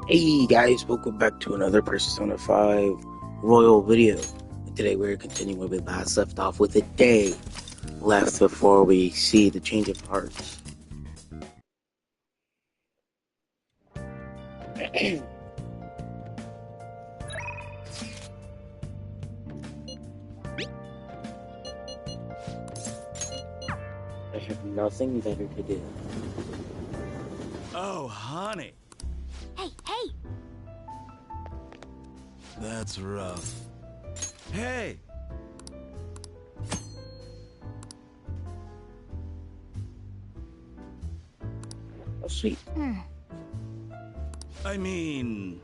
Hey guys, welcome back to another Persona 5 Royal video. And today we're continuing where we last left off with a day left before we see the change of hearts. I have nothing better to do. Oh, honey. Hey! That's rough. Hey! Oh sweet. I mean...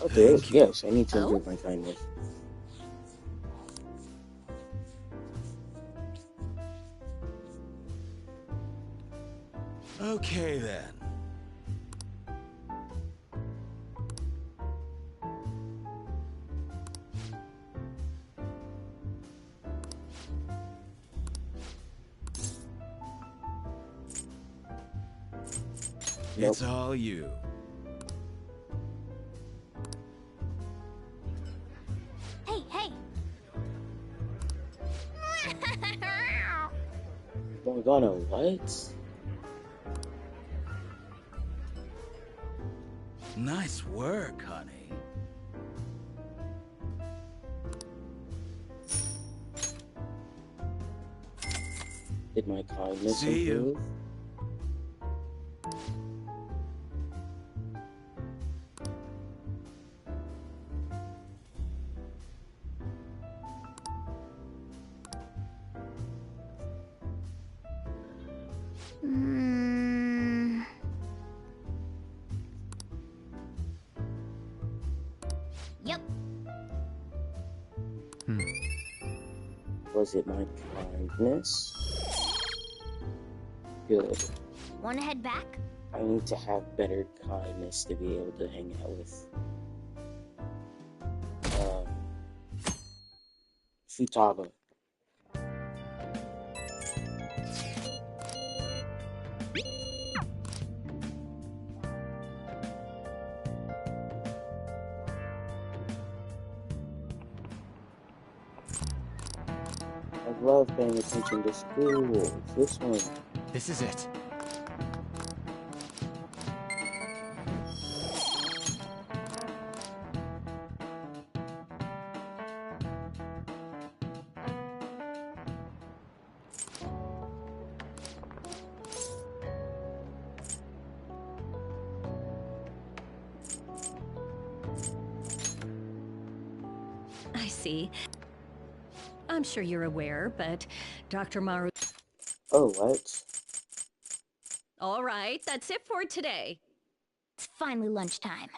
Okay, Thank you. yes, I need to improve my kindness. Okay, then. Nope. It's all you. Hey! Morgana, what? Nice work, honey. Did my kindness See you. improve? Yep. Was it my kindness? Good. Wanna head back? I need to have better kindness to be able to hang out with Futaba. I love paying attention to school. This one. This is it. I see. I'm sure you're aware, but Dr. Maru... Oh, what? All right, that's it for today. It's finally lunchtime.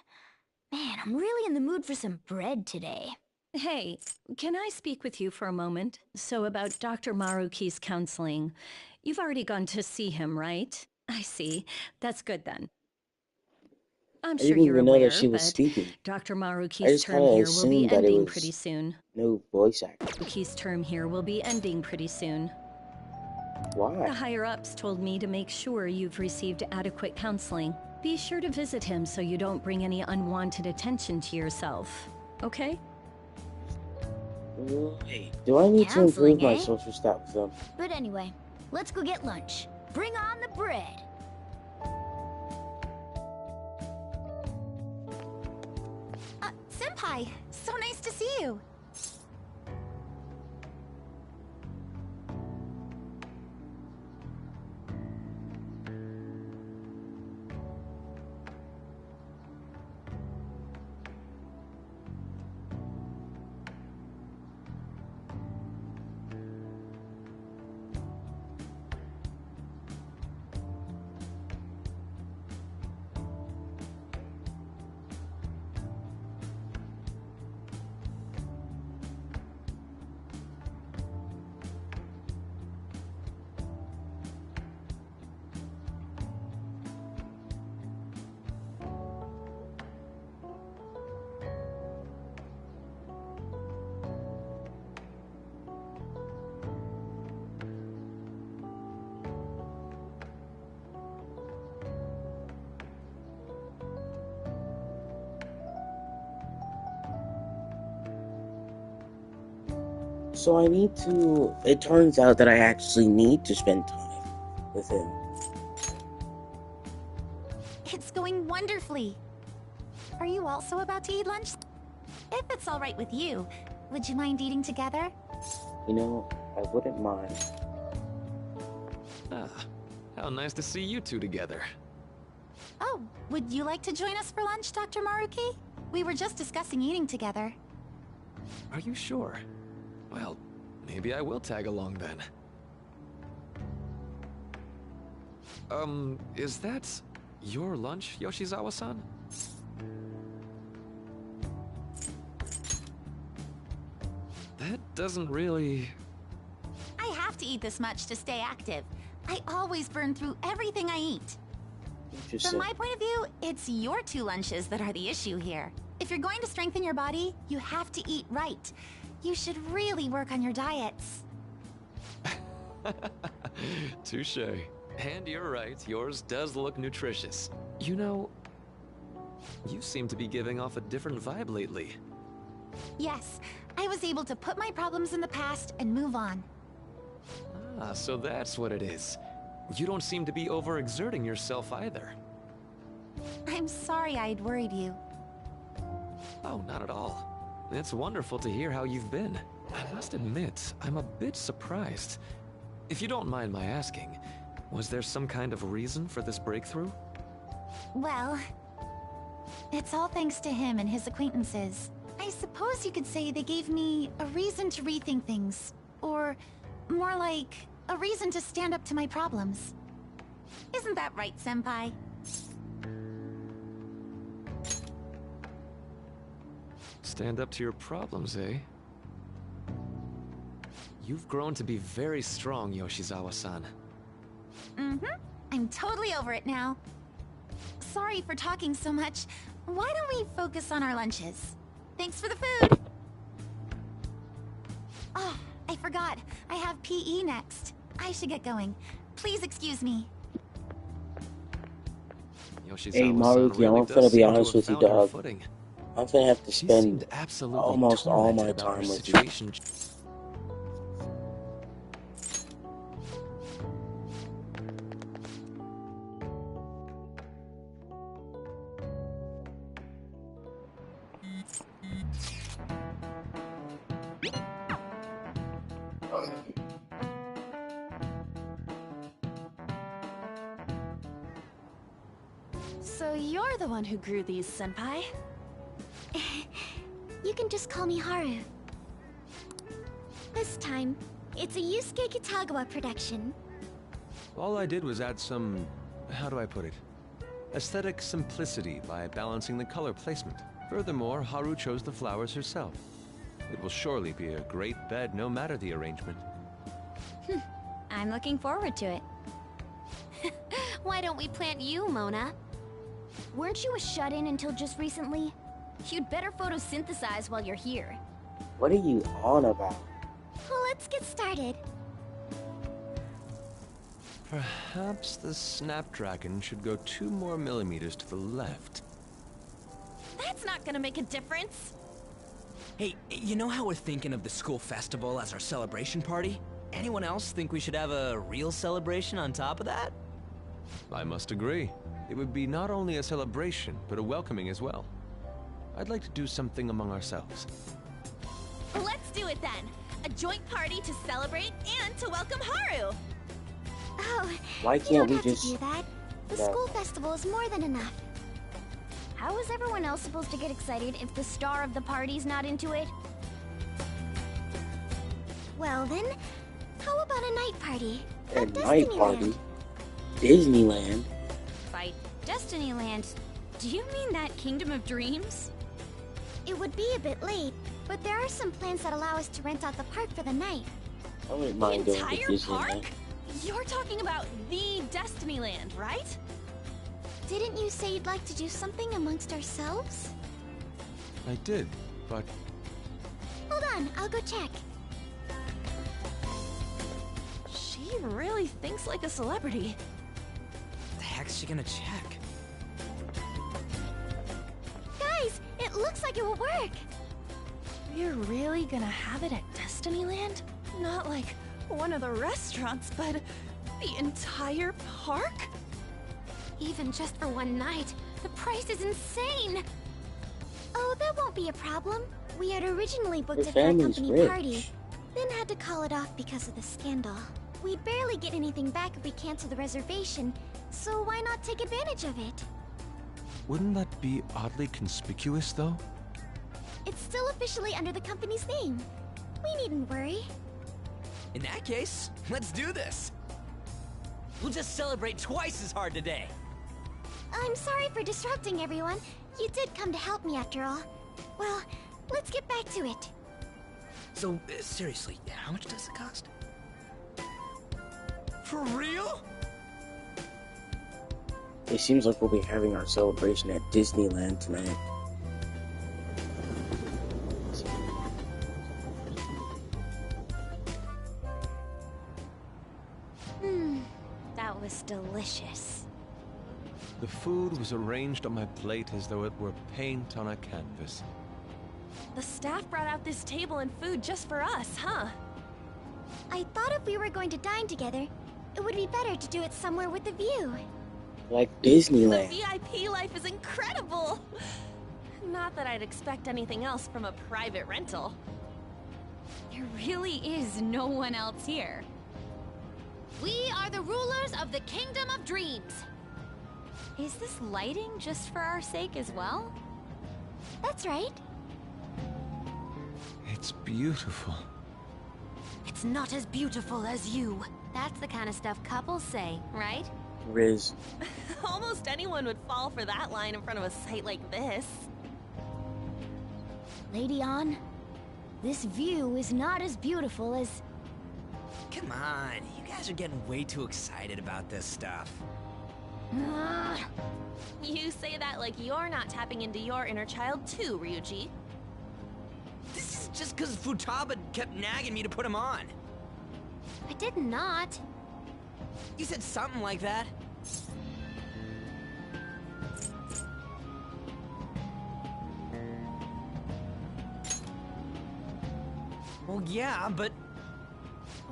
Man, I'm really in the mood for some bread today. Hey, can I speak with you for a moment? So about Dr. Maruki's counseling. You've already gone to see him, right? I see. That's good then. I'm I sure didn't you're even know that aware, she was but speaking. Dr. I Maruki's just term kind of here will be assumed that it ending pretty was soon. no voice acting. Maruki's term here will be ending pretty soon. The Why? higher-ups told me to make sure you've received adequate counseling. Be sure to visit him so you don't bring any unwanted attention to yourself. Okay? Wait, do I need to Counseling, improve my eh? social stat with them? But anyway, let's go get lunch. Bring on the bread! Senpai, so nice to see you. So I need to. It turns out that I actually need to spend time with him. It's going wonderfully. Are you also about to eat lunch? If it's all right with you, would you mind eating together? You know, I wouldn't mind. Ah, how nice to see you two together. Oh, would you like to join us for lunch, Dr. Maruki? We were just discussing eating together. Are you sure? Well, maybe I will tag along then. Is that your lunch, Yoshizawa-san? That doesn't really... I have to eat this much to stay active. I always burn through everything I eat. Interesting. From my point of view, it's your 2 lunches that are the issue here. If you're going to strengthen your body, you have to eat right. You should really work on your diets. Touché. And you're right, yours does look nutritious. You know, you seem to be giving off a different vibe lately. Yes, I was able to put my problems in the past and move on. Ah, so that's what it is. You don't seem to be overexerting yourself either. I'm sorry I'd worried you. Oh, not at all. It's wonderful to hear how you've been. I must admit, I'm a bit surprised. If you don't mind my asking, was there some kind of reason for this breakthrough? Well, it's all thanks to him and his acquaintances. I suppose you could say they gave me a reason to rethink things. Or, more like, a reason to stand up to my problems. Isn't that right, Senpai? Stand up to your problems, eh? You've grown to be very strong, Yoshizawa-san. Mm-hmm. I'm totally over it now. Sorry for talking so much. Why don't we focus on our lunches? Thanks for the food! Oh, I forgot. I have PE next. I should get going. Please excuse me. Hey Maruki, I'm gonna be honest with you, dog. I'm gonna have to spend almost all my time with you. So you're the one who grew these, Senpai? You can just call me Haru. This time, it's a Yusuke Kitagawa production. All I did was add some... how do I put it? Aesthetic simplicity by balancing the color placement. Furthermore, Haru chose the flowers herself. It will surely be a great bed no matter the arrangement. I'm looking forward to it. Why don't we plant you, Mona? Weren't you a shut-in until just recently? You'd better photosynthesize while you're here. What are you on about? Well, let's get started. Perhaps the Snapdragon should go 2 more millimeters to the left. That's not gonna make a difference. Hey, you know how we're thinking of the school festival as our celebration party? Anyone else think we should have a real celebration on top of that? I must agree. It would be not only a celebration, but a welcoming as well. I'd like to do something among ourselves. Let's do it then. A joint party to celebrate and to welcome Haru. Oh, Why you can't don't we have just... to do that. The No. school festival is more than enough. How is everyone else supposed to get excited if the star of the party's not into it? Well then, how about a night party? A At night Destinyland? party? Disneyland? By Destinyland, do you mean that Kingdom of Dreams? It would be a bit late, but there are some plans that allow us to rent out the park for the night. I wouldn't The mind going to entire Disneyland. park? You're talking about the Destinyland, right? Didn't you say you'd like to do something amongst ourselves? I did, but Hold on, I'll go check. She really thinks like a celebrity. The heck's she gonna check? Guys, it looks like it will work. We're really gonna have it at Destinyland? Destinyland? Not like one of the restaurants, but the entire park? Even just for one night, the price is insane! Oh, that won't be a problem. We had originally booked Your it for a family's company rich. party, then had to call it off because of the scandal. We'd barely get anything back if we cancel the reservation, so why not take advantage of it? Wouldn't that be oddly conspicuous, though? It's still officially under the company's name. We needn't worry. In that case, let's do this. We'll just celebrate twice as hard today. I'm sorry for disrupting everyone. You did come to help me after all. Well, let's get back to it. So, seriously, how much does it cost? For real? It seems like we'll be having our celebration at Disneyland tonight. That was delicious. The food was arranged on my plate as though it were paint on a canvas. The staff brought out this table and food just for us, huh? I thought if we were going to dine together, it would be better to do it somewhere with a view. Like The Disneyland. VIP life is incredible! Not that I'd expect anything else from a private rental. There really is no one else here. We are the rulers of the Kingdom of Dreams. Is this lighting just for our sake as well? That's right. It's beautiful. It's not as beautiful as you. That's the kind of stuff couples say, right? Riz. Almost anyone would fall for that line in front of a site like this. Lady An, this view is not as beautiful as... Come on, you guys are getting way too excited about this stuff. You say that like you're not tapping into your inner child too, Ryuji. This is just because Futaba kept nagging me to put him on. I did not. You said something like that. Well, yeah, but...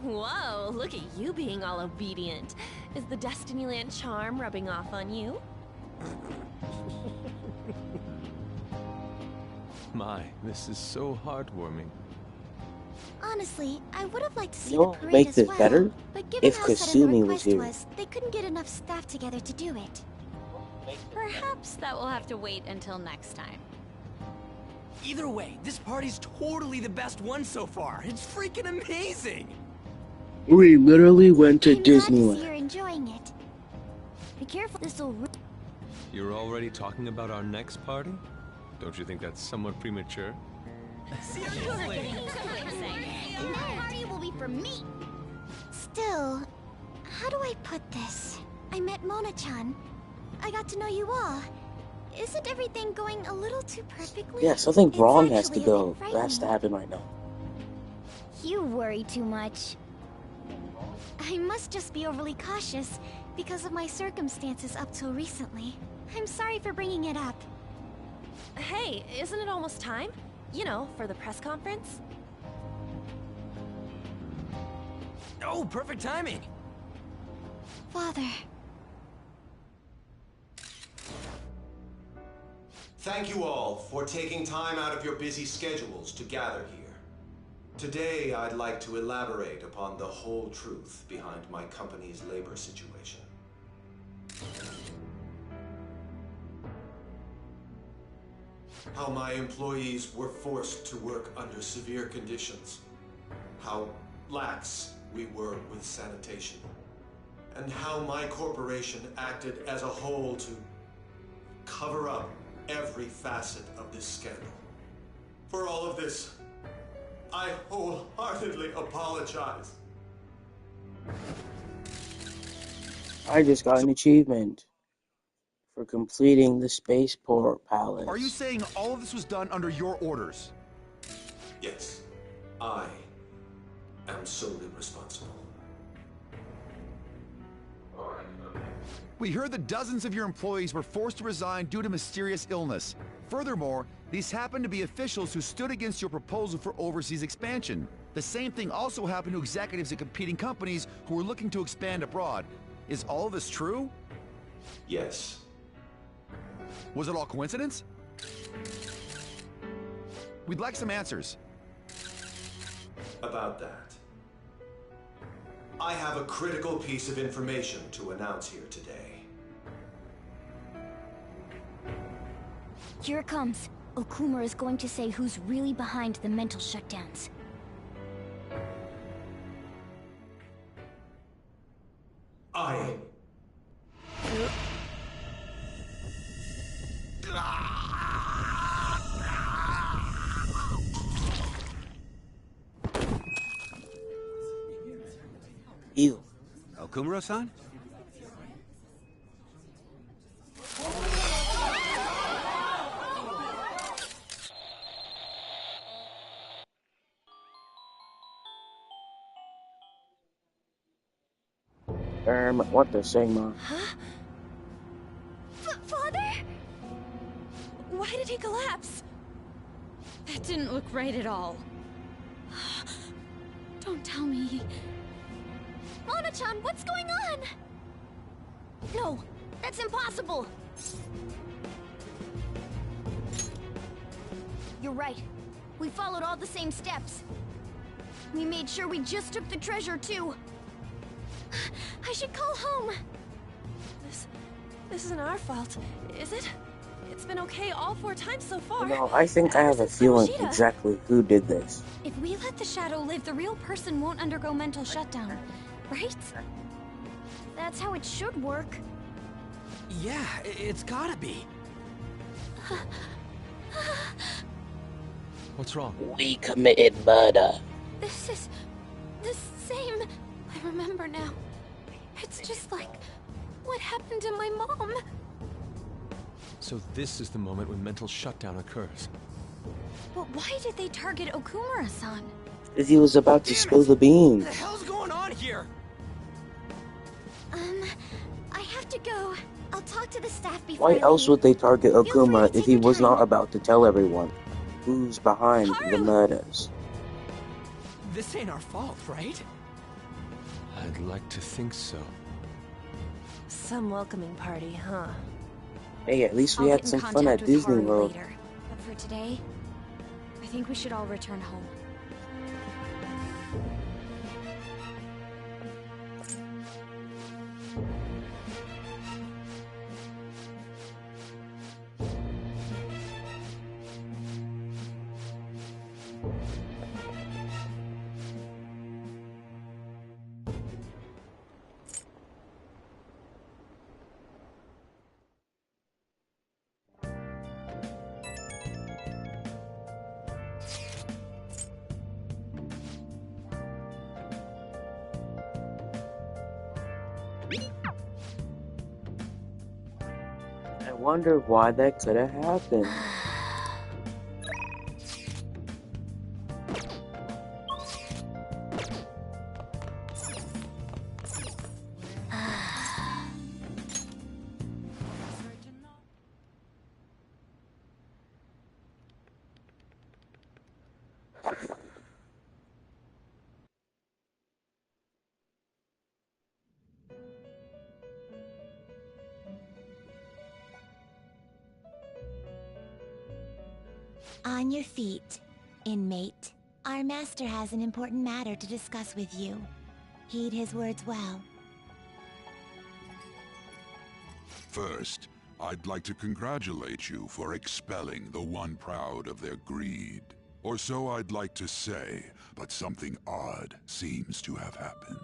Whoa, look at you being all obedient. Is the Destinyland charm rubbing off on you? My, this is so heartwarming. Honestly, I would have liked to see You the know what would parade make as this well. better? But given If how sudden the Kasumi was request here. was, they couldn't get enough staff together to do it. Perhaps that will have to wait until next time. Either way, this party's totally the best one so far. It's freaking amazing! We literally went to I'm glad to see Disneyland. you're enjoying it. Be careful, this'll... You're already talking about our next party? Don't you think that's somewhat premature? Seriously? And that party will be for me! Still, how do I put this? I met Mona-chan. I got to know you all. Isn't everything going a little too perfectly? Yeah, something It's wrong has to actually a go. bit That has to frightening. happen right now. You worry too much. I must just be overly cautious because of my circumstances up till recently. I'm sorry for bringing it up. Hey, isn't it almost time? You know, for the press conference? Oh, perfect timing! Father. Thank you all for taking time out of your busy schedules to gather here. Today, I'd like to elaborate upon the whole truth behind my company's labor situation. How my employees were forced to work under severe conditions. How lax we were with sanitation. And how my corporation acted as a whole to cover up every facet of this scandal. For all of this, I wholeheartedly apologize. I just got an achievement for completing the Spaceport Palace. Are you saying all of this was done under your orders? Yes, I am solely responsible. We heard that dozens of your employees were forced to resign due to mysterious illness. Furthermore, these happened to be officials who stood against your proposal for overseas expansion. The same thing also happened to executives at competing companies who were looking to expand abroad. Is all of this true? Yes. Was it all coincidence? We'd like some answers. About that. I have a critical piece of information to announce here today. Here it comes. Okuma is going to say who's really behind the mental shutdowns. Ew. Okumura-san? What the saying, Ma? Huh? Father? Why did he collapse? That didn't look right at all. Don't tell me. Mona-chan, what's going on? No, that's impossible! You're right. We followed all the same steps. We made sure we just took the treasure, too. I should call home. This isn't our fault, is it? It's been okay all 4 times so far. No, I think I have a feeling exactly who did this. If we let the shadow live, the real person won't undergo mental shutdown, right? That's how it should work. Yeah, it's gotta be. What's wrong? We committed murder. This is the same. I remember now. It's just like what happened to my mom. So this is the moment when mental shutdown occurs. But why did they target Okumura-san? Because he was about to spill the beans. What the hell's going on here? I have to go. I'll talk to the staff before Why I else leave. would they target Feel free to Okuma if take he your was time. not about to tell everyone who's behind the murders? This ain't our fault, right? I'd like to think so. Some welcoming party, huh? Hey, at least we I'll had get in some contact fun at with Disney Haru World. later. But for today, I think we should all return home. I wonder why that could have happened. On your feet, inmate. Our master has an important matter to discuss with you. Heed his words well. First, I'd like to congratulate you for expelling the one proud of their greed. Or so I'd like to say, but something odd seems to have happened.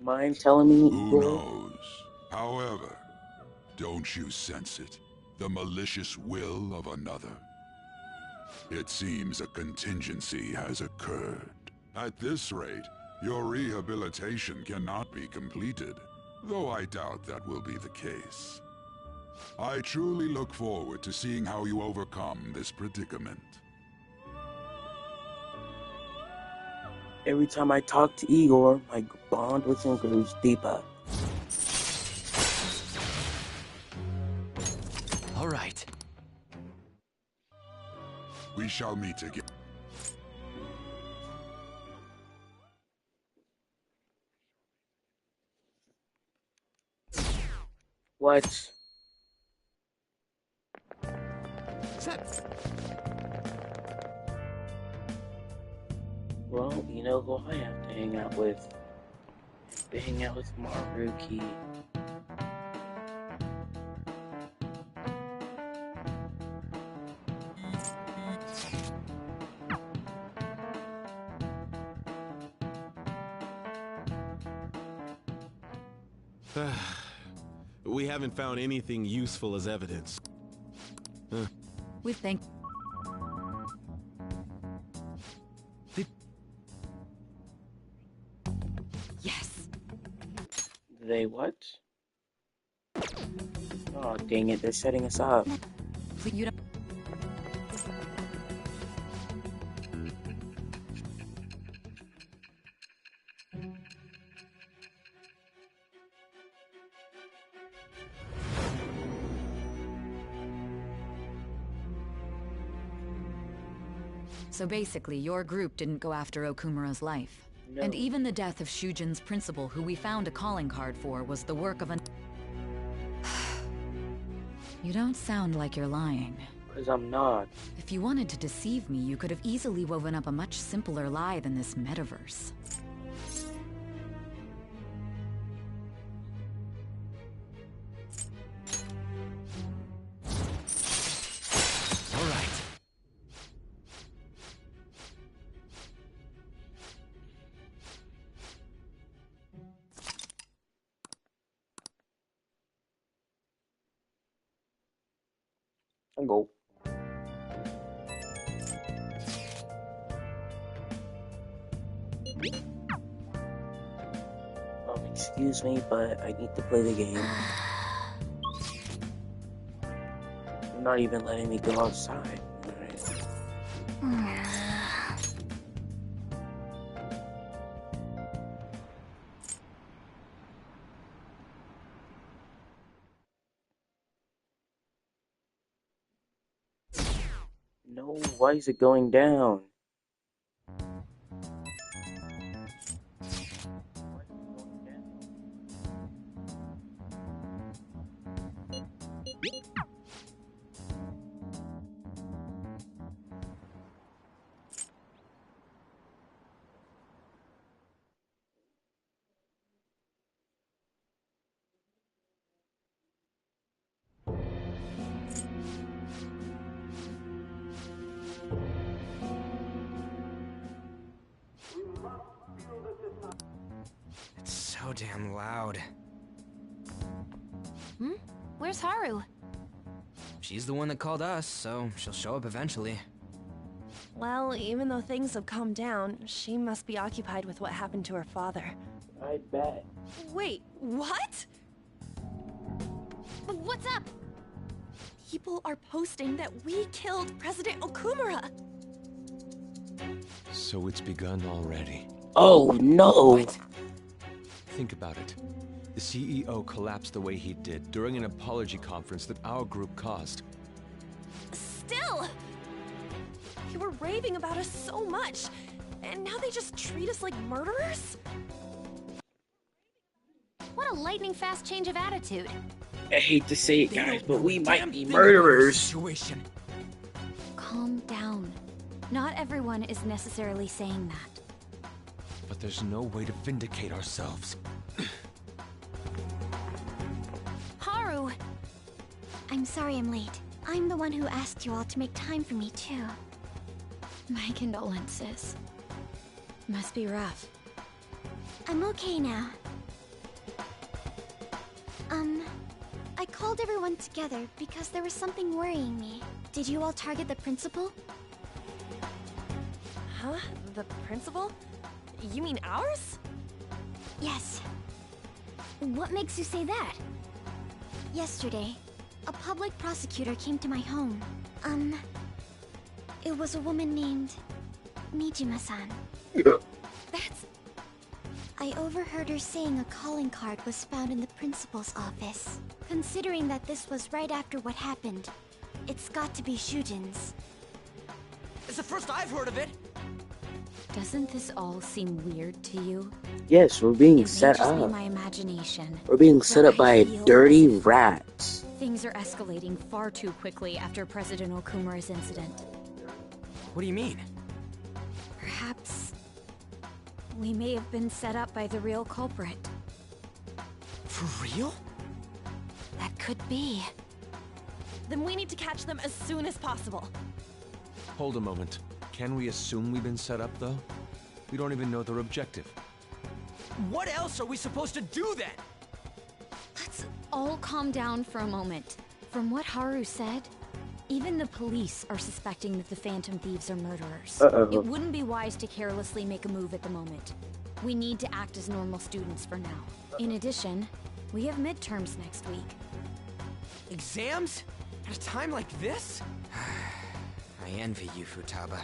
Mind telling me? Who knows? However, don't you sense it? The malicious will of another? It seems a contingency has occurred. At this rate, your rehabilitation cannot be completed, though I doubt that will be the case. I truly look forward to seeing how you overcome this predicament. Every time I talk to Igor, my bond with him grows deeper. All right. We We shall meet again. What? Set. Well, you know who I have to hang out with. To hang out with Maruki. We haven't found anything useful as evidence. We think... Yes. They what? Oh, dang it, they're setting us up. You don't... So basically, your group didn't go after Okumura's life. No. And even the death of Shujin's principal, who we found a calling card for, was the work of an... You don't sound like you're lying. Because I'm not. If you wanted to deceive me, you could have easily woven up a much simpler lie than this metaverse. All right. I'll go. Excuse me, but I need to play the game. You're not even letting me go outside. Alright. No, why is it going down? It's so damn loud. Where's Haru? She's the one that called us, so she'll show up eventually. Well, even though things have calmed down, she must be occupied with what happened to her father. I bet. Wait, what? What's up? People are posting that we killed President Okumura. So it's begun already. Oh no! What? Think about it. The CEO collapsed the way he did during an apology conference that our group caused. Still! They were raving about us so much, and now they just treat us like murderers? What a lightning-fast change of attitude. I hate to say it, They guys, don't but know we a might damn be thing about our murderers. situation. Calm down. Not everyone is necessarily saying that. But there's no way to vindicate ourselves. Haru! I'm sorry I'm late. I'm the one who asked you all to make time for me, too. My condolences. Must be rough. I'm okay now. I called everyone together because there was something worrying me. Did you all target the principal? Huh? The principal? You mean ours? Yes. What makes you say that? Yesterday, a public prosecutor came to my home. It was a woman named Mijima-san. That's... I overheard her saying a calling card was found in the principal's office. Considering that this was right after what happened, it's got to be Shujin's. It's the first I've heard of it. Doesn't this all seem weird to you? Yes, we're being It set may just be up. my imagination. We're being set but up by I feel dirty as if rats. Things are escalating far too quickly after President Okumura's incident. What do you mean? Perhaps we may have been set up by the real culprit. For real? That could be. Then we need to catch them as soon as possible. Hold a moment. Can we assume we've been set up, though? We don't even know their objective. What else are we supposed to do then? Let's all calm down for a moment. From what Haru said, even the police are suspecting that the Phantom Thieves are murderers. It wouldn't be wise to carelessly make a move at the moment. We need to act as normal students for now. In addition, we have midterms next week. Exams? At a time like this? I envy you, Futaba.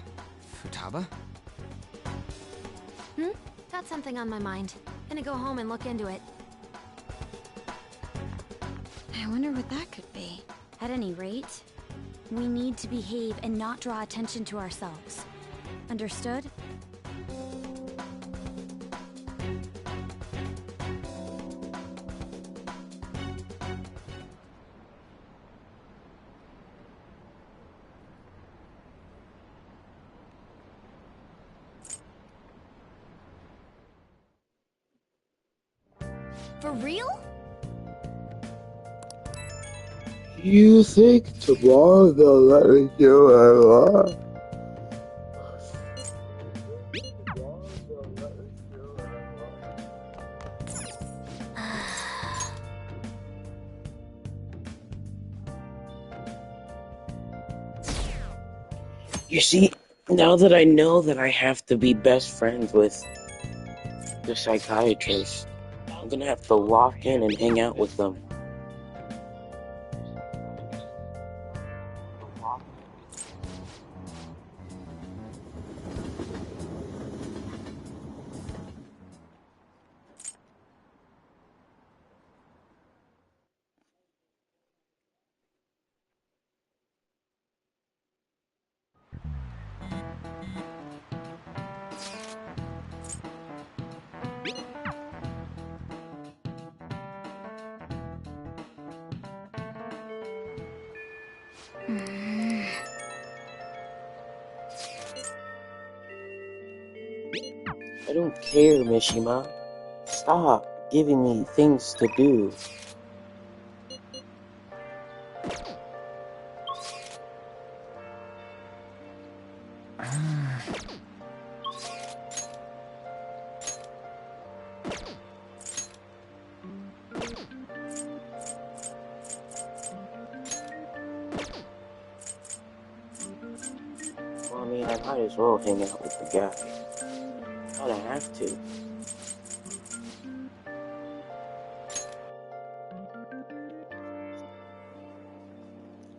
Futaba? Got something on my mind. Gonna go home and look into it. I wonder what that could be. At any rate, we need to behave and not draw attention to ourselves. Understood? For real? You think tomorrow they'll let me do what I want? You see, now that I know that I have to be best friends with the psychiatrist, I'm gonna have to lock in and hang out with them. I don't care, Mishima. Stop giving me things to do. Well, I mean, I might as well hang out with the guy. I have to.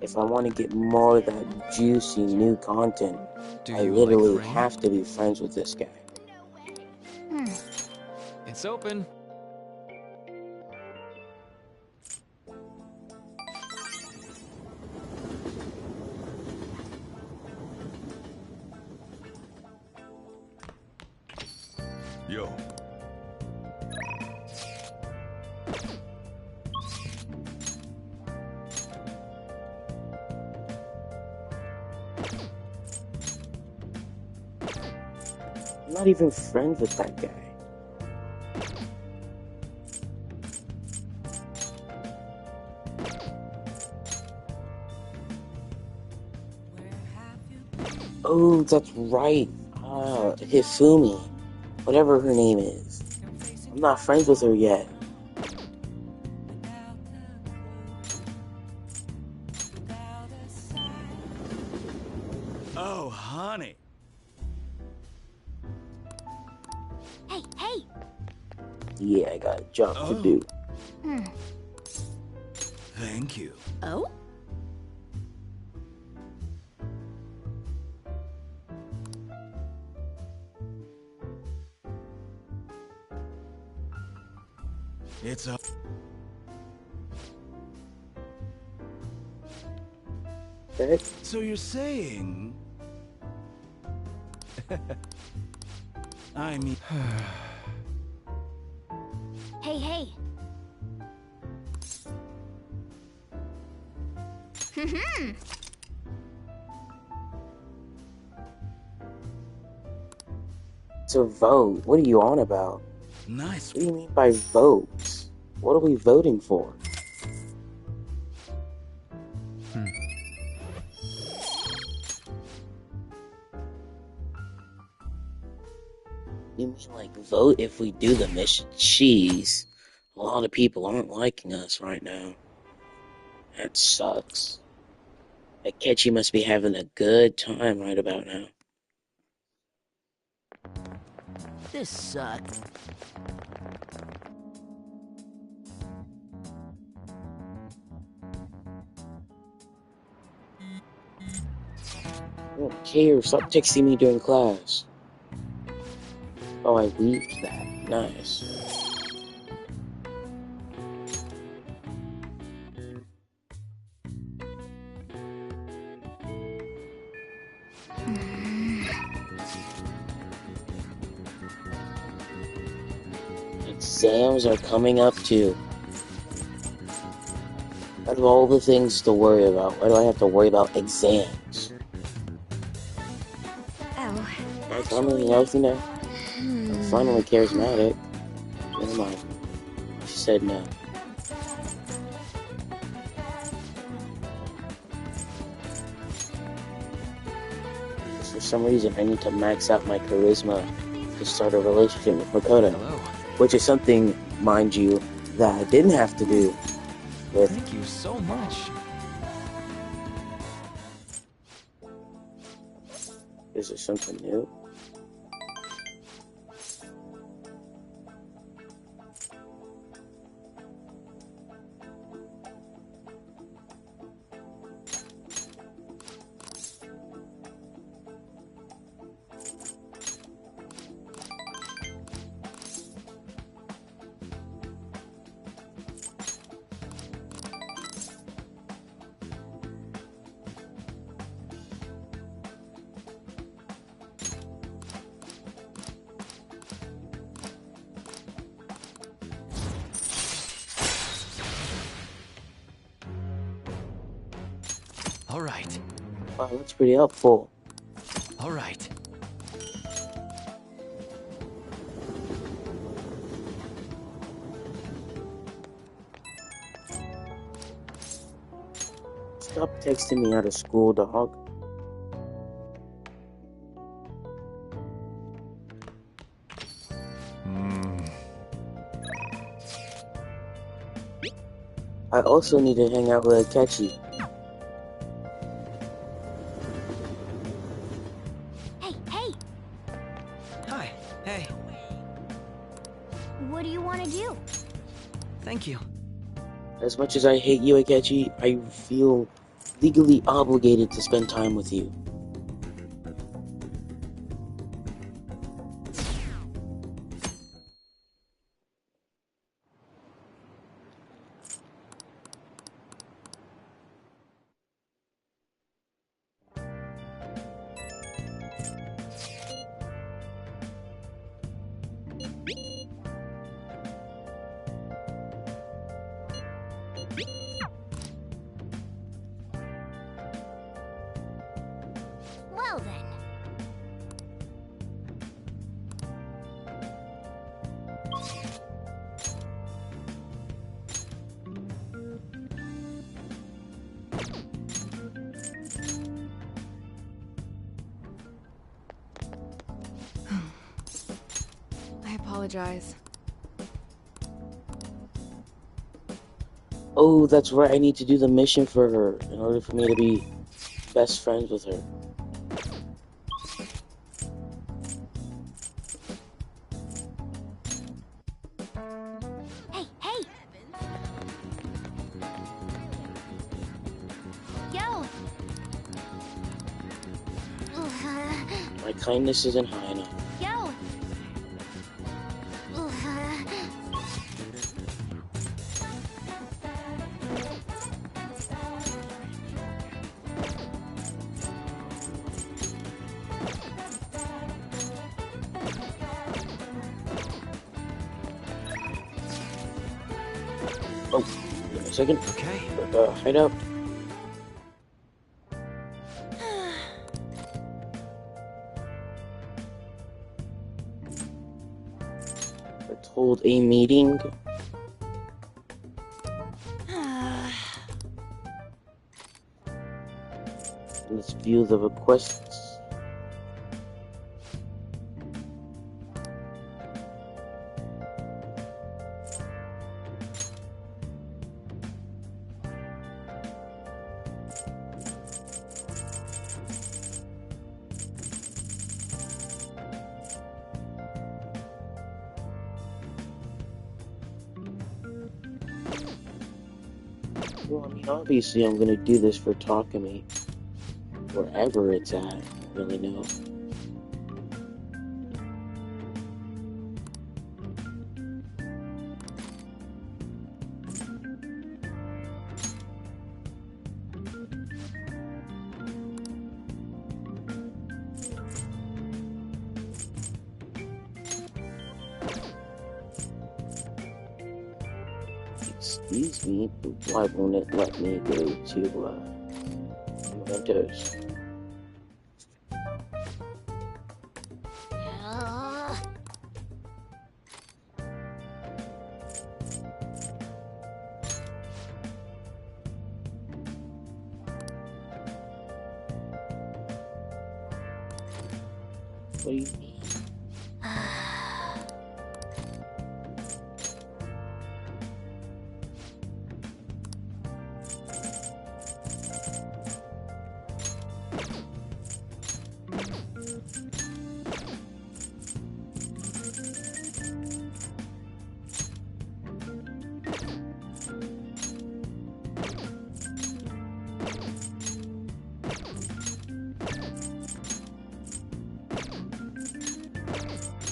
If I want to get more of that juicy new content, I literally have to be friends with this guy. It's open. Yo. I'm not even friends with that guy. Oh, that's right. Hifumi. Whatever her name is. I'm not friends with her yet. Oh, honey. Hey, hey! Yeah, I got a job to do. Thank you. Oh? It's a... So you're saying... I mean... Hey, hey. It's a vote. What are you on about? Nice. What do you mean by votes? What are we voting for? You mean like vote if we do the mission? Jeez. A lot of people aren't liking us right now. That sucks. Akechi must be having a good time right about now. This sucks. I don't care. Stop texting me during class. Oh, I leaked that. Nice. Exams are coming up too. Out of all the things to worry about, why do I have to worry about exams? Oh, I'm finally healthy now. I'm finally charismatic. Never mind. She said no. For some reason, I need to max out my charisma to start a relationship with Makoto. Hello. Which is something, mind you, that I didn't have to do with... Thank you so much. Is there something new? All right. Wow, that's pretty helpful. All right. Stop texting me out of school, dog. I also need to hang out with Akechi. Hey, hey! Hi. Hey. What do you want to do? Thank you. As much as I hate you, Akechi, I feel legally obligated to spend time with you. Well then. I apologize. Oh, that's right, I need to do the mission for her in order for me to be best friends with her. Hey, hey! Yo! My kindness isn't high enough. Yo! Oh, wait a second. Okay. Hideout. Let's hold a meeting. Let's view the requests. Well, I mean, obviously I'm gonna do this for Takumi. Wherever it's at, I don't really know. Excuse me, why won't it let me go to, Mementos? What do you mean?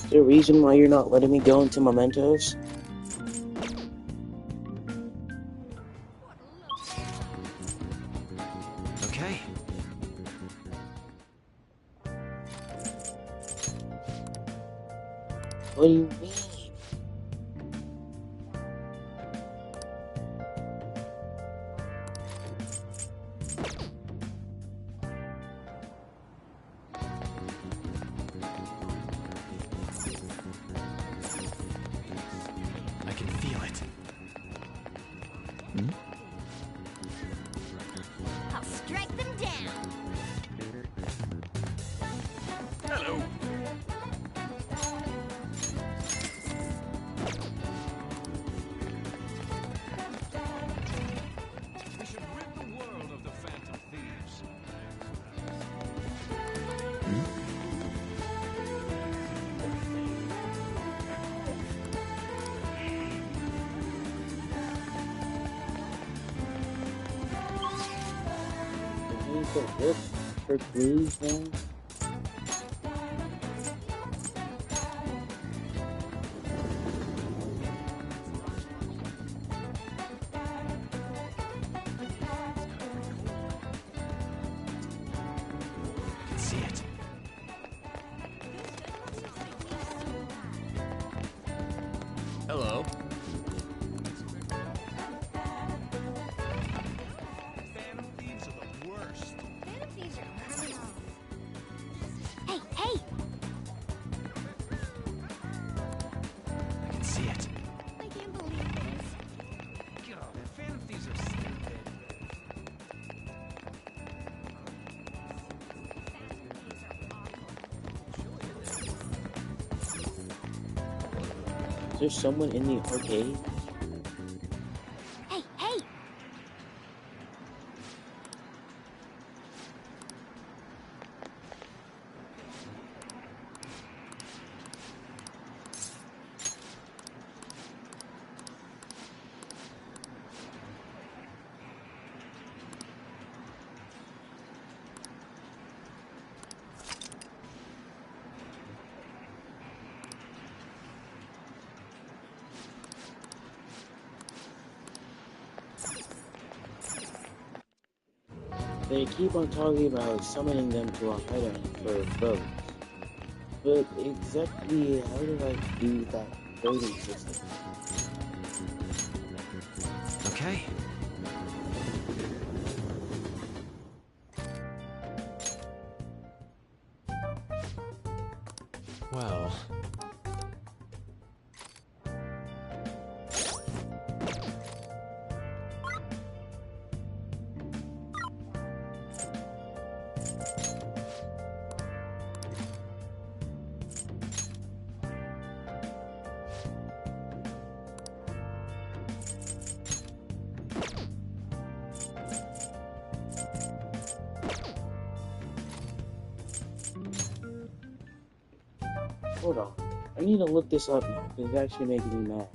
Is there a reason why you're not letting me go into Mementos? Okay. What do you mean? I can feel it. I'll strike them down. Hello. We should rid the world of the Phantom Thieves. Can you put this for clues now? I can see it. Hello. Phantom Thieves are the worst. Phantom thieves are criminals. Hey, hey! I can see it. I can't believe this. God, Phantom Thieves are stupid. Is there someone in the arcade? Hey, hey! They keep on talking about summoning them to a hideout for votes. But exactly how do I do that voting system? okay? Well... Hold on. I need to look this up now, because it's actually making me mad.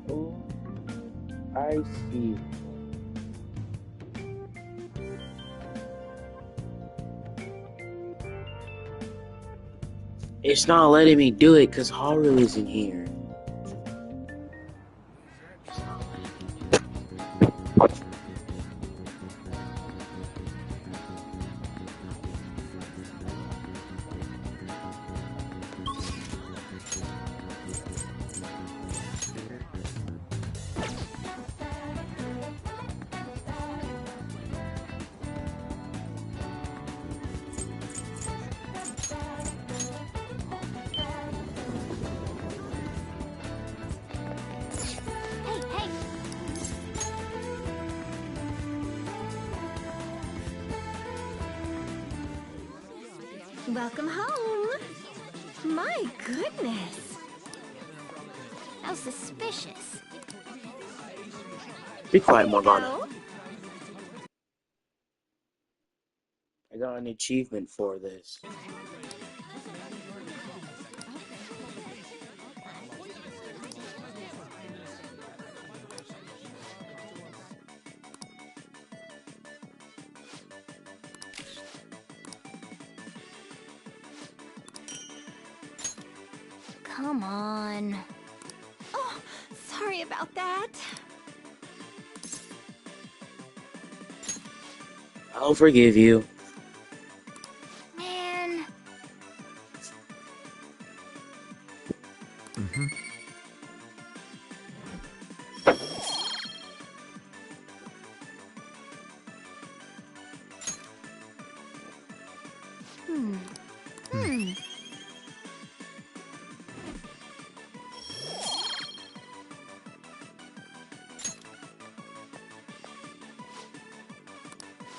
Oh, I see. It's not letting me do it because Haru isn't here. Welcome home. My goodness. How suspicious. Be quiet, Morgana. Hello? I got an achievement for this. Come on. Oh, sorry about that. I'll forgive you. Man.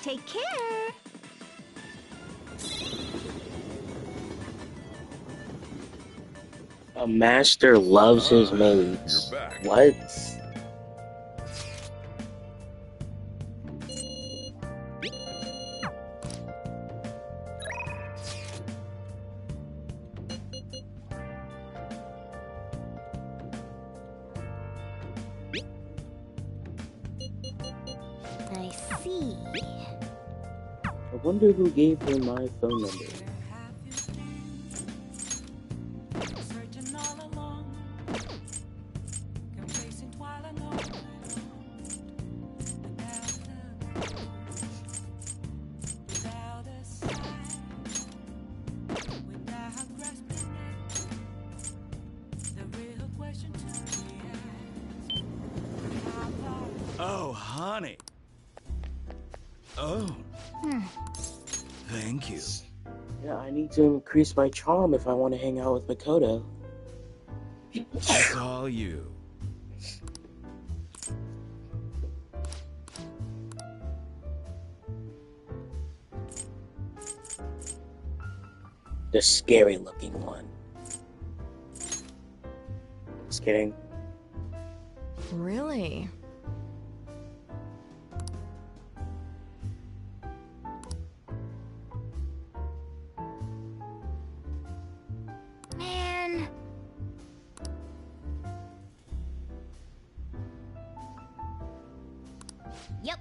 Take care. A master loves his Ah, maids. you're back. What? I see. I wonder who gave her my phone number. Searching all along, complacent while I know without a sign, without grasping it, the real question to me is, how far? Oh, honey. Oh. Thank you. Yeah, I need to increase my charm if I want to hang out with Makoto. It's all you. The scary looking one. Just kidding. Really? Man. Yep.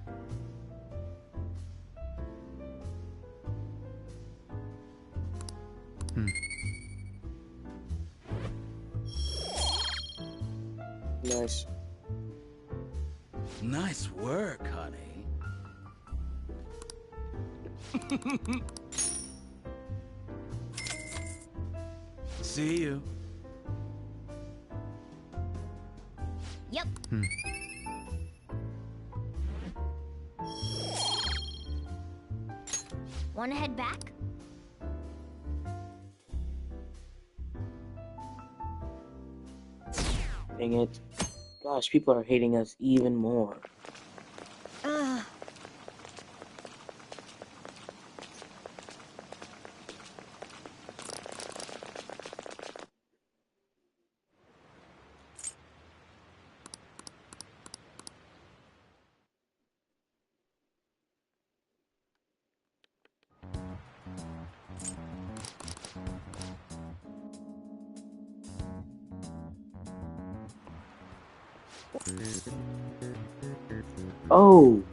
Nice. Nice work, honey. See you. Yep. Wanna head back? Dang it. Gosh, people are hating us even more. Oh!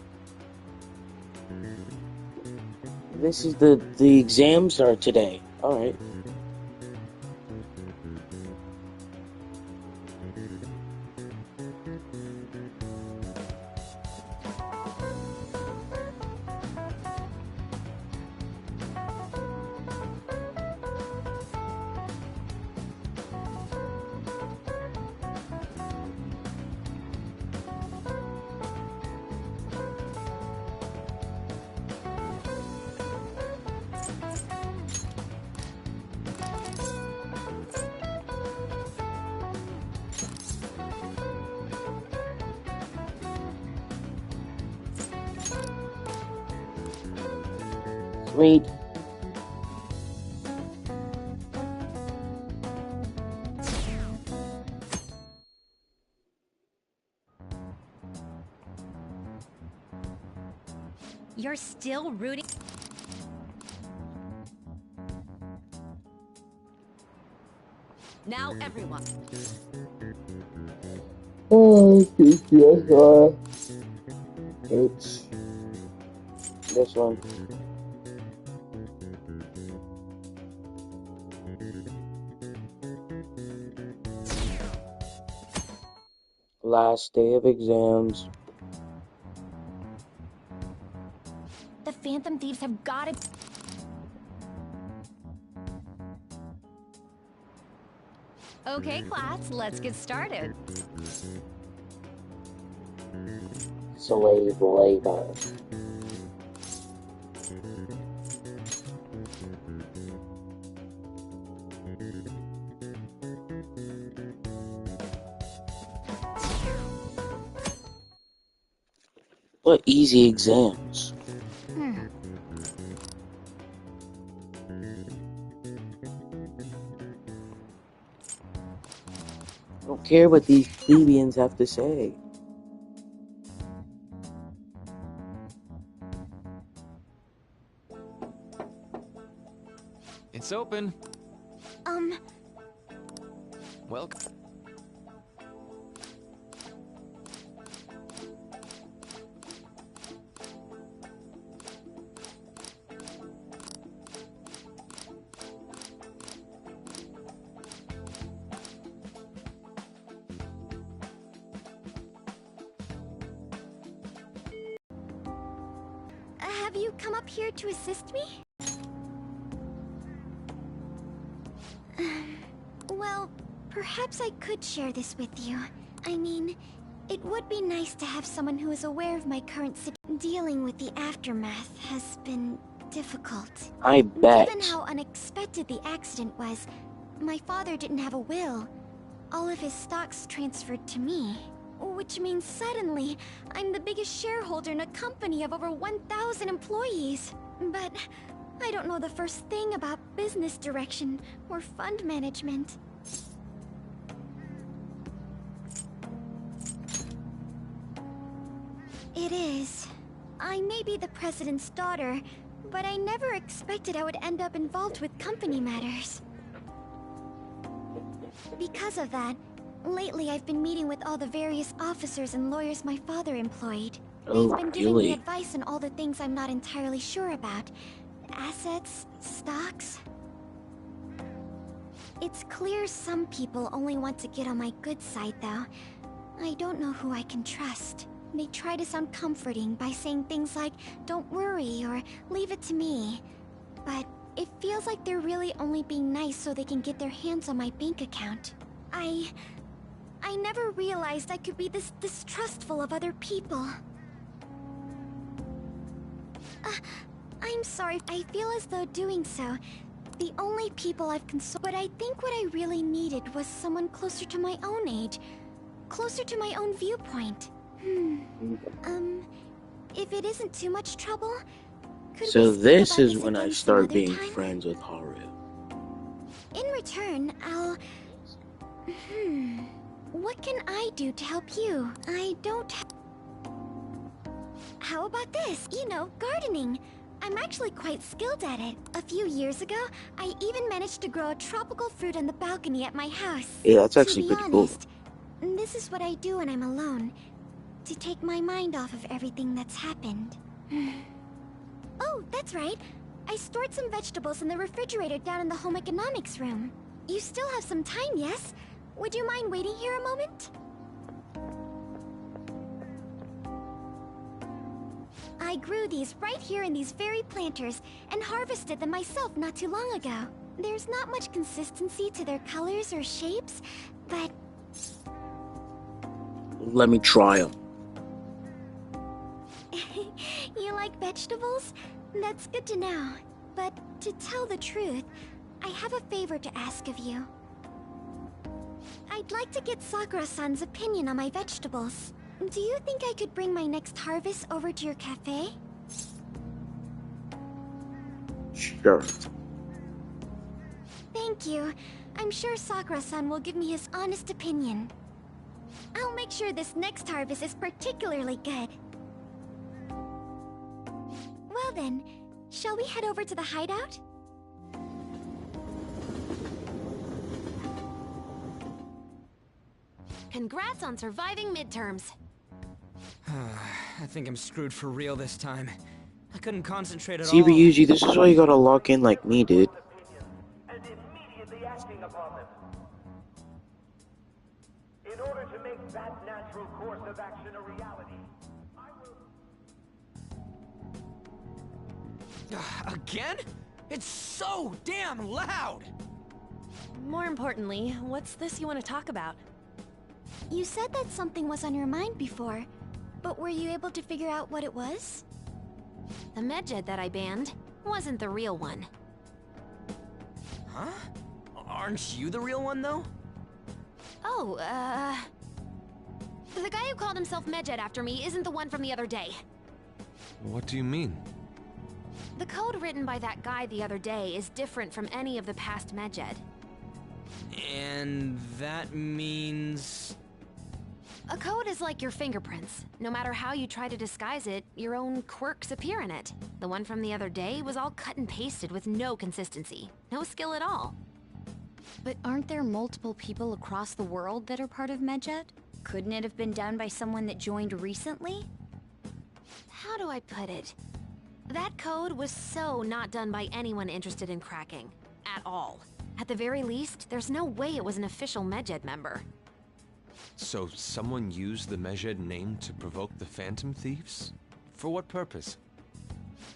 This is the exams are today. Alright. Sweet. You're still rooting. Now everyone. Oh, yes, it's this one. Last day of exams. The Phantom Thieves have got it. Okay, class, let's get started. Slave labor. What easy exams? care what these plebeians have to say. It's open. Welcome. Have you come up here to assist me? Well, perhaps I could share this with you. I mean, it would be nice to have someone who is aware of my current situation. Dealing with the aftermath has been difficult. I bet. Given how unexpected the accident was, my father didn't have a will. All of his stocks transferred to me. Which means suddenly, I'm the biggest shareholder in a company of over 1,000 employees. But I don't know the first thing about business direction or fund management. It is. I may be the president's daughter, but I never expected I would end up involved with company matters. Because of that, lately I've been meeting with all the various officers and lawyers my father employed. They've been giving me advice on all the things I'm not entirely sure about. Assets, stocks. It's clear some people only want to get on my good side, though. I don't know who I can trust. They try to sound comforting by saying things like, "Don't worry," or "Leave it to me." But it feels like they're really only being nice so they can get their hands on my bank account. I never realized I could be this distrustful of other people. I'm sorry. I feel as though doing so, the only people I've consulted. But I think what I really needed was someone closer to my own age, closer to my own viewpoint. If it isn't too much trouble, could So we this speak is about when this I again some start other being time? friends with Haru. In return, I'll... What can I do to help you? I don't... How about this? You know, gardening. I'm actually quite skilled at it. A few years ago, I even managed to grow a tropical fruit on the balcony at my house. Yeah, that's actually To be pretty cool. honest, this is what I do when I'm alone. To take my mind off of everything that's happened. Oh, that's right. I stored some vegetables in the refrigerator down in the home economics room. You still have some time, yes? Would you mind waiting here a moment? I grew these right here in these very planters and harvested them myself not too long ago. There's not much consistency to their colors or shapes, but... Let me try them. You like vegetables? That's good to know. But to tell the truth, I have a favor to ask of you. I'd like to get Sakura-san's opinion on my vegetables. Do you think I could bring my next harvest over to your cafe? Sure. Thank you. I'm sure Sakura-san will give me his honest opinion. I'll make sure this next harvest is particularly good. Well then, shall we head over to the hideout? Congrats on surviving midterms. I think I'm screwed for real this time. I couldn't concentrate at See, all. Ryuji, this is why you gotta lock in like me, dude. And immediately acting upon them. In order to make that natural course of action a reality, I will... Again? It's so damn loud! More importantly, what's this you want to talk about? You said that something was on your mind before, but were you able to figure out what it was? The medjed that I banned wasn't the real one. Huh? Aren't you the real one, though? Oh, the guy who called himself Medjed after me isn't the one from the other day. What do you mean? The code written by that guy the other day is different from any of the past Medjed. And that means... A code is like your fingerprints. No matter how you try to disguise it, your own quirks appear in it. The one from the other day was all cut and pasted with no consistency. No skill at all. But aren't there multiple people across the world that are part of Medjed? Couldn't it have been done by someone that joined recently? How do I put it? That code was so not done by anyone interested in cracking. At all. At the very least, there's no way it was an official Medjed member. So someone used the Medjed name to provoke the Phantom Thieves? For what purpose?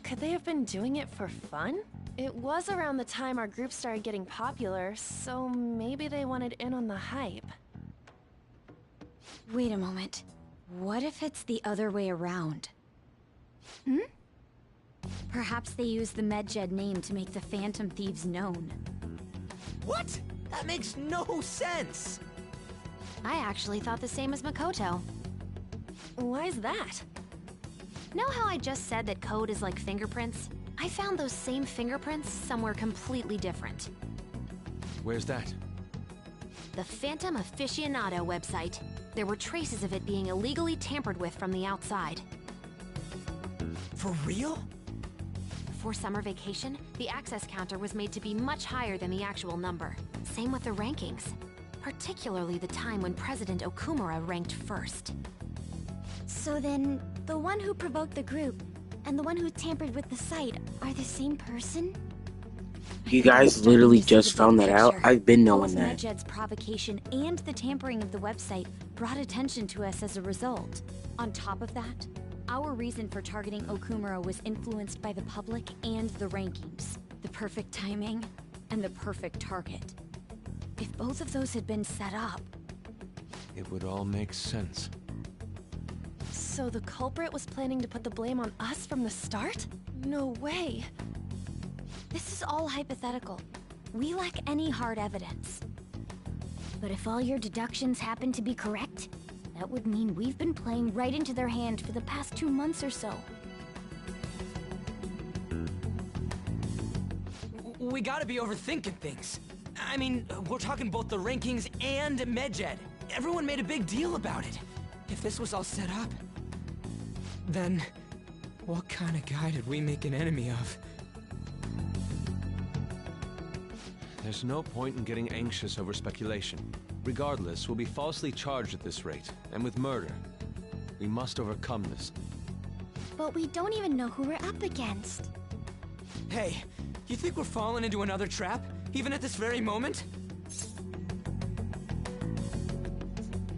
Could they have been doing it for fun? It was around the time our group started getting popular, so maybe they wanted in on the hype. Wait a moment. What if it's the other way around? Perhaps they used the Medjed name to make the Phantom Thieves known. What? That makes no sense! I actually thought the same as Makoto. Why's that? Know how I just said that code is like fingerprints? I found those same fingerprints somewhere completely different. Where's that? The Phantom Aficionado website. There were traces of it being illegally tampered with from the outside. For real? Before summer vacation, the access counter was made to be much higher than the actual number. Same with the rankings. Particularly the time when President Okumura ranked first. So then, the one who provoked the group and the one who tampered with the site are the same person? You guys literally just found that out? I've been knowing Both that. Medjed's provocation and the tampering of the website brought attention to us as a result. On top of that, our reason for targeting Okumura was influenced by the public and the rankings. The perfect timing and the perfect target. If both of those had been set up... It would all make sense. So the culprit was planning to put the blame on us from the start? No way. This is all hypothetical. We lack any hard evidence. But if all your deductions happen to be correct, that would mean we've been playing right into their hand for the past 2 months or so. We gotta be overthinking things. I mean, we're talking both the rankings and Medjed. Everyone made a big deal about it. If this was all set up, then what kind of guy did we make an enemy of? There's no point in getting anxious over speculation. Regardless, we'll be falsely charged at this rate, and with murder. We must overcome this. But we don't even know who we're up against. Hey, you think we're falling into another trap? Even at this very moment?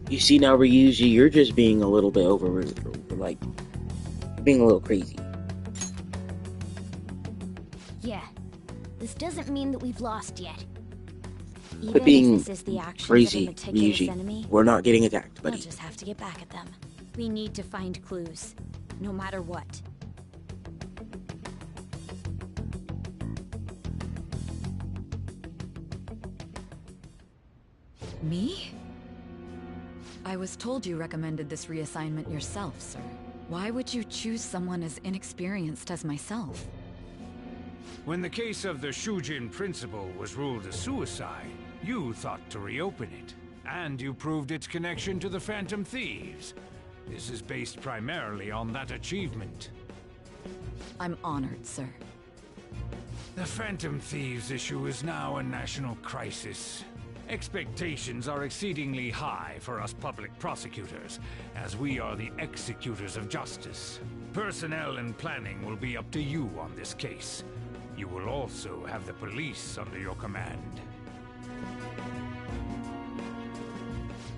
You see now, Ryuji, you're just being a little bit like, being a little crazy. Yeah. This doesn't mean that we've lost yet. But Even being if this is the actions crazy, of a meticulous Ryuji, enemy, we're not getting attacked, we'll buddy. just have to get back at them. We need to find clues, no matter what. Me? I was told you recommended this reassignment yourself, sir. Why would you choose someone as inexperienced as myself? When the case of the Shujin principal was ruled a suicide, you thought to reopen it. And you proved its connection to the Phantom Thieves. This is based primarily on that achievement. I'm honored, sir. The Phantom Thieves issue is now a national crisis. Expectations are exceedingly high for us public prosecutors, as we are the executors of justice. Personnel and planning will be up to you on this case. You will also have the police under your command.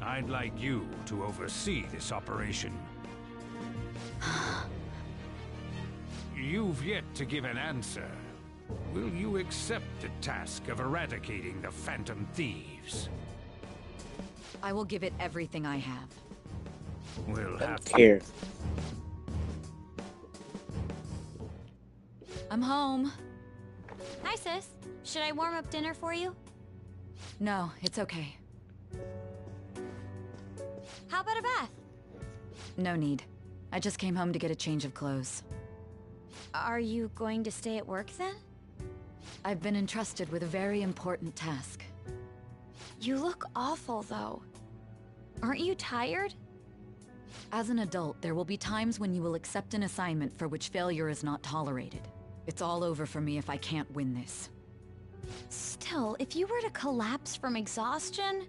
I'd like you to oversee this operation. You've yet to give an answer. Will you accept the task of eradicating the Phantom Thieves? I will give it everything I have. We'll have to. Here. I'm home. Hi, sis. Should I warm up dinner for you? No, it's okay. How about a bath? No need. I just came home to get a change of clothes. Are you going to stay at work then? I've been entrusted with a very important task. You look awful, though. Aren't you tired? As an adult, there will be times when you will accept an assignment for which failure is not tolerated. It's all over for me if I can't win this. Still, if you were to collapse from exhaustion...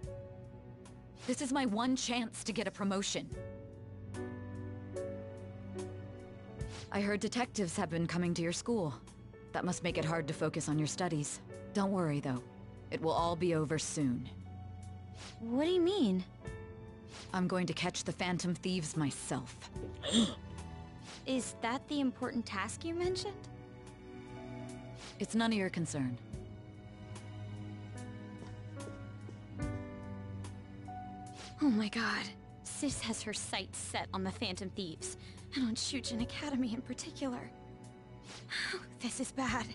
This is my one chance to get a promotion. I heard detectives have been coming to your school. That must make it hard to focus on your studies. Don't worry, though. It will all be over soon. What do you mean? I'm going to catch the Phantom Thieves myself. Is that the important task you mentioned? It's none of your concern. Oh my god. Sis has her sights set on the Phantom Thieves, and on Shujin Academy in particular. This is bad.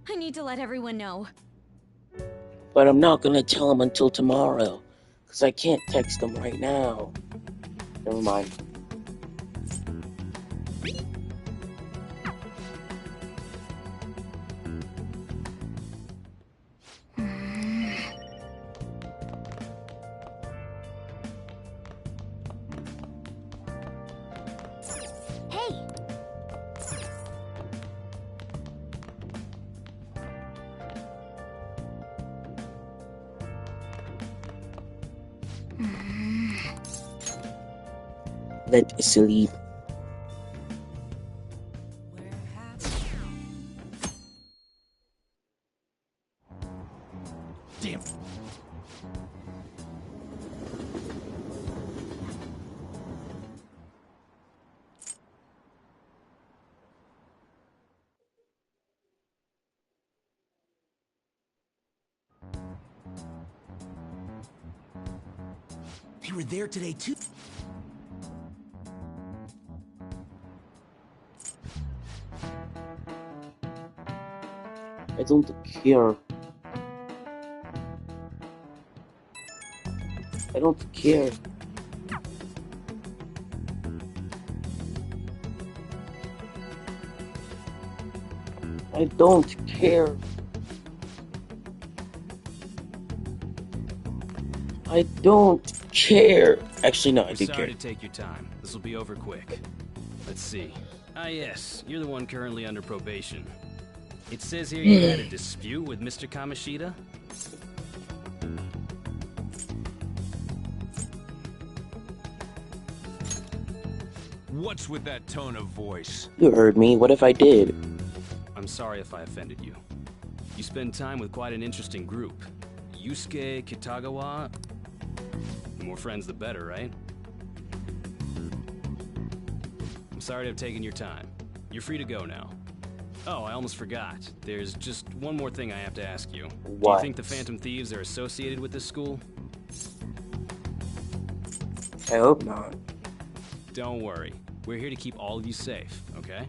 I need to let everyone know. But I'm not gonna tell him until tomorrow, because I can't text him right now. Never mind. Hey! Let sleep. Damn. They were there today, too. I don't care. I don't care. I don't care. I don't care. Actually, no, I do Sorry care. to take your time. This will be over quick. Let's see. Ah, yes, you're the one currently under probation. It says here you had a dispute with Mr. Kamishita? What's with that tone of voice? You heard me. What if I did? I'm sorry if I offended you. You spend time with quite an interesting group. Yusuke Kitagawa? The more friends, the better, right? I'm sorry to have taken your time. You're free to go now. Oh, I almost forgot. There's just one more thing I have to ask you. Do What? you think the Phantom Thieves are associated with this school? I hope not. Don't worry. We're here to keep all of you safe, okay?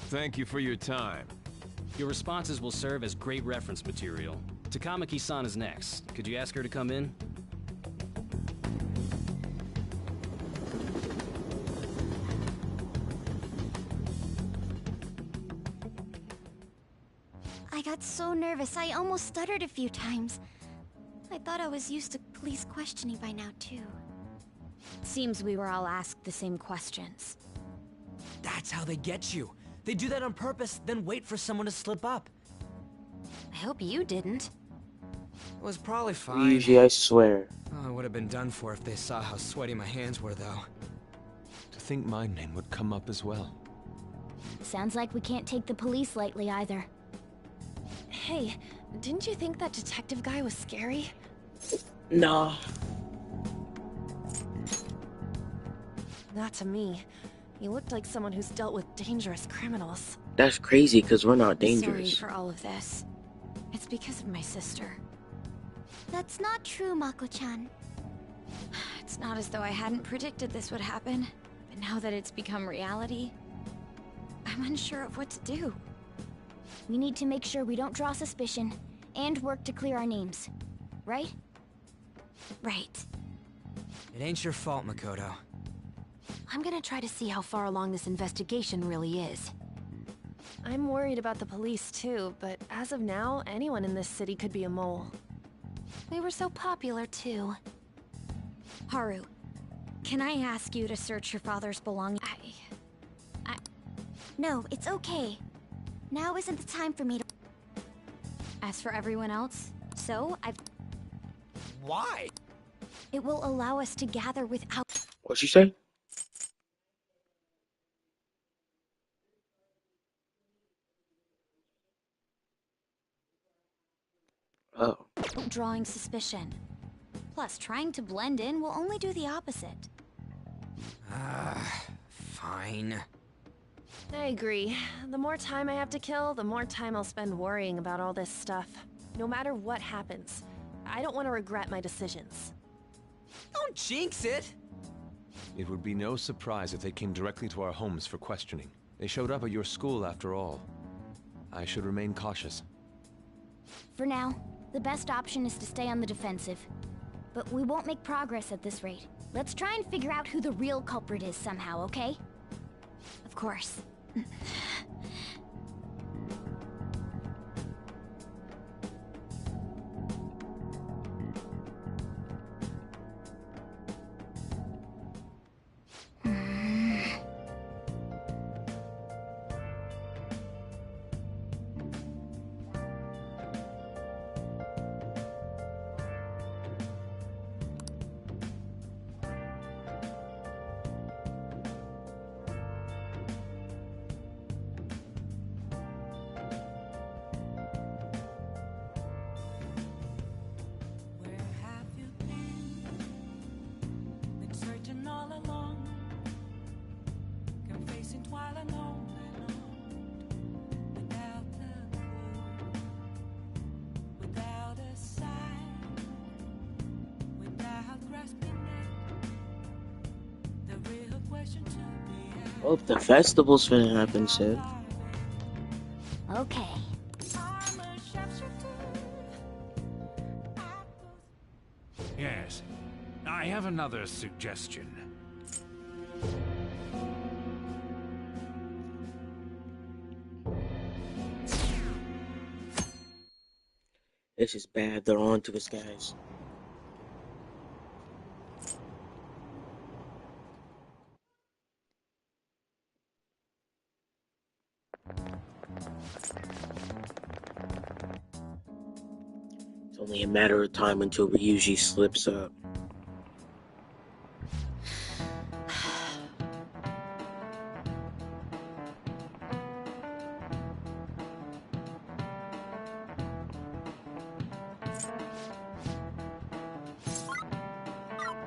Thank you for your time. Your responses will serve as great reference material. Takamaki-san is next. Could you ask her to come in? I got so nervous, I almost stuttered a few times. I thought I was used to police questioning by now, too. Seems we were all asked the same questions. That's how they get you. They do that on purpose, then wait for someone to slip up. I hope you didn't. It was probably fine. Usually, I swear. Oh, I would have been done for if they saw how sweaty my hands were, though. To think my name would come up as well. Sounds like we can't take the police lightly either. Hey, didn't you think that detective guy was scary? Nah. Not to me. He looked like someone who's dealt with dangerous criminals. That's crazy, because we're not Sorry dangerous. for all of this. It's because of my sister. That's not true, Mako-chan. It's not as though I hadn't predicted this would happen, but now that it's become reality, I'm unsure of what to do. We need to make sure we don't draw suspicion, and work to clear our names. Right? Right. It ain't your fault, Makoto. I'm gonna try to see how far along this investigation really is. I'm worried about the police too, but as of now, anyone in this city could be a mole. We were so popular, too. Haru, can I ask you to search your father's belongings? No, it's okay. Now isn't the time for me to... As for everyone else, Why? It will allow us to gather without... What'd you say? Oh. drawing suspicion. Plus, trying to blend in will only do the opposite. Fine. I agree. The more time I have to kill, the more time I'll spend worrying about all this stuff. No matter what happens, I don't want to regret my decisions. Don't jinx it! It would be no surprise if they came directly to our homes for questioning. They showed up at your school after all. I should remain cautious. For now, the best option is to stay on the defensive. But we won't make progress at this rate. Let's try and figure out who the real culprit is somehow, okay? Of course. Hope the festival's gonna happen soon. Okay. Yes. I have another suggestion. This is bad. They're on to us, guys. It's only a matter of time until Ryuji slips up.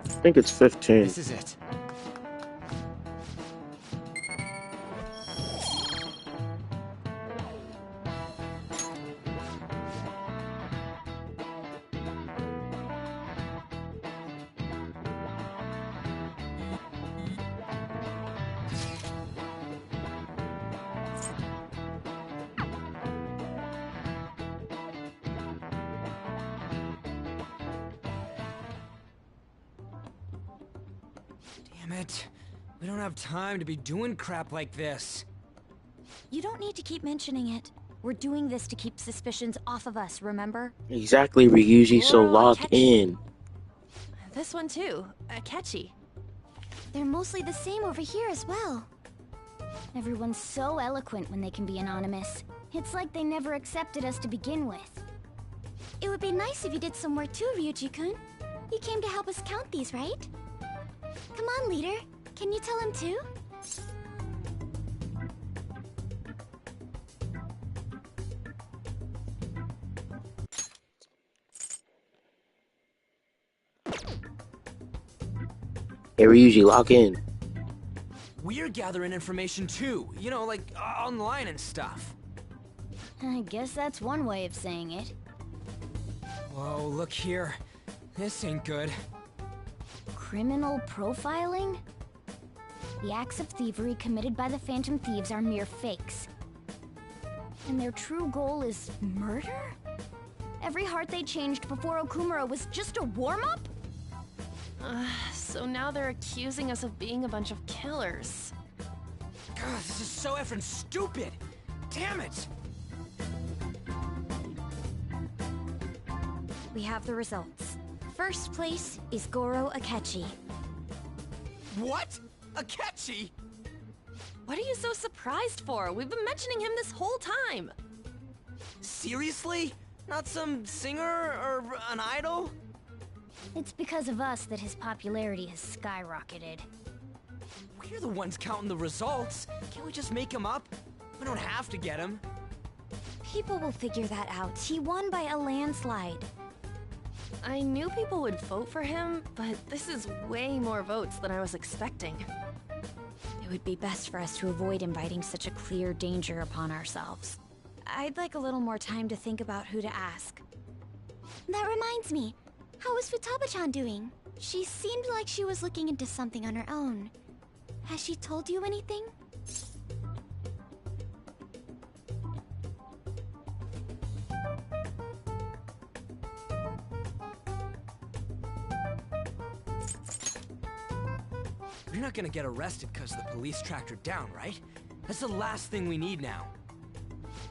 I think it's 15. This is it. Damn it. We don't have time to be doing crap like this. You don't need to keep mentioning it. We're doing this to keep suspicions off of us, remember? Exactly, Ryuji, so lock in. This one too. Catchy. They're mostly the same over here as well. Everyone's so eloquent when they can be anonymous. It's like they never accepted us to begin with. It would be nice if you did some work too, Ryuji-kun. You came to help us count these, right? Come on, leader. Can you tell him too? Hey, Ryuji, lock in. We're gathering information too. You know, like online and stuff. I guess that's one way of saying it. Whoa, look here. This ain't good. Criminal profiling? The acts of thievery committed by the Phantom Thieves are mere fakes. And their true goal is murder? Every heart they changed before Okumura was just a warm-up? So now they're accusing us of being a bunch of killers. God, this is so effing stupid! Damn it! we have the results. First place is Goro Akechi. What? Akechi? What are you so surprised for? We've been mentioning him this whole time. Seriously? Not some singer or an idol? It's because of us that his popularity has skyrocketed. We're the ones counting the results. Can't we just make him up? We don't have to get him. People will figure that out. He won by a landslide. I knew people would vote for him, but this is way more votes than I was expecting. It would be best for us to avoid inviting such a clear danger upon ourselves. I'd like a little more time to think about who to ask. That reminds me. How is Futaba-chan doing? She seemed like she was looking into something on her own. Has she told you anything? You're not gonna get arrested because the police tracked her down, right? That's the last thing we need now.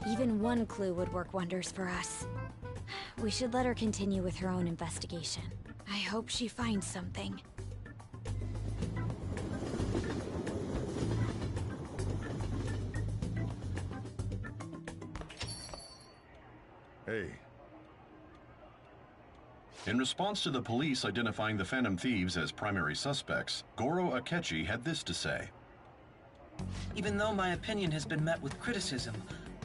Even one clue would work wonders for us. We should let her continue with her own investigation. I hope she finds something. Hey. In response to the police identifying the Phantom Thieves as primary suspects, Goro Akechi had this to say. Even though my opinion has been met with criticism,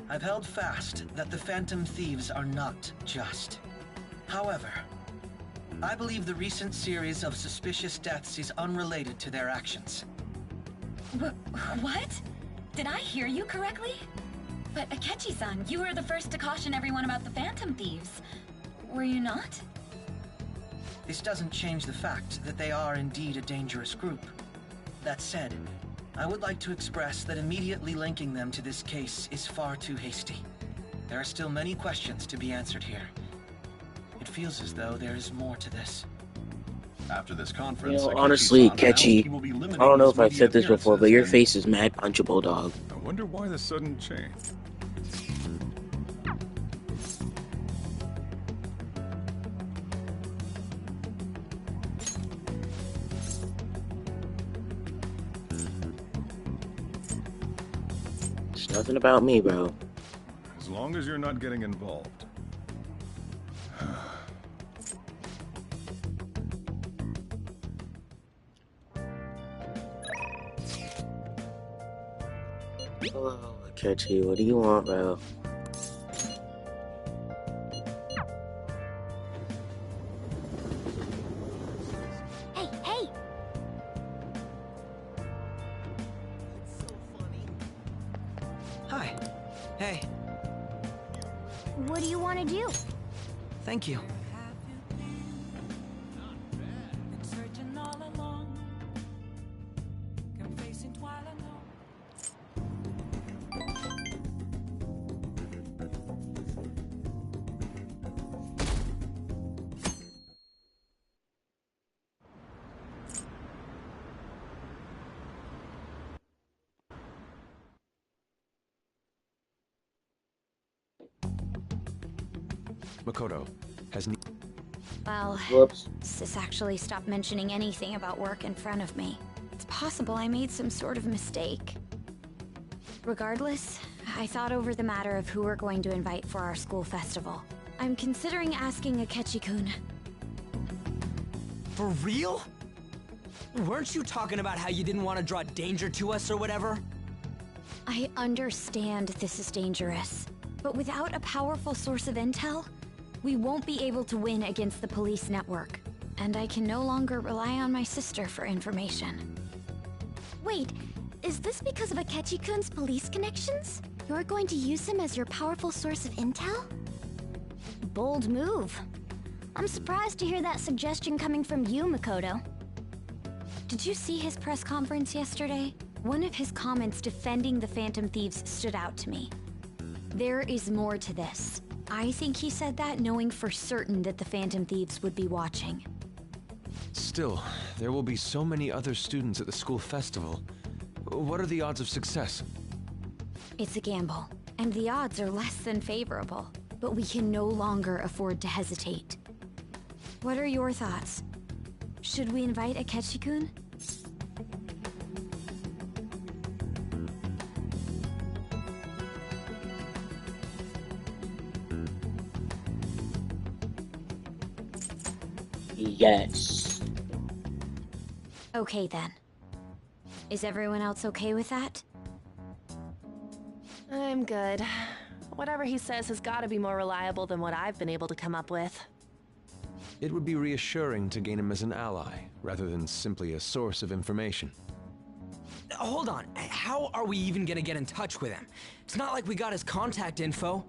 I've held fast that the Phantom Thieves are not just. However, I believe the recent series of suspicious deaths is unrelated to their actions. What? Did I hear you correctly? But Akechi-san, you were the first to caution everyone about the Phantom Thieves. Were you not? This doesn't change the fact that they are indeed a dangerous group. That said, I would like to express that immediately linking them to this case is far too hasty. There are still many questions to be answered here. It feels as though there is more to this. After this conference, honestly, Akechi-san announced Ketchy, he will be I limiting don't know his if I've media said this before, but appearances your and- face is mad punchable, dog. I wonder why the sudden change. It's nothing about me, bro. As long as you're not getting involved. Hello, Ketchy, what do you want, bro? Hey, hey! Hi. Hey, What do you want to do? thank you. Searching all along, confessing while alone. Makoto, has Well, Whoops. Sis actually stopped mentioning anything about work in front of me. It's possible I made some sort of mistake. Regardless, I thought over the matter of who we're going to invite for our school festival. I'm considering asking Akechi-kun. For real? Weren't you talking about how you didn't want to draw danger to us or whatever? I understand this is dangerous, but without a powerful source of intel, we won't be able to win against the police network. And I can no longer rely on my sister for information. Wait, is this because of Akechi-kun's police connections? You're going to use him as your powerful source of intel? Bold move. I'm surprised to hear that suggestion coming from you, Makoto. Did you see his press conference yesterday? One of his comments defending the Phantom Thieves stood out to me. There is more to this. I think he said that knowing for certain that the Phantom Thieves would be watching. Still, there will be so many other students at the school festival. What are the odds of success? It's a gamble, and the odds are less than favorable. But we can no longer afford to hesitate. What are your thoughts? Should we invite Akechi-kun? Yes. Okay then. Is everyone else okay with that? I'm good. Whatever he says has got to be more reliable than what I've been able to come up with. It would be reassuring to gain him as an ally, rather than simply a source of information. Hold on, how are we even gonna get in touch with him? It's not like we got his contact info.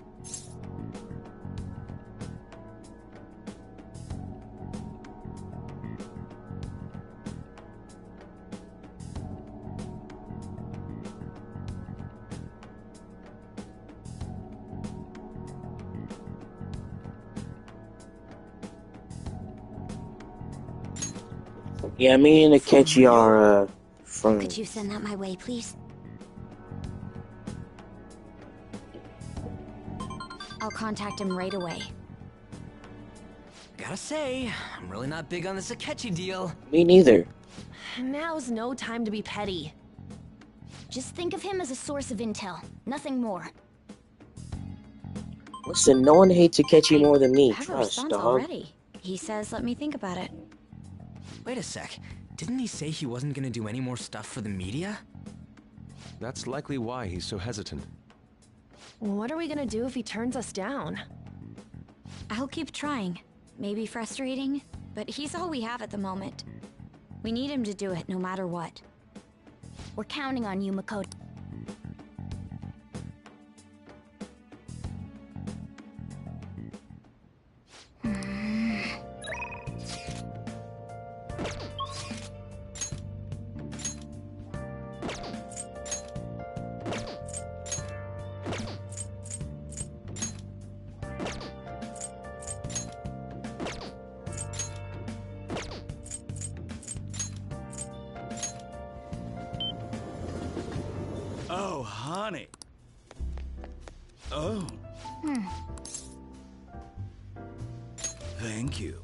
Yeah, me and Akechi are, friends. Could you send that my way, please? I'll contact him right away. Gotta say, I'm really not big on this Akechi deal. Me neither. Now's no time to be petty. Just think of him as a source of intel, nothing more. Listen, no one hates Akechi more than me. I have a Trust, response dog. already. He says, let me think about it. Wait a sec. Didn't he say he wasn't gonna do any more stuff for the media? That's likely why he's so hesitant. What are we gonna do if he turns us down? I'll keep trying. Maybe frustrating, but he's all we have at the moment. We need him to do it no matter what. We're counting on you, Makoto. Oh, honey. Oh. Thank you.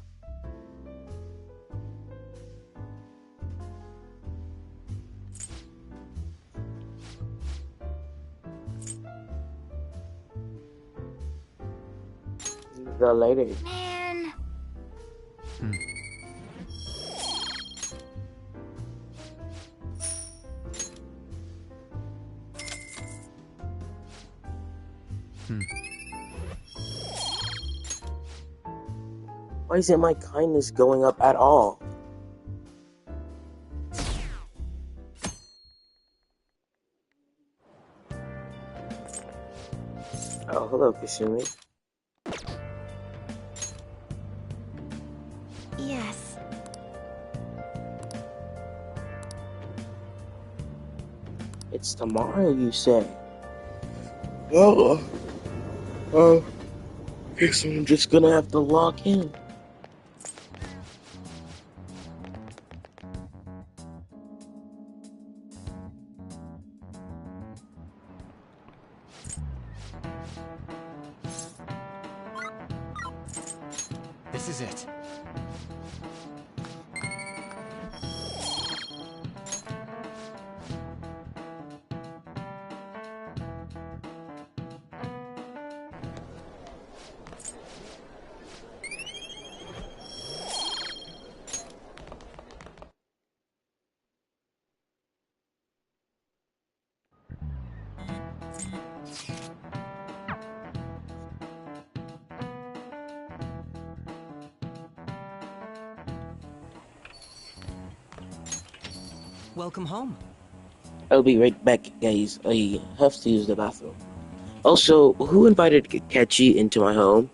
The later. Man. Why isn't my kindness going up at all? Oh, hello, Kasumi. Yes. It's tomorrow, you say? Guess I'm just gonna have to lock in. This is it. Welcome home. I'll be right back, guys. I have to use the bathroom. Also, who invited Kechi into my home?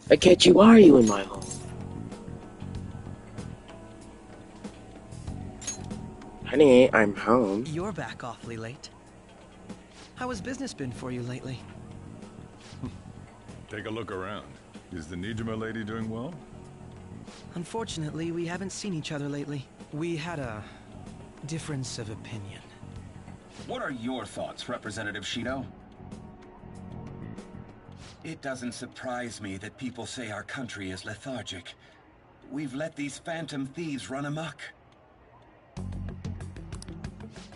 Akechi, why are you in my home? Honey, I'm home. You're back awfully late. How has business been for you lately? Take a look around. Is the Nijima lady doing well? Unfortunately, we haven't seen each other lately. We had a difference of opinion. What are your thoughts, Representative Shido? It doesn't surprise me that people say our country is lethargic. We've let these phantom thieves run amok.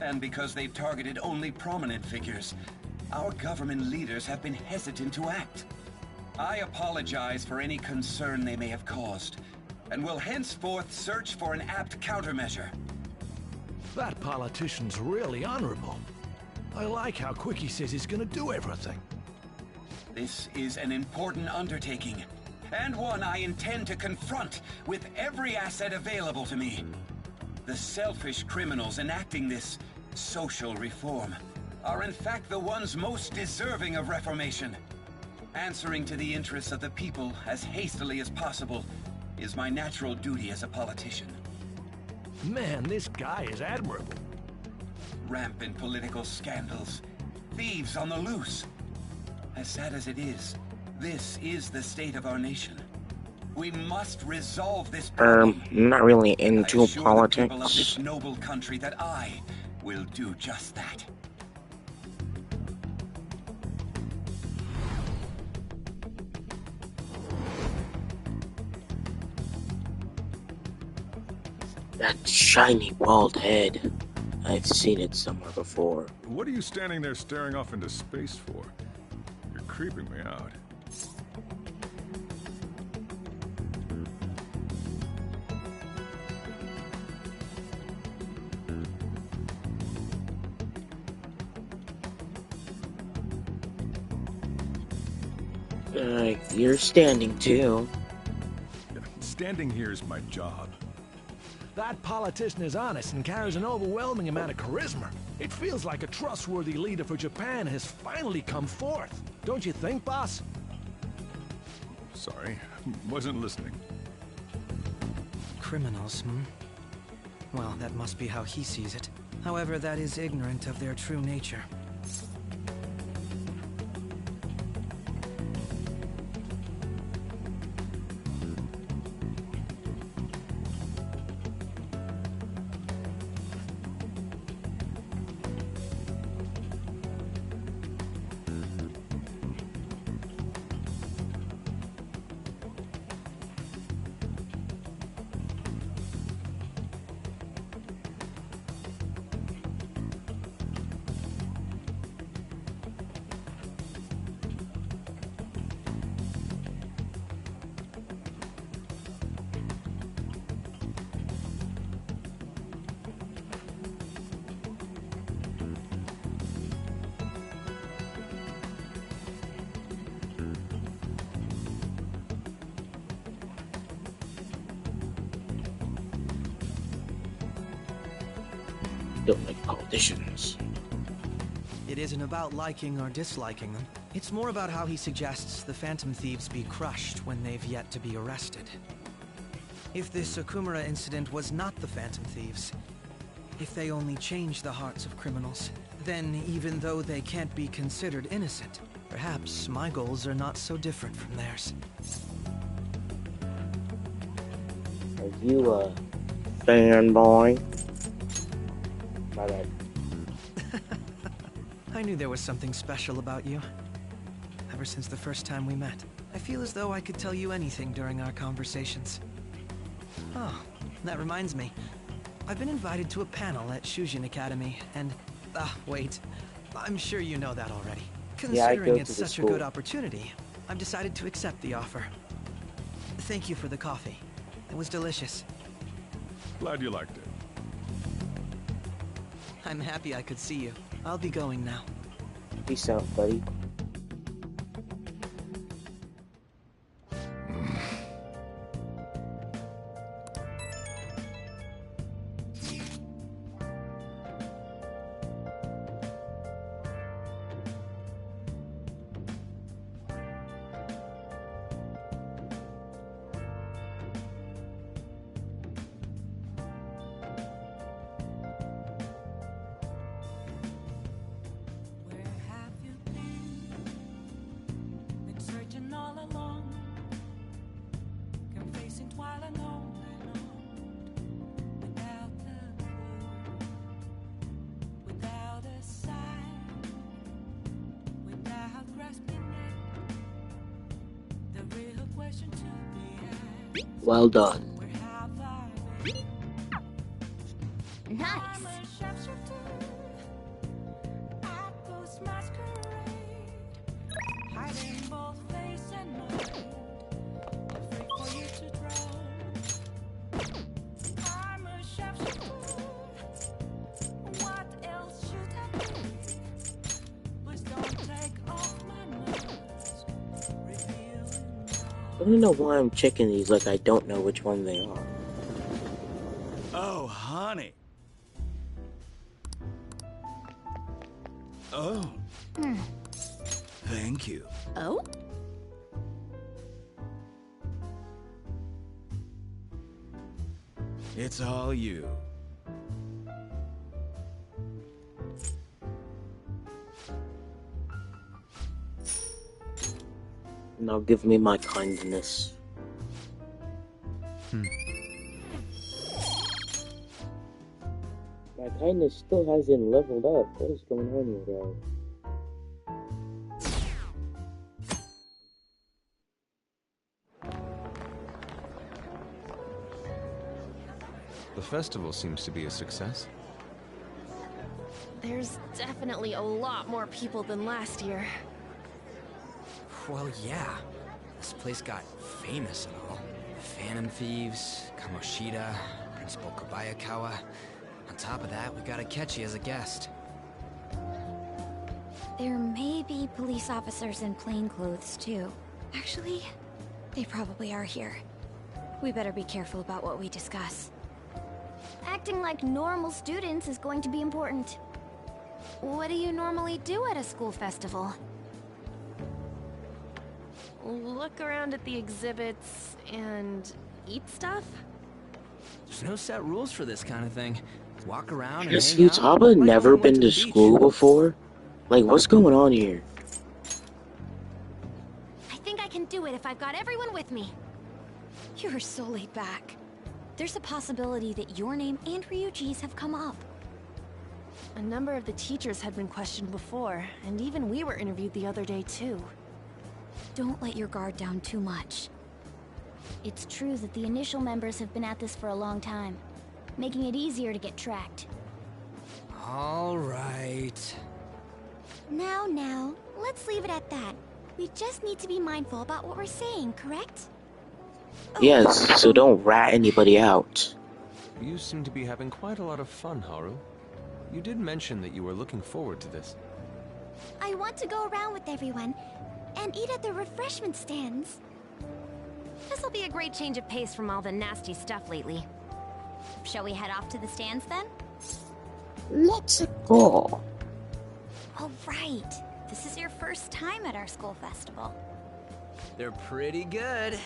And because they've targeted only prominent figures, our government leaders have been hesitant to act. I apologize for any concern they may have caused, and will henceforth search for an apt countermeasure. That politician's really honorable. I like how quick he says he's gonna do everything. This is an important undertaking, and one I intend to confront with every asset available to me. The selfish criminals enacting this social reform are in fact the ones most deserving of reformation. Answering to the interests of the people as hastily as possible is my natural duty as a politician. Man, this guy is admirable. Rampant political scandals, thieves on the loose. As sad as it is, this is the state of our nation. We must resolve this problem. I'm not really into I assure the people of politics. this noble country that I will do just that. That shiny bald head. I've seen it somewhere before. What are you standing there staring off into space for? You're creeping me out. You're standing too. Standing here is my job. That politician is honest and carries an overwhelming amount of charisma. It feels like a trustworthy leader for Japan has finally come forth. Don't you think, boss? Sorry, wasn't listening. Criminals, hmm? Well, that must be how he sees it. However, that is ignorant of their true nature. Don't like politicians. It isn't about liking or disliking them. It's more about how he suggests the Phantom Thieves be crushed when they've yet to be arrested. If this Okumura incident was not the Phantom Thieves, if they only change the hearts of criminals, then even though they can't be considered innocent, perhaps my goals are not so different from theirs. Are you a fanboy? My bad. I knew there was something special about you. Ever since the first time we met, I feel as though I could tell you anything during our conversations. Oh, that reminds me. I've been invited to a panel at Shujin Academy, and... wait. I'm sure you know that already. Considering it's such a good opportunity, I've decided to accept the offer. Thank you for the coffee. It was delicious. Glad you liked it. I'm happy I could see you. I'll be going now. Peace out, buddy. Well done. Nice. I don't know why I'm checking these like I don't know which one they are. Oh, honey. Oh. Thank you. Oh? It's all you. Now give me my kindness. My kindness still hasn't leveled up. What is going on here, guys? The festival seems to be a success. There's definitely a lot more people than last year. Well, yeah. This place got famous and all. Phantom Thieves, Kamoshida, Principal Kobayakawa. On top of that, we got Akechi as a guest. There may be police officers in plainclothes, too. Actually, they probably are here. We better be careful about what we discuss. Acting like normal students is going to be important. What do you normally do at a school festival? Look around at the exhibits and eat stuff? There's no set rules for this kind of thing. Walk around and Has hang out. Futaba Like never when we went been to to the school beach. before? Like, what's going on here? I think I can do it if I've got everyone with me. You are so laid back. There's a possibility that your name and Ryuji's have come up. A number of the teachers had been questioned before, and even we were interviewed the other day too. Don't let your guard down too much. It's true that the initial members have been at this for a long time, making it easier to get tracked. All right. Now, let's leave it at that. We just need to be mindful about what we're saying, correct? Yes, so don't rat anybody out. You seem to be having quite a lot of fun, Haru. You did mention that you were looking forward to this. I want to go around with everyone and eat at the refreshment stands. This'll be a great change of pace from all the nasty stuff lately. Shall we head off to the stands then? Let's go. Oh, right. This is your first time at our school festival. They're pretty good,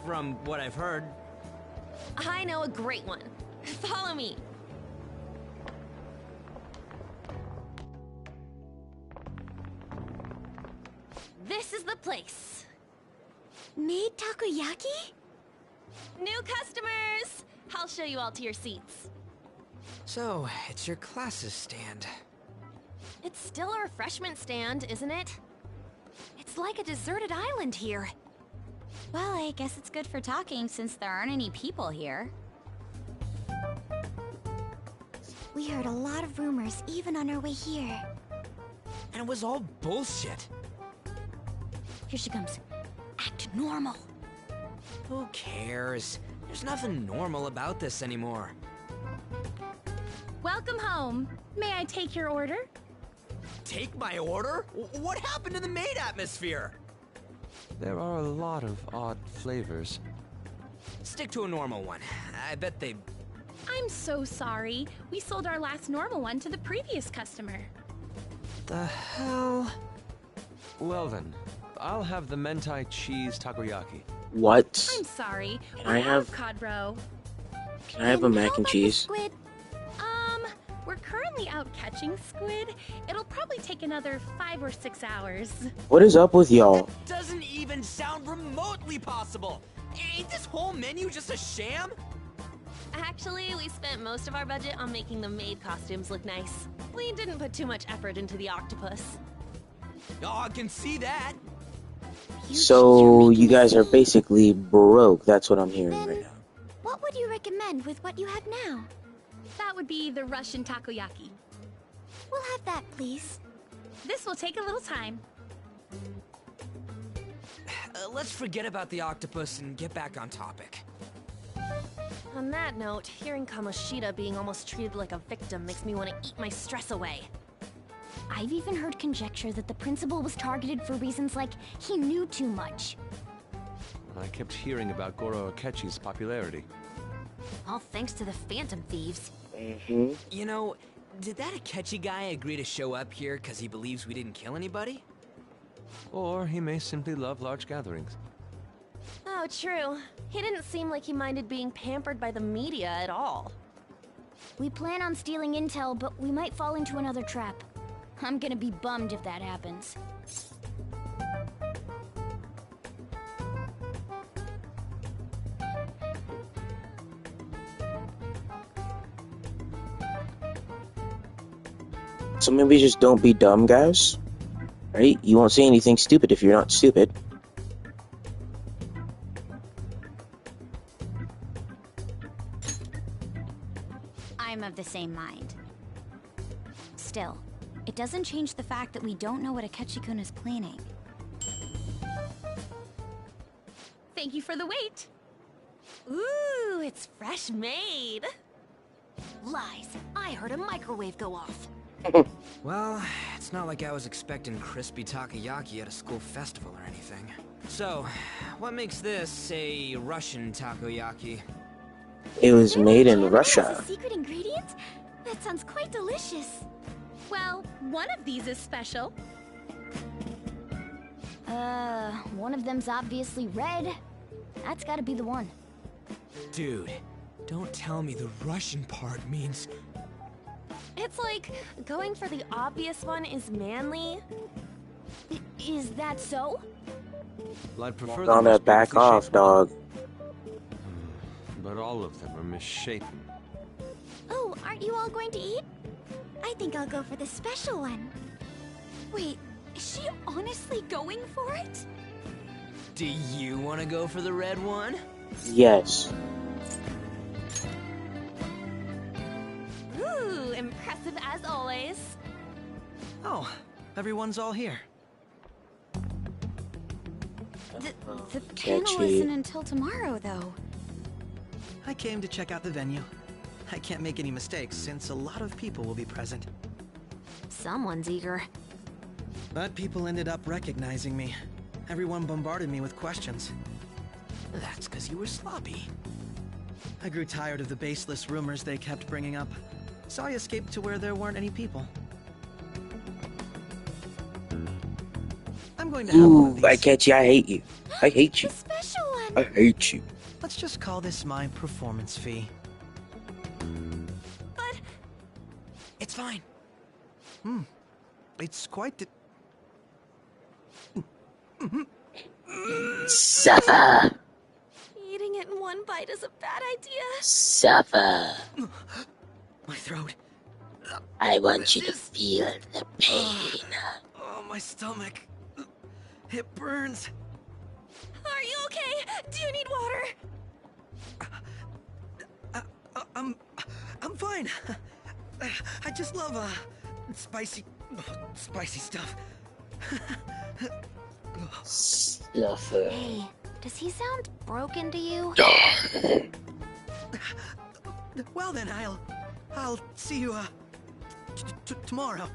from what I've heard. I know a great one. Follow me. This is the place. Made takoyaki? New customers! I'll show you all to your seats. So, it's your class's stand. It's still a refreshment stand, isn't it? It's like a deserted island here. Well, I guess it's good for talking since there aren't any people here. We heard a lot of rumors even on our way here. And it was all bullshit. Here she comes. Act normal. Who cares? There's nothing normal about this anymore. Welcome home. May I take your order? Take my order? What happened to the maid atmosphere? There are a lot of odd flavors. Stick to a normal one. I bet they... I'm so sorry. We sold our last normal one to the previous customer. The hell? Well then, I'll have the mentai cheese takoyaki. What? I'm sorry. Can I have cod roe. Can I have a mac and cheese? Squid. We're currently out catching squid. It'll probably take another 5 or 6 hours. What is up with y'all? Doesn't even sound remotely possible. Ain't this whole menu just a sham? Actually, we spent most of our budget on making the maid costumes look nice. We didn't put too much effort into the octopus. Oh, I can see that. So you guys are basically broke. That's what I'm hearing right now. What would you recommend with what you have now? That would be the Russian takoyaki. We'll have that, please. This will take a little time. Let's forget about the octopus and get back on topic. On that note, hearing Kamoshida being almost treated like a victim makes me want to eat my stress away. I've even heard conjecture that the principal was targeted for reasons like he knew too much. I kept hearing about Goro Akechi's popularity. All thanks to the Phantom Thieves. You know, did that Akechi guy agree to show up here because he believes we didn't kill anybody? Or he may simply love large gatherings. Oh, true. He didn't seem like he minded being pampered by the media at all. We plan on stealing intel, but we might fall into another trap. I'm gonna be bummed if that happens. So maybe just don't be dumb, guys. Right? You won't say anything stupid if you're not stupid. I'm of the same mind. Still, it doesn't change the fact that we don't know what Akechi-kun is planning. Thank you for the wait. Ooh, it's fresh made. Lies. I heard a microwave go off. Well, it's not like I was expecting crispy takoyaki at a school festival or anything. So, what makes this a Russian takoyaki? It was made in As Russia. a secret ingredient? That sounds quite delicious. Well, one of these is special. One of them's obviously red. That's gotta be the one. Dude, don't tell me the Russian part means... It's like going for the obvious one is manly. Is that so? Well, I'd prefer Gonna back off, dog. But all of them are misshapen. Oh, aren't you all going to eat? I think I'll go for the special one. Wait, is she honestly going for it? Do you want to go for the red one? Yes. Ooh, impressive as always. Oh, everyone's all here. The panel isn't until tomorrow, though. I came to check out the venue. I can't make any mistakes since a lot of people will be present. Someone's eager. But people ended up recognizing me. Everyone bombarded me with questions. That's because you were sloppy. I grew tired of the baseless rumors they kept bringing up, so I escaped to where there weren't any people. I'm going to have one of Ooh, these. Akechi, I hate you. I hate you. Special one. I hate you. Let's just call this my performance fee. But it's fine. It's quite the... Suffer. eating it in one bite is a bad idea. Suffer. My throat. I want you to feel the pain. Oh, my stomach. It burns. Are you okay? Do you need water? I'm fine. I just love spicy stuff. Suffer. Hey, does he sound broken to you? Well then, I'll see you tomorrow.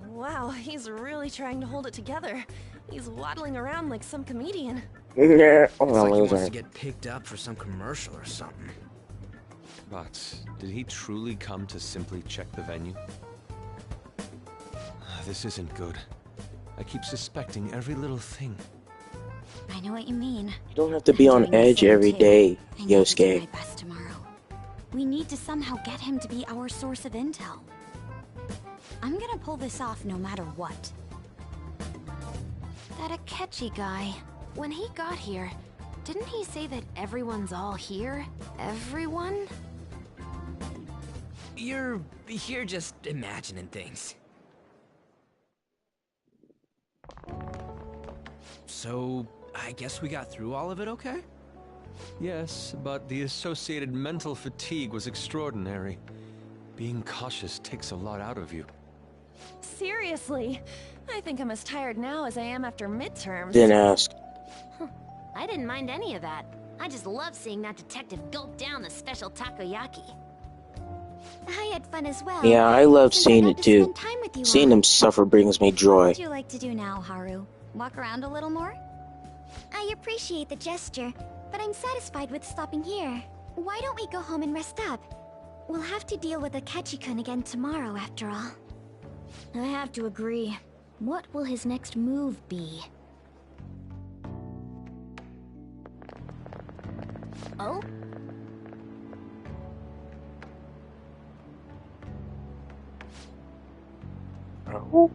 Wow, he's really trying to hold it together. He's waddling around like some comedian. Yeah, It's like he wants to get picked up for some commercial or something. But did he truly come to simply check the venue? This isn't good. I keep suspecting every little thing. I know what you mean. You don't have to be on edge every day, I need to do Yosuke. my best tomorrow. We need to somehow get him to be our source of intel. I'm gonna pull this off no matter what. That Akechi guy. When he got here, didn't he say that everyone's all here? Everyone? You're just imagining things. So, I guess we got through all of it okay? Yes, but the associated mental fatigue was extraordinary. Being cautious takes a lot out of you. Seriously, I think I'm as tired now as I am after midterms. Didn't ask. I didn't mind any of that. I just love seeing that detective gulp down the special takoyaki. I had fun as well. Yeah, I love since seeing I it got to too. spend time with you Seeing all. them suffer brings me What joy. would you like to do now, Haru? Walk around a little more? I appreciate the gesture, but I'm satisfied with stopping here. Why don't we go home and rest up? We'll have to deal with Akechi-kun again tomorrow, after all. I have to agree. What will his next move be? Oh? Oh.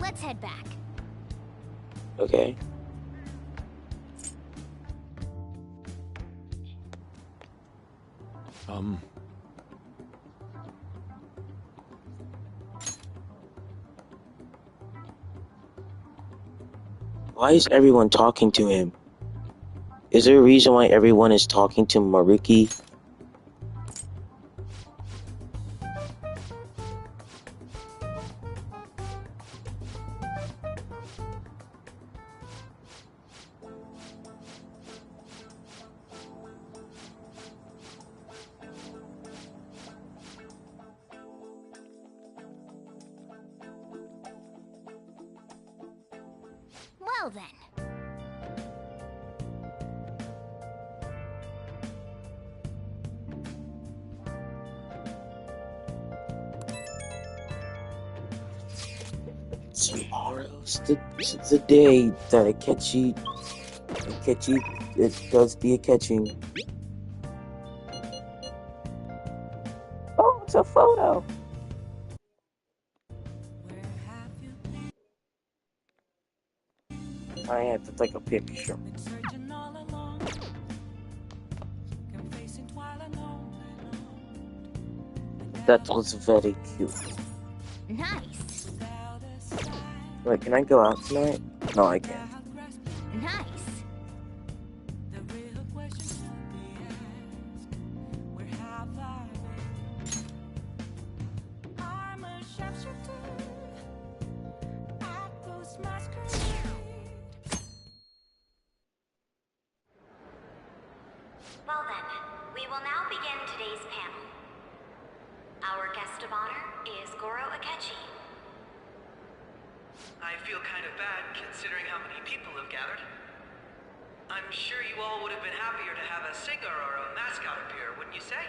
Let's head back. Okay. Why is everyone talking to him? Is there a reason why everyone is talking to Maruki? Well then. Tomorrow's the day that Akechi it does the catching. Oh, it's a photo. I have to take a picture. That was very cute. Nice. Wait, can I go out tonight? No, I can't. Nice. Well then, we will now begin today's panel. Our guest of honor is Goro Akechi. I feel kind of bad considering how many people have gathered. I'm sure you all would have been happier to have a singer or a mascot appear, wouldn't you say?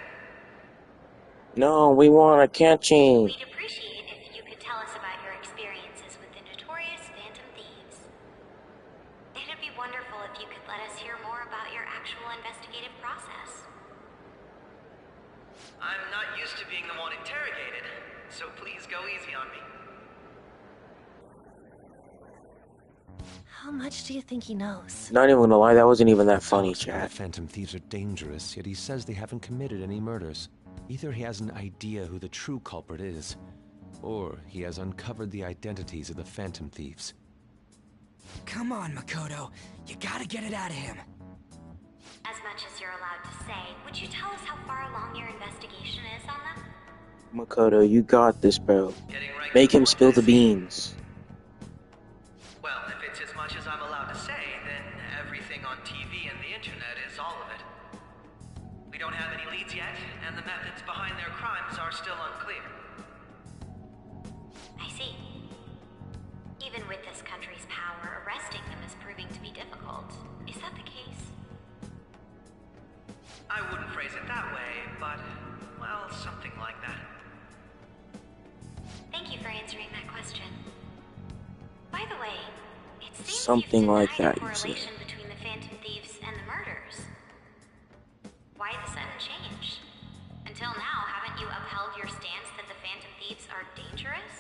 No, we want a catching. We'd appreciate if you could tell us about your experiences with the notorious Phantom Thieves. It'd be wonderful if you could let us hear more about your actual investigative process. I'm not used to being the one interrogated, so please go easy on me. How much do you think he knows? Not even gonna lie, that wasn't even that funny, The chat. Phantom Thieves are dangerous, yet he says they haven't committed any murders. Either he has an idea who the true culprit is, or he has uncovered the identities of the Phantom Thieves. Come on, Makoto. You gotta get it out of him. As much as you're allowed to say, would you tell us how far along your investigation is on them? Makoto, you got this, bro. Make him spill the beans. Well, if it's as much as I'm allowed to say, then everything on TV and the internet is all of it. We don't have any leads yet, and the methods behind their crimes are still unclear. I see. Even with this country's power, arresting them is proving to be difficult. Is that the case? I wouldn't phrase it that way, but, well, something like that. Thank you for answering that question. By the way, it seems Something you've like denied that, a you said. correlation between the Phantom Thieves and the murders. Why the sudden change? Until now, haven't you upheld your stance that the Phantom Thieves are dangerous?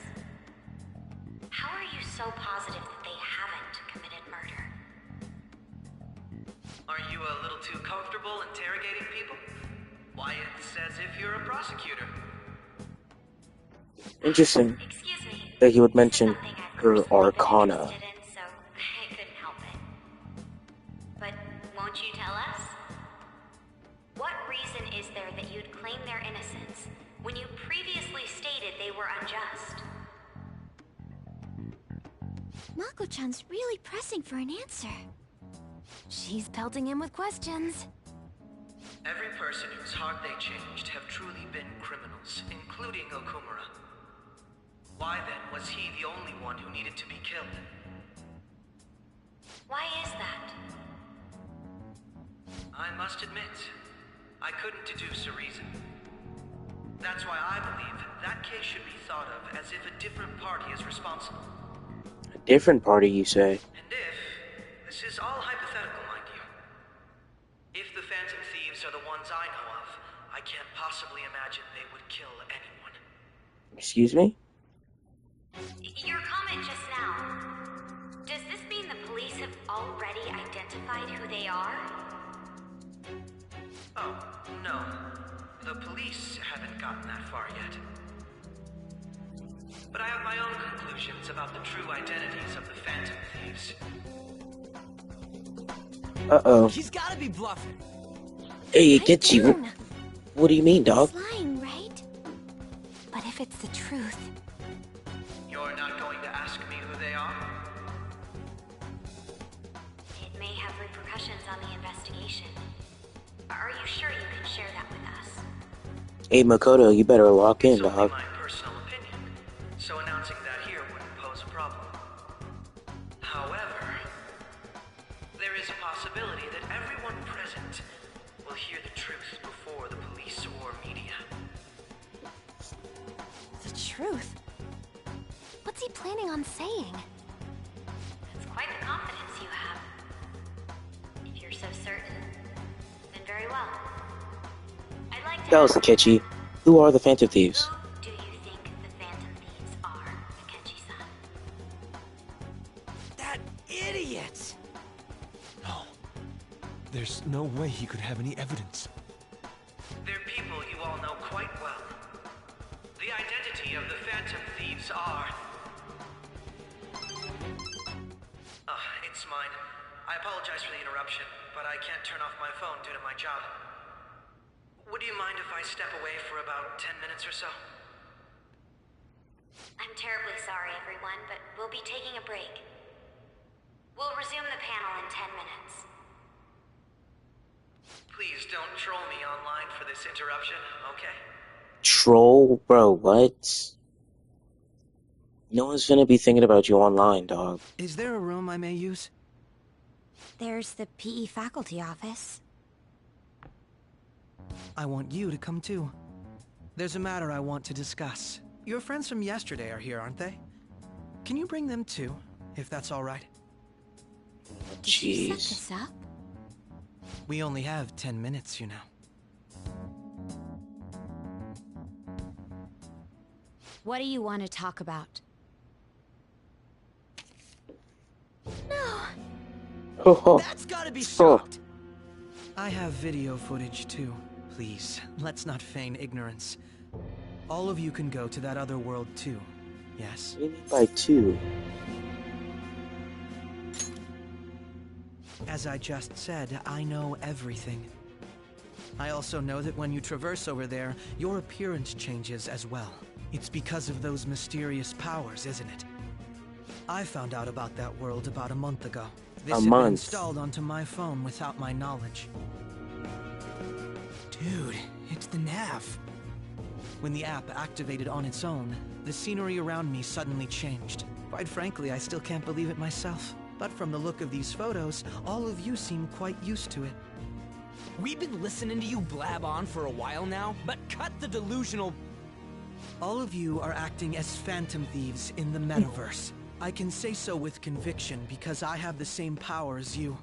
Are you a little too comfortable interrogating people? Why, it's as if you're a prosecutor. Interesting Excuse me. that he would mention her arcana. So I couldn't help it. But won't you tell us? What reason is there that you'd claim their innocence when you previously stated they were unjust? Mako-chan's really pressing for an answer. She's pelting him with questions. Every person whose heart they changed have truly been criminals, including Okumura. Why then was he the only one who needed to be killed? Why is that? I must admit, I couldn't deduce a reason. That's why I believe that case should be thought of as if a different party is responsible. A different party, you say? And if, this is all hypothetical, mind you, if the Phantom Thieves are the ones I know of, I can't possibly imagine they would kill anyone. Excuse me? Your comment just now, does this mean the police have already identified who they are? Oh, no. The police haven't gotten that far yet. But I have my own conclusions about the true identities of the Phantom Thieves. Uh-oh. He's gotta be bluffing. Hey, it gets you. What do you mean, dog? He's lying, right? But if it's the truth... You're not going to ask me who they are? It may have repercussions on the investigation. Are you sure you can share that with us? Hey, Makoto, you better lock in, It's only dog. my personal opinion, so announcing that here wouldn't pose a problem. However, there is a possibility that everyone present will hear the truth before the police or media. The truth? What's he planning on saying? That's quite the confidence you have. If you're so certain, then very well. I'd like to Tell us, Akechi. Who are the Phantom Thieves? Who do you think the Phantom Thieves are, Akechi-san? That idiot! No. There's no way he could have any evidence. They're people you all know quite well. The identity of the Phantom Thieves are... it's mine. I apologize for the interruption, but I can't turn off my phone due to my job. Would you mind if I step away for about 10 minutes or so? I'm terribly sorry, everyone, but we'll be taking a break. We'll resume the panel in 10 minutes. Please don't troll me online for this interruption, okay? Troll? Bro, what? No one's gonna be thinking about you online, dog. Is there a room I may use? There's the PE faculty office. I want you to come too. There's a matter I want to discuss. Your friends from yesterday are here, aren't they? Can you bring them too, if that's all right? Did you set this up? We only have 10 minutes, you know. What do you want to talk about? Oh, That's gotta be oh. stopped. I have video footage too. Please, let's not feign ignorance. All of you can go to that other world too, yes? What do you mean by two? As I just said, I know everything. I also know that when you traverse over there, your appearance changes as well. It's because of those mysterious powers, isn't it? I found out about that world about a month ago. This had been installed onto my phone without my knowledge. Dude, it's the nav. When the app activated on its own, the scenery around me suddenly changed. Quite frankly, I still can't believe it myself. But from the look of these photos, all of you seem quite used to it. We've been listening to you blab on for a while now, but cut the delusional... All of you are acting as Phantom Thieves in the metaverse. I can say so with conviction because I have the same power as you.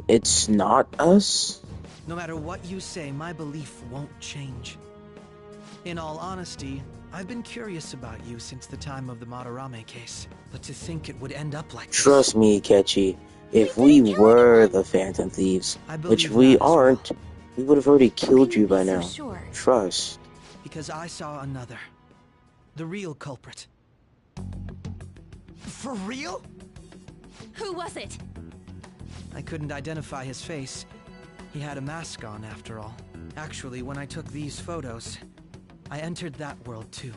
It's not us? No matter what you say, my belief won't change. In all honesty, I've been curious about you since the time of the Madarame case, but to think it would end up like this... Trust me, Akechi. If we were the Phantom Thieves, which we aren't, we would have already killed you by now. Trust. Because I saw another. The real culprit. For real? Who was it? I couldn't identify his face. He had a mask on, after all. Actually, when I took these photos, I entered that world too.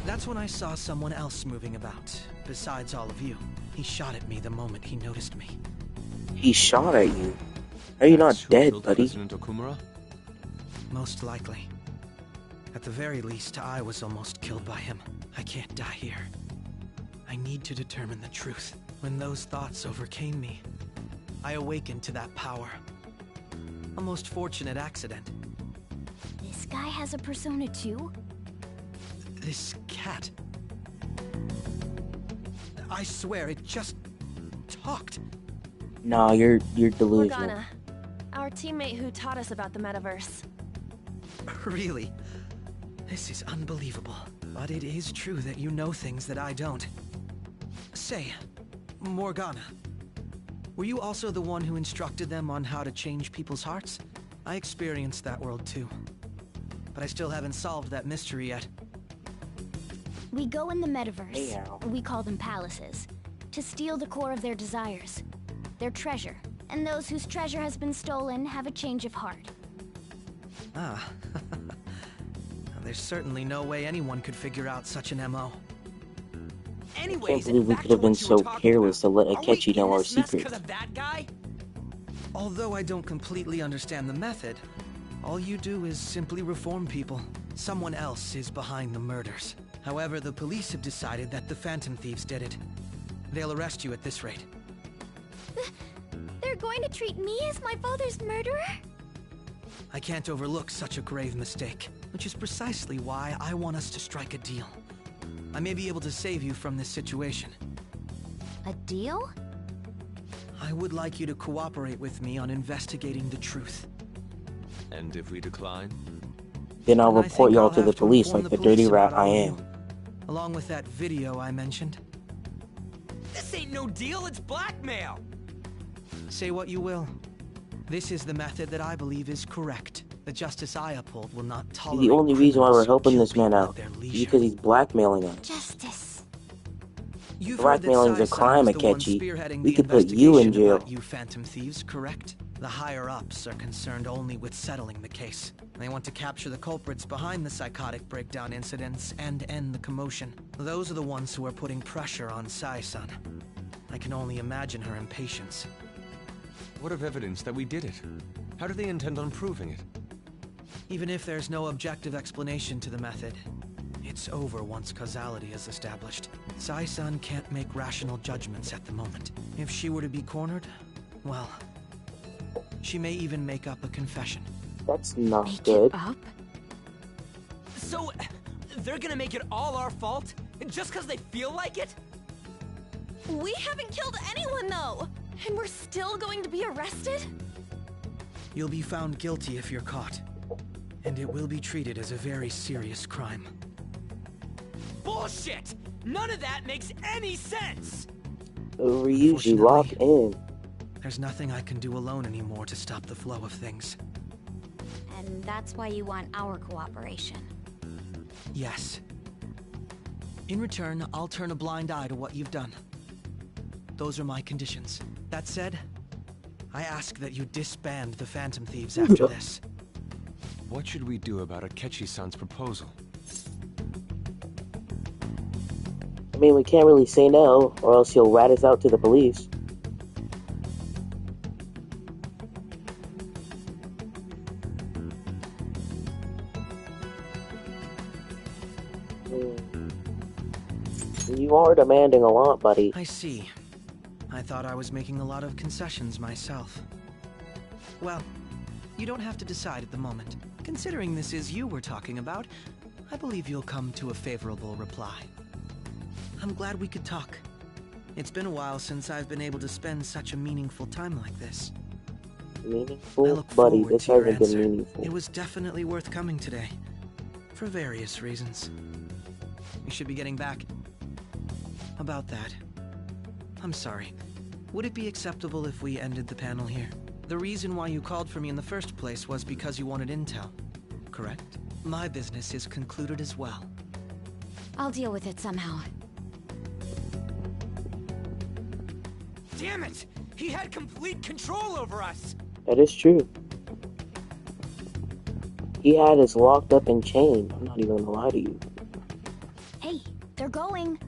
That's when I saw someone else moving about, besides all of you. He shot at me the moment he noticed me. He shot at you? Are you not dead, buddy? President Okumura? Most likely. At the very least, I was almost killed by him. I can't die here. I need to determine the truth. When those thoughts overcame me, I awakened to that power. A most fortunate accident. This guy has a persona too? This cat. I swear, it just talked. Nah, you're delusional. Morgana, our teammate who taught us about the metaverse. Really? This is unbelievable. But it is true that you know things that I don't. Say, Morgana, were you also the one who instructed them on how to change people's hearts? I experienced that world too. But I still haven't solved that mystery yet. We go in the metaverse, we call them palaces, to steal the core of their desires, their treasure. And those whose treasure has been stolen have a change of heart. Ah. There's certainly no way anyone could figure out such an MO. I can't believe we could have been so careless to let Akechi know our secrets. Although I don't completely understand the method, all you do is simply reform people. Someone else is behind the murders. However, the police have decided that the Phantom Thieves did it. They'll arrest you at this rate. They're going to treat me as my father's murderer? I can't overlook such a grave mistake, which is precisely why I want us to strike a deal. I may be able to save you from this situation. A deal? I would like you to cooperate with me on investigating the truth. And if we decline? Then I'll report y'all to the police like the dirty rat I am. Along with that video I mentioned. This ain't no deal, it's blackmail! Say what you will. This is the method that I believe is correct. The justice I uphold will not tolerate. The only reason why we're helping this man out is because he's blackmailing us. Justice. Blackmailing's a crime, Akechi. We could put you in jail. You Phantom Thieves, correct? The higher-ups are concerned only with settling the case. They want to capture the culprits behind the psychotic breakdown incidents and end the commotion. Those are the ones who are putting pressure on Sai-san. I can only imagine her impatience. What of evidence that we did it? How do they intend on proving it? Even if there's no objective explanation to the method, it's over once causality is established. Sai-san can't make rational judgments at the moment. If she were to be cornered, well, she may even make up a confession. That's not good. So, they're gonna make it all our fault? Just because they feel like it? We haven't killed anyone, though! And we're still going to be arrested? You'll be found guilty if you're caught. And it will be treated as a very serious crime. Bullshit! None of that makes any sense! We're usually locked in. There's nothing I can do alone anymore to stop the flow of things. And that's why you want our cooperation. Yes. In return, I'll turn a blind eye to what you've done. Those are my conditions. That said, I ask that you disband the Phantom Thieves after this. What should we do about Akechi-san's proposal? I mean, we can't really say no, or else he'll rat us out to the police. You are demanding a lot, buddy. I see. I thought I was making a lot of concessions myself. Well, you don't have to decide at the moment. Considering this is you we're talking about, I believe you'll come to a favorable reply. I'm glad we could talk. It's been a while since I've been able to spend such a meaningful time like this. Meaningful? Buddy, this hasn't been meaningful. It was definitely worth coming today. For various reasons. We should be getting back. About that. I'm sorry. Would it be acceptable if we ended the panel here? The reason why you called for me in the first place was because you wanted intel, correct? My business is concluded as well. I'll deal with it somehow. Damn it! He had complete control over us! That is true. He had us locked up and chained. I'm not even gonna lie to you. Hey, they're going.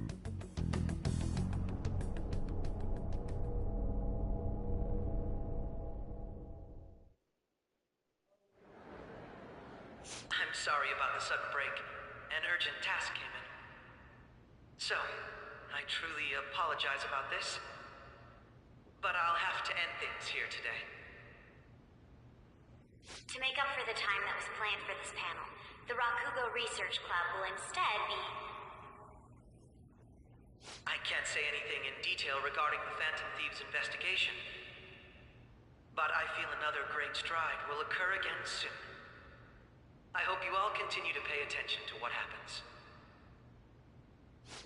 I'm sorry about the sudden break. An urgent task came in. So, I truly apologize about this. But I'll have to end things here today. To make up for the time that was planned for this panel, the Rakugo Research Club will instead be... I can't say anything in detail regarding the Phantom Thieves investigation. But I feel another great stride will occur again soon. I hope you all continue to pay attention to what happens.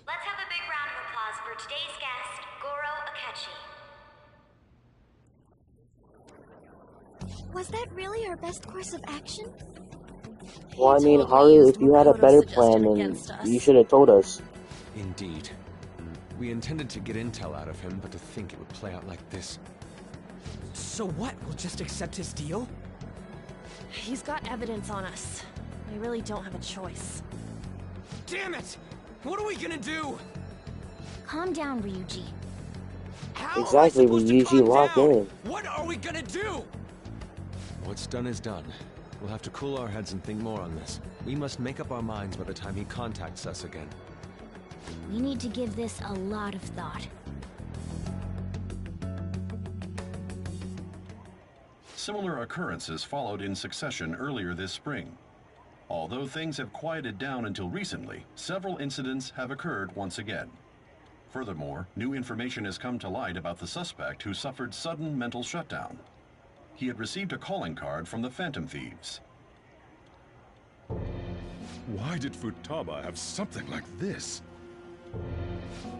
Let's have a big round of applause for today's guest, Goro Akechi. Was that really our best course of action? Well, I mean, Haru, if you had a better plan, then you should have told us. Indeed. We intended to get intel out of him, but to think it would play out like this. So what? We'll just accept his deal? He's got evidence on us. We really don't have a choice. Damn it! What are we gonna do? Calm down, Ryuji. How Exactly, am I supposed we to usually calm lock down? in. What are we gonna do? What's done is done. We'll have to cool our heads and think more on this. We must make up our minds by the time he contacts us again. We need to give this a lot of thought. Similar occurrences followed in succession earlier this spring. Although things have quieted down until recently, several incidents have occurred once again. Furthermore, new information has come to light about the suspect who suffered sudden mental shutdown. He had received a calling card from the Phantom Thieves. Why did Futaba have something like this?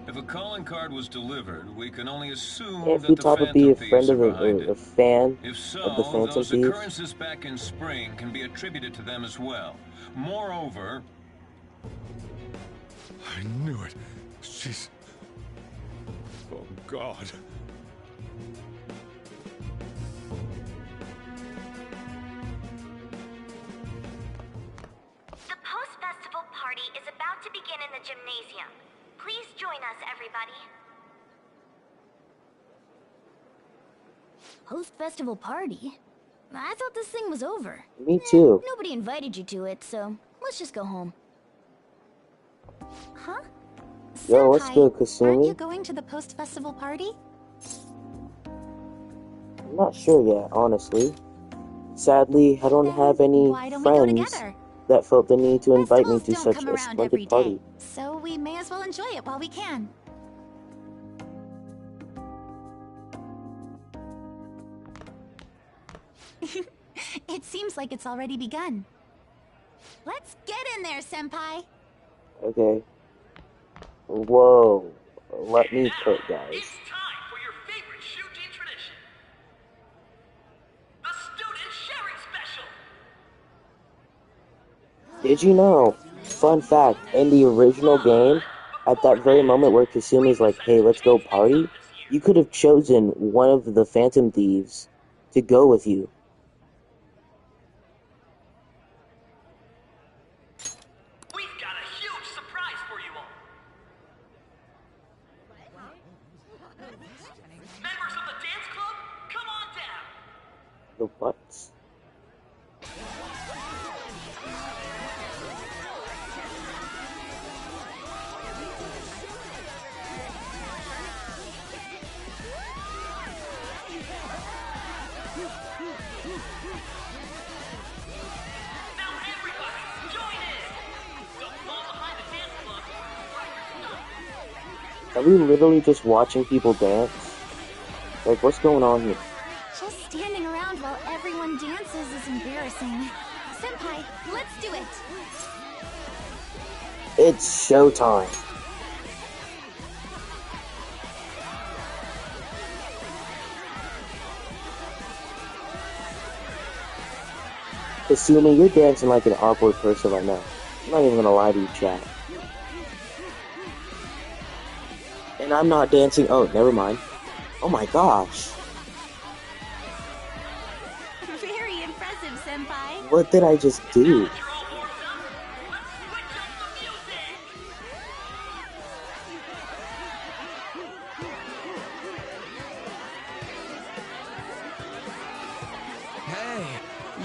If a calling card was delivered, we can only assume Can't that the Futaba Phantom be a Thieves friend are of behind a it. fan If so, of the Phantom those Thieves? occurrences back in spring can be attributed to them as well. Moreover... I knew it. She's... Oh, God. The post-festival party is about to begin in the gymnasium. Please join us, everybody. Post-festival party? I thought this thing was over. Me too. Nobody invited you to it, so let's just go home. Huh? Yo, what's Senpai, good, aren't you Kasumi? going to the post-festival party? I'm not sure yet, honestly. Sadly, I don't have any why don't we go friends together? that felt the need to invite me to Festivals such don't come a around every splendid party. day, so we may as well enjoy it while we can. It seems like it's already begun. Let's get in there, Senpai! Okay. Whoa. Let me quit, guys. It's time for your favorite Shuji tradition. The Student Sharing Special! Did you know? Fun fact, in the original game, at that very moment where Kasumi's like, hey, let's go party, you could have chosen one of the Phantom Thieves to go with you. We've got a huge surprise for you all. Members of the dance club, come on down. The what? Now everybody, join in. Don't fall behind the dance club. Are we literally just watching people dance? Like, what's going on here? Just standing around while everyone dances is embarrassing. Senpai, let's do it! It's showtime. Assuming you're dancing like an awkward person right now. I'm not even gonna lie to you, chat. And I'm not dancing. Oh, never mind. Oh my gosh. Very impressive, Senpai. What did I just do? Hey,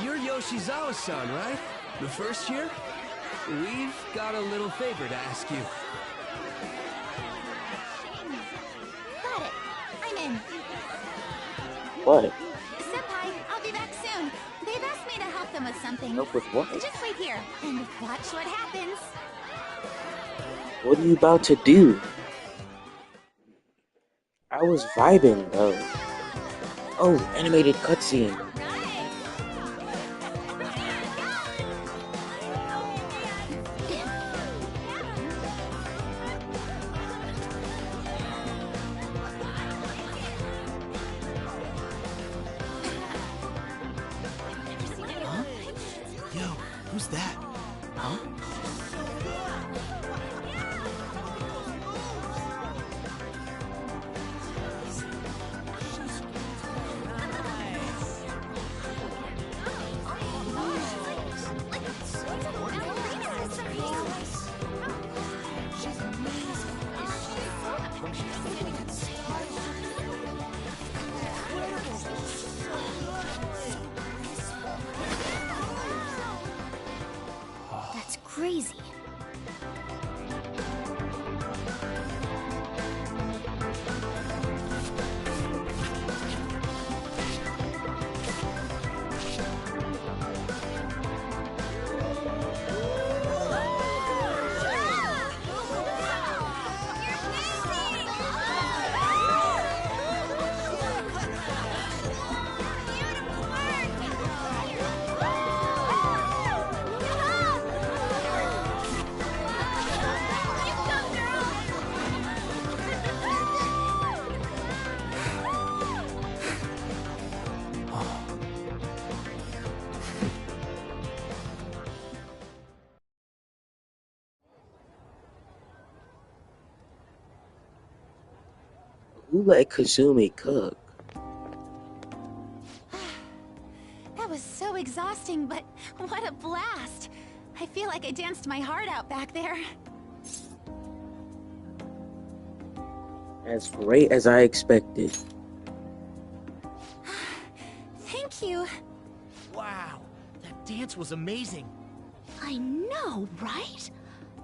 you're Yoshizawa-san, right? The first year? We've got a little favor to ask you. Got it. I'm in. What? Senpai, I'll be back soon. They've asked me to help them with something. Help with what? Just wait here and watch what happens. What are you about to do? I was vibing though. Oh, animated cutscene. Huh? Yo, who's that? Huh? That's crazy. Who let Kazumi cook? That was so exhausting, but what a blast. I feel like I danced my heart out back there. As great as I expected. Thank you. Wow, that dance was amazing. I know, right?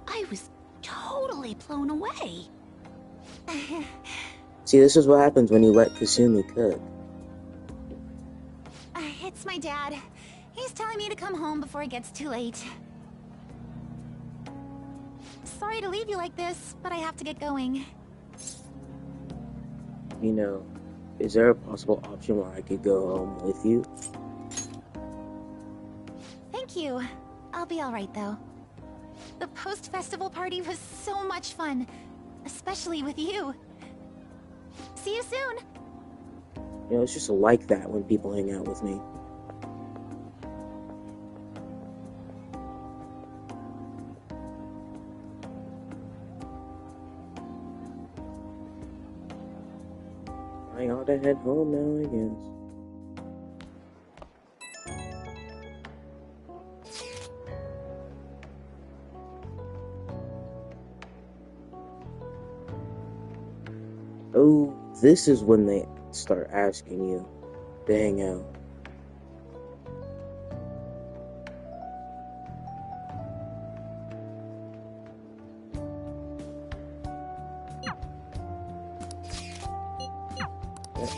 I was totally blown away. See, this is what happens when you let Kazumi cook. It's my dad. He's telling me to come home before it gets too late. Sorry to leave you like this, but I have to get going. You know, is there a possible option where I could go home with you? Thank you. I'll be alright though. The post-festival party was so much fun. Especially with you. See you soon! You know, it's just like that when people hang out with me. I ought to head home now, I guess. Oh, this is when they start asking you to hang out.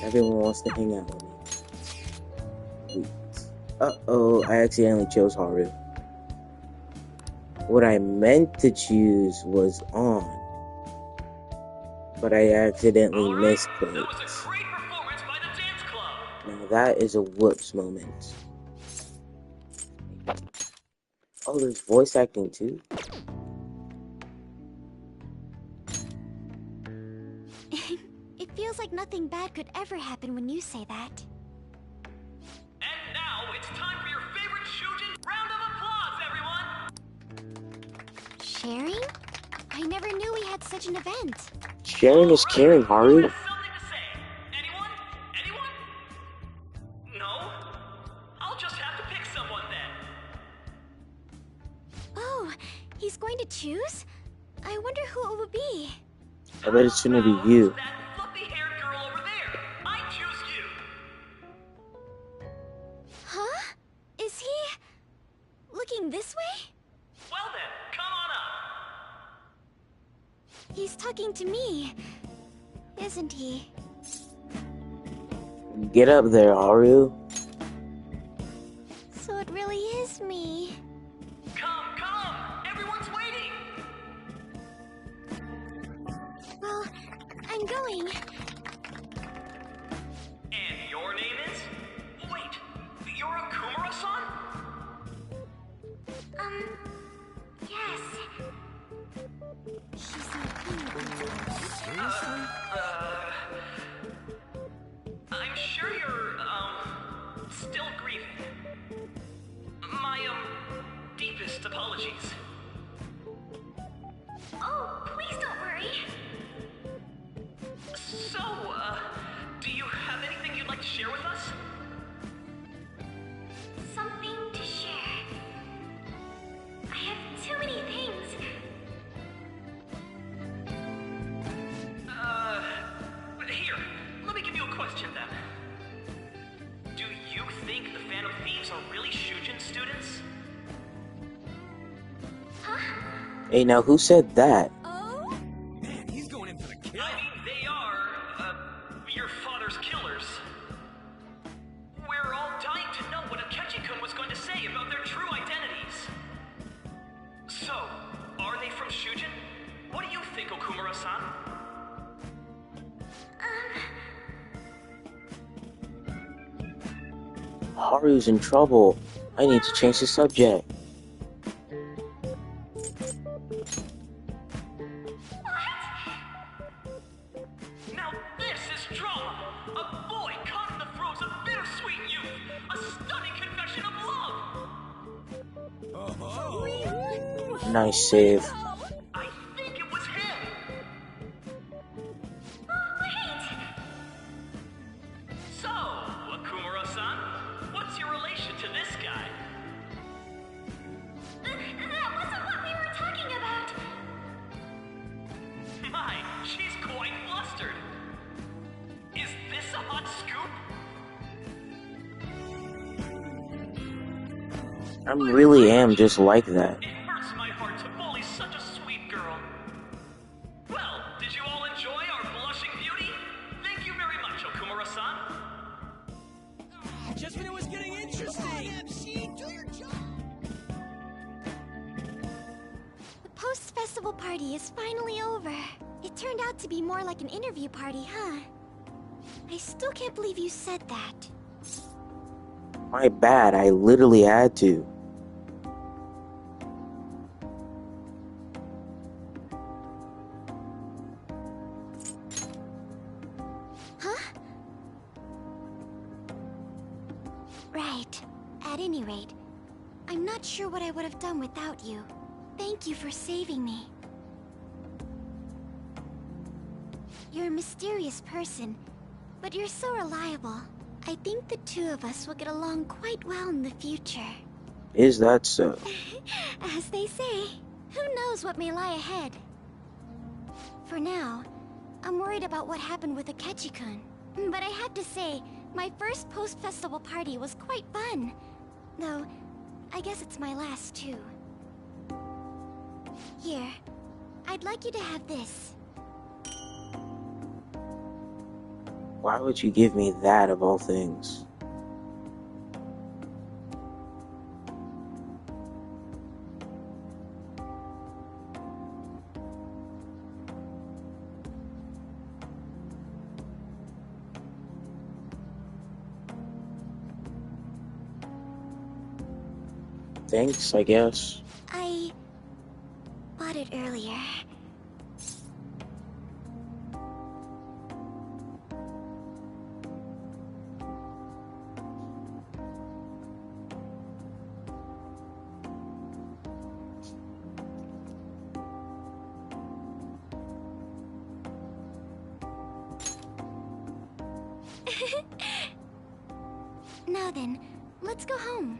Everyone wants to hang out with me. Sweet. Uh-oh, I accidentally chose Haru. What I meant to choose was on, but I accidentally misclicked. Now that is a whoops moment. Oh, there's voice acting too? feels like nothing bad could ever happen when you say that. And now it's time for your favorite Shujin round of applause, everyone! Sharing? I never knew we had such an event. Sharing is caring, Haru. Something to say. Anyone? Anyone? No? I'll just have to pick someone then. Oh, he's going to choose? I wonder who it would be. I bet it's gonna be you. That fluffy-haired girl over there. I choose you. Huh? Is he looking this way? Well then, come on up. He's talking to me, isn't he? Get up there, Haru. So it really is me. Come! Everyone's waiting! Well, I'm going. And your name is? Wait, you're a Kumura-san? Yes. She's so Seriously? I'm sure you're, still grieving. My, deepest apologies. Oh, please don't worry. So, do you have anything you'd like to share with us? Something to share. I have too many things. Here, let me give you a question then. Do you think the Phantom Thieves are really Shujin students? Huh? Hey, now who said that? Man, he's going in for the kill. I mean, they are, your father's killers. We're all dying to know what Akechi-kun was going to say about their true identities. So, are they from Shujin? What do you think, Okumura-san? Haru's in trouble. I need to change the subject. Now this is drama! A boy caught in the throes of bittersweet youth! A stunning confession of love! Nice save. I think it was him! Wait! So, Akumura-san, what's your relation to this guy? That wasn't what we were talking about. My, she's quite flustered. Is this a hot scoop? I really am just like that. It hurts my heart to bully such a sweet girl. Well, did you all enjoy our blushing beauty? Thank you very much, Okumura-san. Just when it was getting interesting. MC, do your job. The post-festival party is finally over. It turned out to be more like an interview party, huh? I still can't believe you said that. My bad, I literally had to. Huh? Right. At any rate, I'm not sure what I would have done without you. Thank you for saving me. You're a mysterious person, but you're so reliable. I think the two of us will get along quite well in the future. Is that so? As they say, who knows what may lie ahead? For now, I'm worried about what happened with Akechi-kun. But I have to say, my first post-festival party was quite fun. Though, I guess it's my last too. Here, I'd like you to have this. Why would you give me that of all things? Thanks, I guess. I bought it earlier. Now then, let's go home.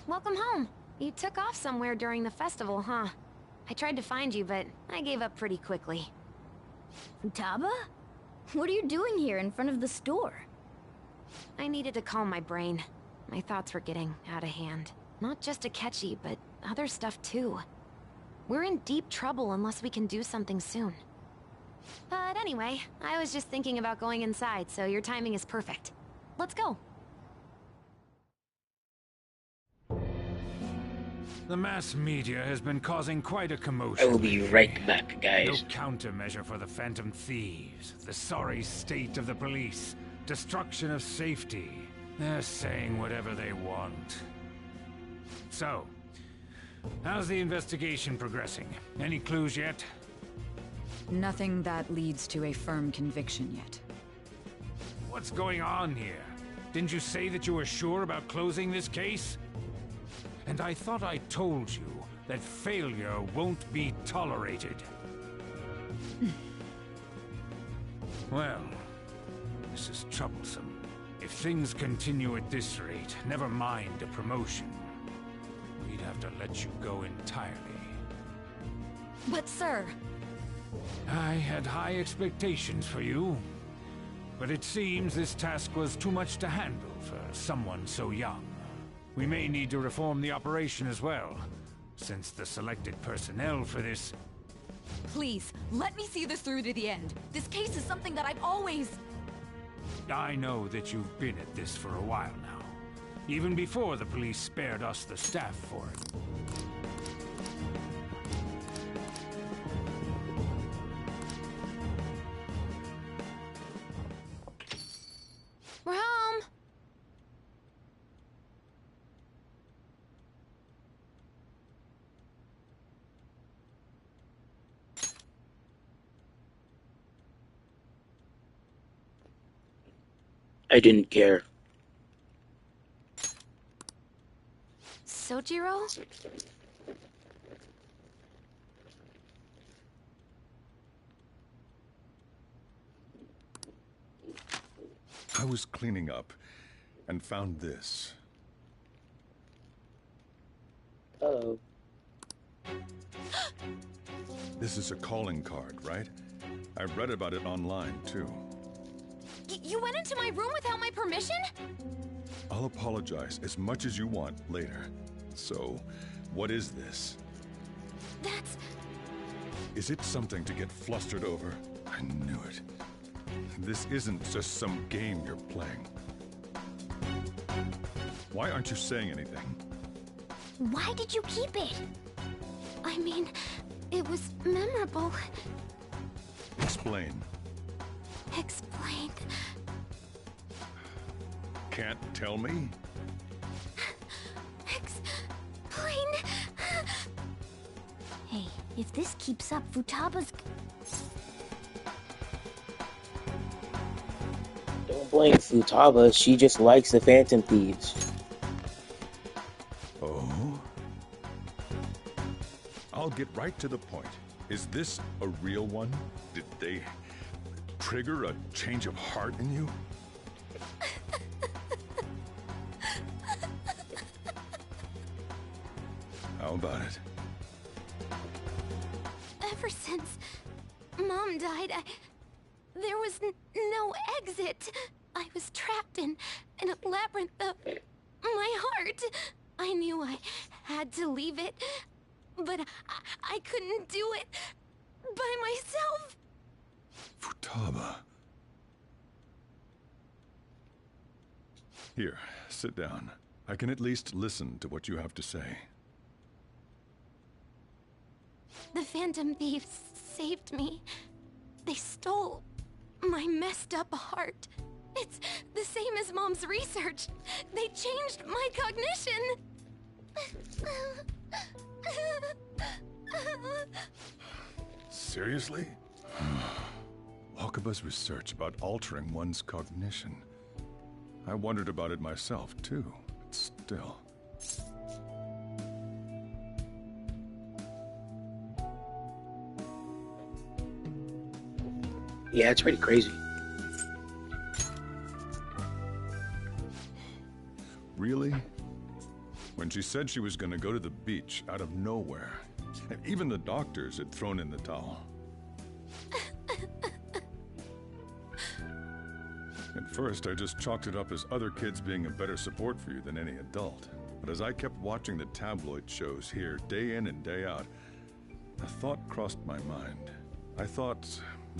Welcome home. You took off somewhere during the festival, huh? I tried to find you, but I gave up pretty quickly. Futaba? What are you doing here in front of the store? I needed to calm my brain. My thoughts were getting out of hand. Not just Akechi, but other stuff too. We're in deep trouble unless we can do something soon. But anyway, I was just thinking about going inside, so your timing is perfect. Let's go. The mass media has been causing quite a commotion. I will be right back, guys. No countermeasure for the Phantom Thieves, the sorry state of the police, destruction of safety. They're saying whatever they want. So, how's the investigation progressing? Any clues yet? Nothing that leads to a firm conviction yet. What's going on here? Didn't you say that you were sure about closing this case? And I thought I told you that failure won't be tolerated. Well, this is troublesome. If things continue at this rate, never mind a promotion. We'd have to let you go entirely. But sir... I had high expectations for you. But it seems this task was too much to handle for someone so young. We may need to reform the operation as well, since the selected personnel for this... Please, let me see this through to the end. This case is something that I've always... I know that you've been at this for a while now, even before the police spared us the staff for it. We're home! I didn't care. Sojiro? I was cleaning up and found this. Uh-oh. This is a calling card, right? I read about it online, too. You went into my room without my permission? I'll apologize as much as you want later. So, what is this? That's... Is it something to get flustered over? I knew it. This isn't just some game you're playing. Why aren't you saying anything? Why did you keep it? I mean, it was memorable. Explain. Explain. Can't tell me? Explain. Hey, if this keeps up, Futaba's... Don't blame Futaba, she just likes the Phantom Thieves. Oh? I'll get right to the point. Is this a real one? Did they trigger a change of heart in you? How about it? Ever since Mom died, there was no exit. I was trapped in a labyrinth of my heart. I knew I had to leave it, but I couldn't do it by myself. Futaba. Here, sit down. I can at least listen to what you have to say. The Phantom Thieves saved me. They stole my messed up heart. It's the same as Mom's research. They changed my cognition. Seriously? Wakaba's research about altering one's cognition. I wondered about it myself, too, but still. Yeah, it's pretty crazy. Really? When she said she was going to go to the beach out of nowhere, and even the doctors had thrown in the towel. At first, I just chalked it up as other kids being a better support for you than any adult. But as I kept watching the tabloid shows here, day in and day out, a thought crossed my mind. I thought,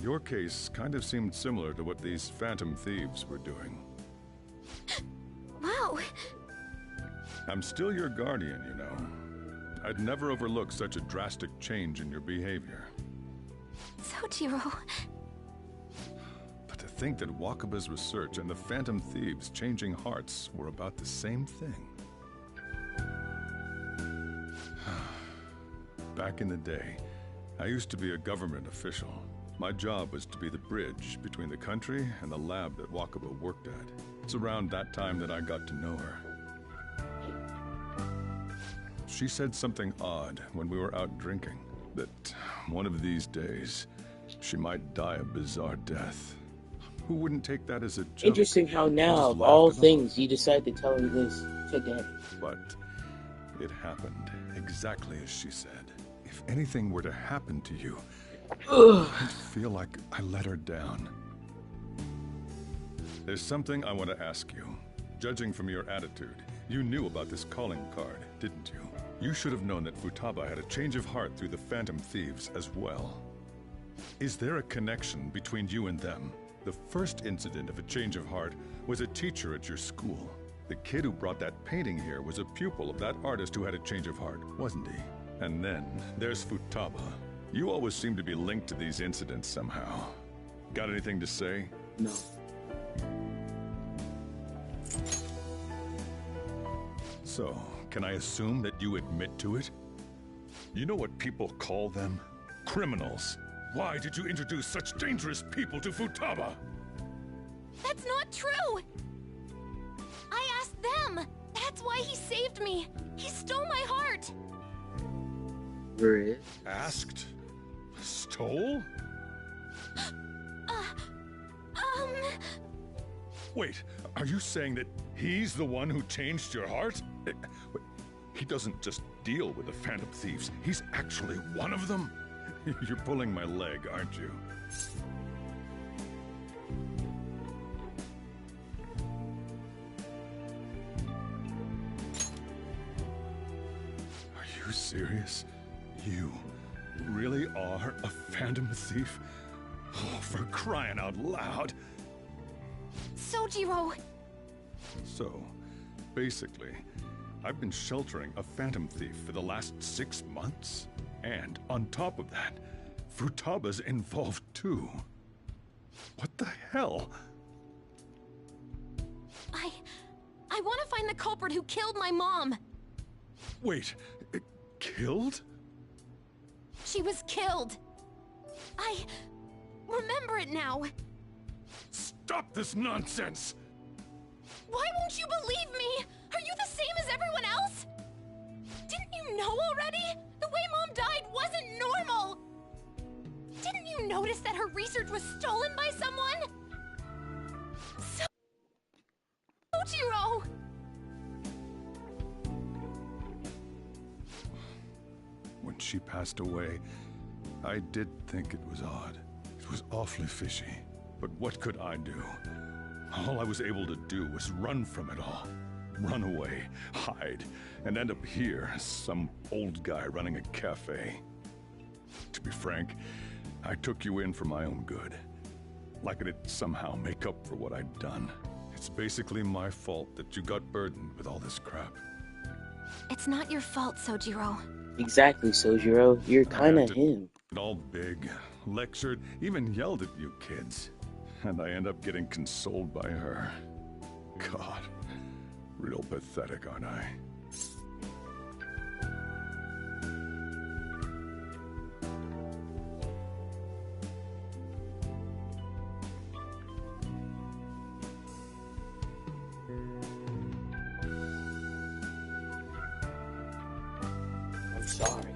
your case kind of seemed similar to what these Phantom Thieves were doing. Wow. I'm still your guardian, you know. I'd never overlook such a drastic change in your behavior. Sojiro. But to think that Wakaba's research and the Phantom Thieves changing hearts were about the same thing. Back in the day, I used to be a government official. My job was to be the bridge between the country and the lab that Wakaba worked at. It's around that time that I got to know her. She said something odd when we were out drinking, that one of these days, she might die a bizarre death. Who wouldn't take that as a joke? Interesting how now, of all things, you decide to tell her this today. But it happened exactly as she said. If anything were to happen to you, I'd feel like I let her down. There's something I want to ask you. Judging from your attitude, you knew about this calling card, didn't you? You should have known that Futaba had a change of heart through the Phantom Thieves as well. Is there a connection between you and them? The first incident of a change of heart was a teacher at your school. The kid who brought that painting here was a pupil of that artist who had a change of heart, wasn't he? And then there's Futaba. You always seem to be linked to these incidents somehow. Got anything to say? No. So, can I assume that you admit to it? You know what people call them? Criminals. Why did you introduce such dangerous people to Futaba? That's not true! I asked them! That's why he saved me! He stole my heart! Really? Asked? Stole? Wait, are you saying that he's the one who changed your heart? He doesn't just deal with the Phantom Thieves, he's actually one of them? You're pulling my leg, aren't you? Are you serious? You really are a Phantom Thief? Oh, for crying out loud! Sojiro! So, basically, I've been sheltering a Phantom Thief for the last 6 months. And on top of that, Futaba's involved too. What the hell? I want to find the culprit who killed my mom! Wait, killed? She was killed! I remember it now! Stop this nonsense! Why won't you believe me? Are you the same as everyone else? Didn't you know already? The way Mom died wasn't normal! Didn't you notice that her research was stolen by someone? Sojiro! When she passed away, I did think it was odd. It was awfully fishy. But what could I do? All I was able to do was run from it all. Run away, hide, and end up here, some old guy running a cafe. To be frank, I took you in for my own good. Like it'd somehow make up for what I'd done. It's basically my fault that you got burdened with all this crap. It's not your fault, Sojiro. Exactly, Sojiro. You're I kinda acted him. all big, lectured, even yelled at you kids. And I end up getting consoled by her. God, real pathetic, aren't I? I'm sorry.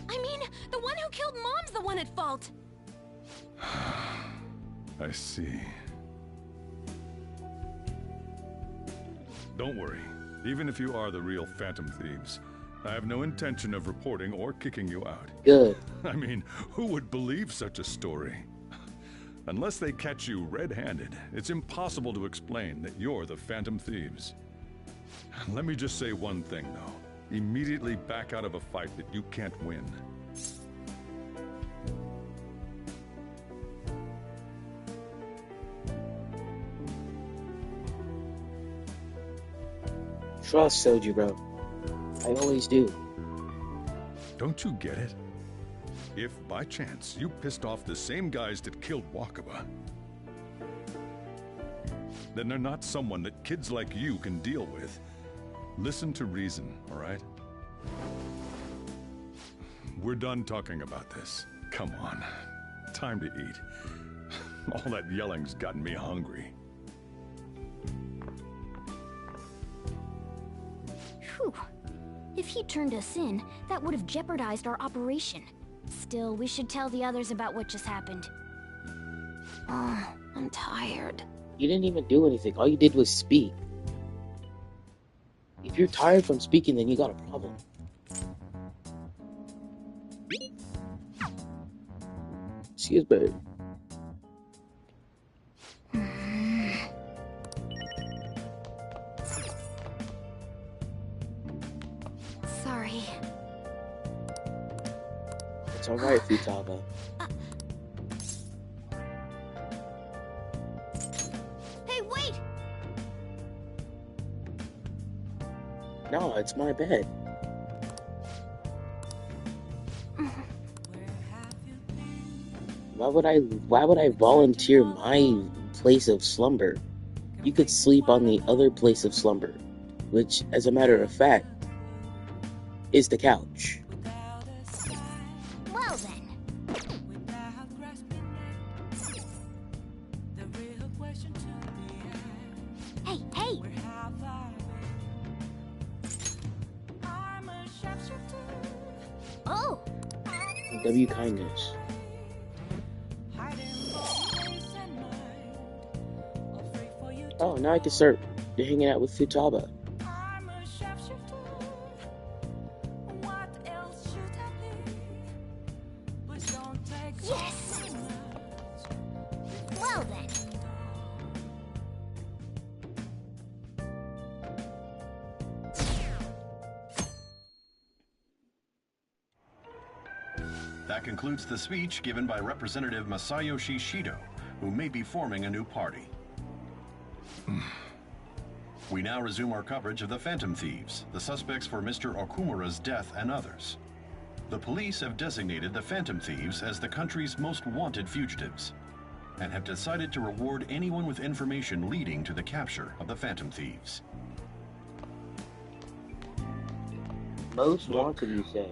I mean, the one who killed Mom's the one at fault. I see. Don't worry. Even if you are the real Phantom Thieves, I have no intention of reporting or kicking you out. Good. I mean, who would believe such a story? Unless they catch you red-handed, it's impossible to explain that you're the Phantom Thieves. Let me just say one thing, though. Immediately back out of a fight that you can't win. Trust Sojiro. I always do. Don't you get it? If, by chance, you pissed off the same guys that killed Wakaba, then they're not someone that kids like you can deal with. Listen to reason, all right? We're done talking about this. Come on. Time to eat. All that yelling's gotten me hungry. Whew. If he turned us in, that would have jeopardized our operation. Still, we should tell the others about what just happened. Oh, I'm tired. You didn't even do anything. All you did was speak. If you're tired from speaking, then you got a problem. Excuse me. Sorry. It's alright, Futaba. Hey, wait! No, it's my bed. Why would I volunteer my place of slumber? You could sleep on the other place of slumber, which, as a matter of fact, is the couch. Well then. Hey, hey! Oh! W kindness. Oh, now I can start hanging out with Futaba. Yes! Well then. That concludes the speech given by Representative Masayoshi Shido, who may be forming a new party. We now resume our coverage of the Phantom Thieves, the suspects for Mr. Okumura's death and others. The police have designated the Phantom Thieves as the country's most wanted fugitives, and have decided to reward anyone with information leading to the capture of the Phantom Thieves. Most wanted, you say?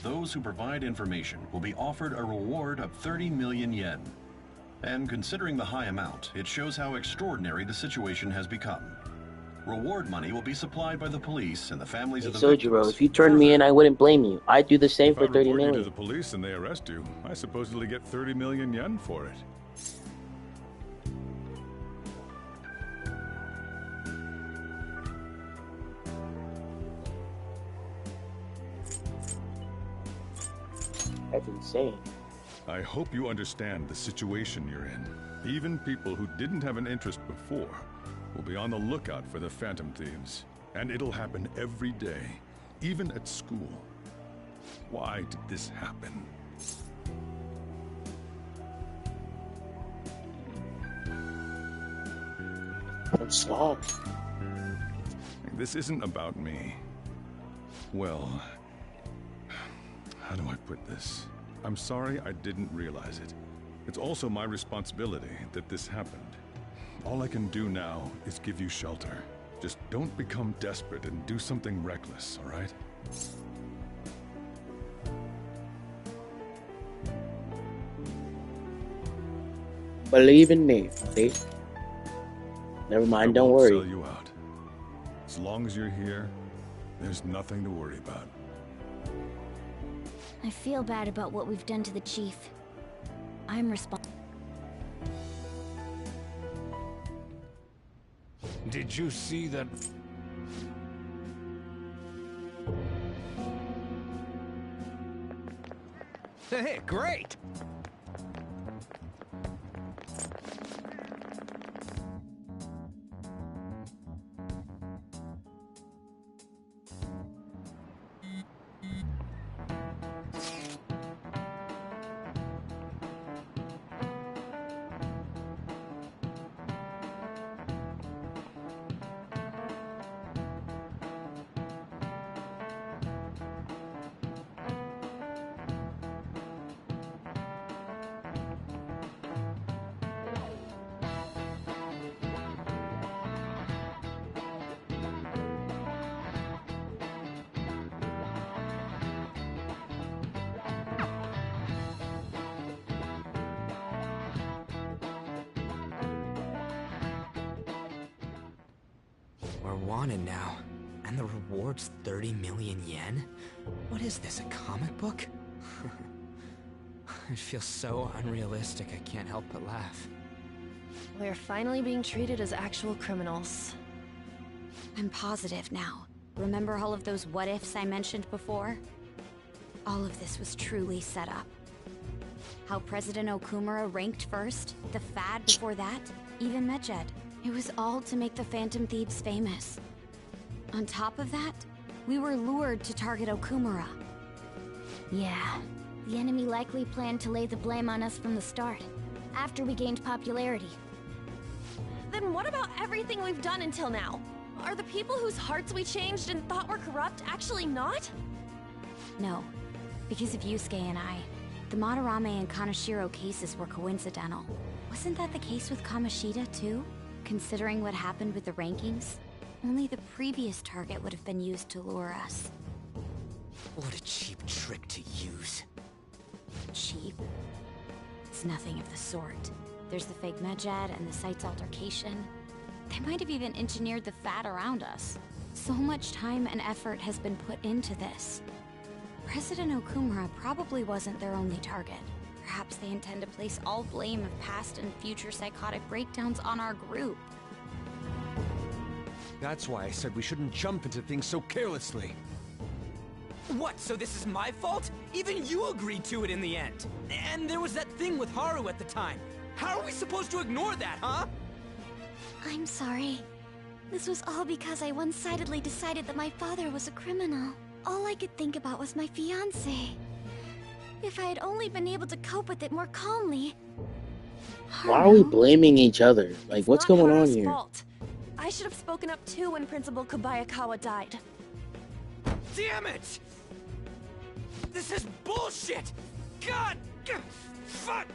Those who provide information will be offered a reward of 30 million yen. And considering the high amount, it shows how extraordinary the situation has become. Reward money will be supplied by the police and the families of the Sojiro, victims. if you turned me in, I wouldn't blame you. I'd do the same for 30 If I report you to million. the police and they arrest you, I supposedly get 30 million yen for it. That's insane. I hope you understand the situation you're in. Even people who didn't have an interest before will be on the lookout for the Phantom Thieves. And it'll happen every day, even at school. Why did this happen? I'm sorry. This isn't about me. Well, how do I put this? I'm sorry I didn't realize it. It's also my responsibility that this happened. All I can do now is give you shelter. Just don't become desperate and do something reckless, all right? Believe in me, see? Never mind, don't worry. Sell you out. As long as you're here, there's nothing to worry about. I feel bad about what we've done to the chief. I'm responsible. Did you see that? Hey, great! We're wanted now, and the reward's 30 million yen? What is this, a comic book? It feels so unrealistic, I can't help but laugh. We're finally being treated as actual criminals. I'm positive now. Remember all of those what-ifs I mentioned before? All of this was truly set up. How President Okumura ranked first, the fad before that, even Medjed. It was all to make the Phantom Thieves famous. On top of that, we were lured to target Okumura. Yeah, the enemy likely planned to lay the blame on us from the start, after we gained popularity. Then what about everything we've done until now? Are the people whose hearts we changed and thought were corrupt actually not? No, because of Yusuke and I. The Madarame and Kaneshiro cases were coincidental. Wasn't that the case with Kamoshida, too? Considering what happened with the rankings, only the previous target would have been used to lure us. What a cheap trick to use. Cheap? It's nothing of the sort. There's the fake Medjed and the site's altercation. They might have even engineered the fad around us. So much time and effort has been put into this. President Okumura probably wasn't their only target. Perhaps they intend to place all blame of past and future psychotic breakdowns on our group. That's why I said we shouldn't jump into things so carelessly. What, so this is my fault? Even you agreed to it in the end. And there was that thing with Haru at the time. How are we supposed to ignore that, huh? I'm sorry. This was all because I one-sidedly decided that my father was a criminal. All I could think about was my fiancé. If I had only been able to cope with it more calmly. Why are we blaming each other? Like, what's going on here? Fault. I should have spoken up too when Principal Kobayakawa died. Damn it! This is bullshit! God! Fuck!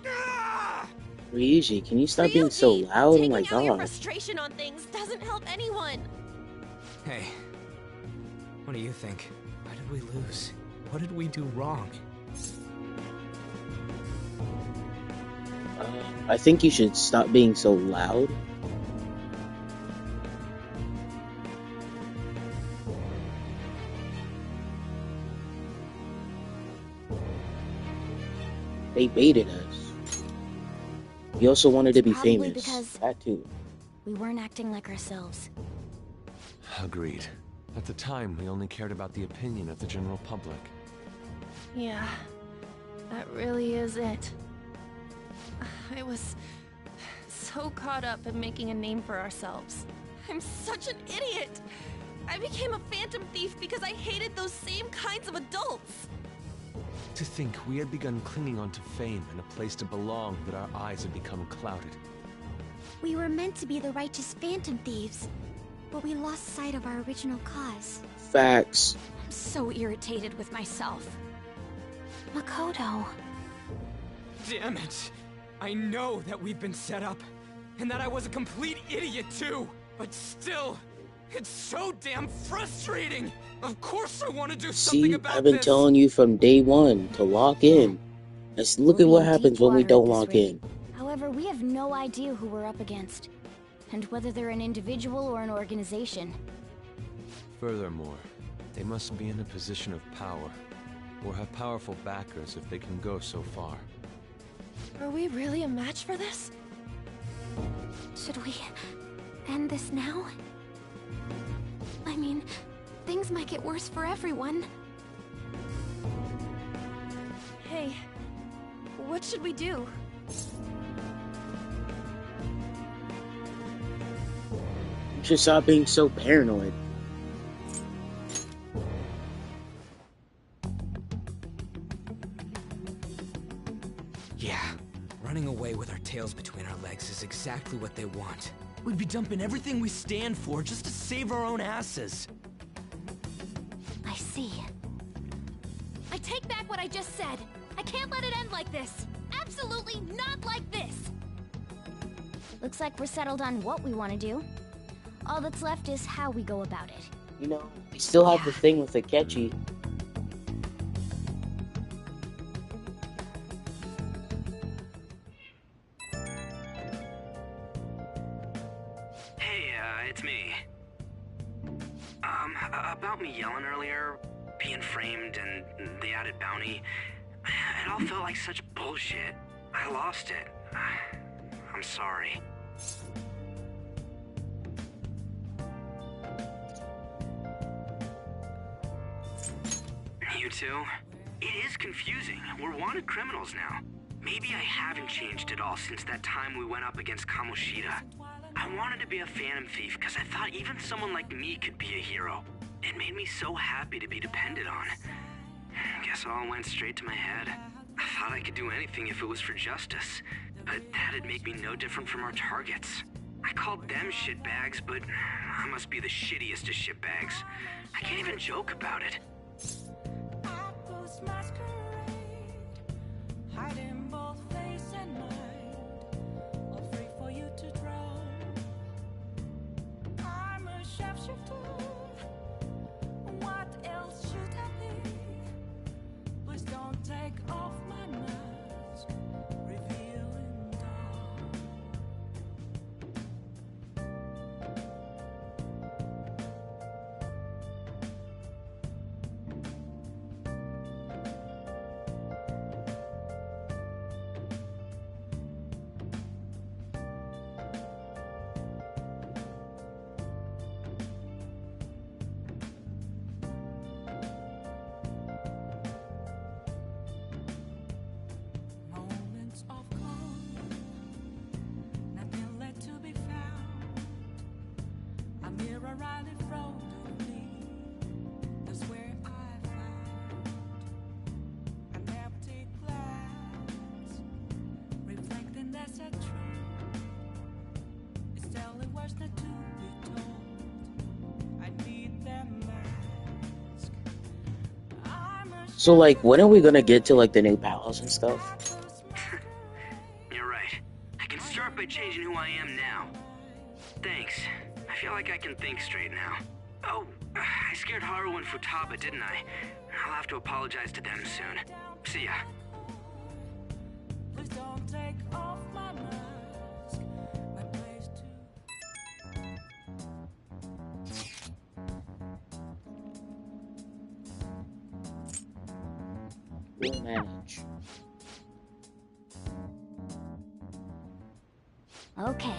Ah! Ryuji, can you stop being so loud? Oh my Taking out your god. frustration on things doesn't help anyone. Hey, what do you think? Why did we lose? What did we do wrong? I think you should stop being so loud. They baited us. We also wanted to be Probably famous. because That too. we weren't acting like ourselves. Agreed. At the time, we only cared about the opinion of the general public. Yeah, that really is it. I was so caught up in making a name for ourselves. I'm such an idiot! I became a phantom thief because I hated those same kinds of adults! To think we had begun clinging onto fame and a place to belong, that our eyes had become clouded. We were meant to be the righteous phantom thieves. but we lost sight of our original cause. Facts. I'm so irritated with myself. Makoto. Damn it! I know that we've been set up, and that I was a complete idiot too, but still, it's so damn frustrating! Of course I want to do something about this! I've been telling you from day one to lock in. Let's look at what happens when we don't lock in. However, we have no idea who we're up against, and whether they're an individual or an organization. Furthermore, they must be in a position of power, or have powerful backers if they can go so far. Are we really a match for this? Should we end this now? I mean, things might get worse for everyone. Hey, what should we do? You should stop being so paranoid. Yeah, running away with our tails between our legs is exactly what they want. We'd be dumping everything we stand for just to save our own asses. I see. I take back what I just said. I can't let it end like this. Absolutely not like this. Looks like we're settled on what we want to do. All that's left is how we go about it. You know, we still have the thing with Akechi. Hey, it's me. About me yelling earlier, being framed, and the added bounty, it all felt like such bullshit. I lost it. I'm sorry. You two? It is confusing. We're wanted criminals now. Maybe I haven't changed at all since that time we went up against Kamoshida. I wanted to be a phantom thief because I thought even someone like me could be a hero. It made me so happy to be depended on. Guess it all went straight to my head. I thought I could do anything if it was for justice, but that'd make me no different from our targets. I called them shitbags, but I must be the shittiest of shitbags. I can't even joke about it. Hiding both face and mind, all free for you to draw. I'm a sharpshooter. What else should I be? Please don't take off my mask, revealing dark. Moments of calm, nothing left to be found. A mirror right in front of me, that's where I found an empty glass, reflecting that's a truth. It's telling words not to be told. I need that mask. So, like, when are we gonna get to, like, the new palace and stuff? You're right. I can start by changing who I am now. Thanks. I feel like I can think straight now. Oh, I scared Haru and Futaba, didn't I? I'll have to apologize to them soon. See ya. Please don't take off my mask. My place to We'll manage. Okay.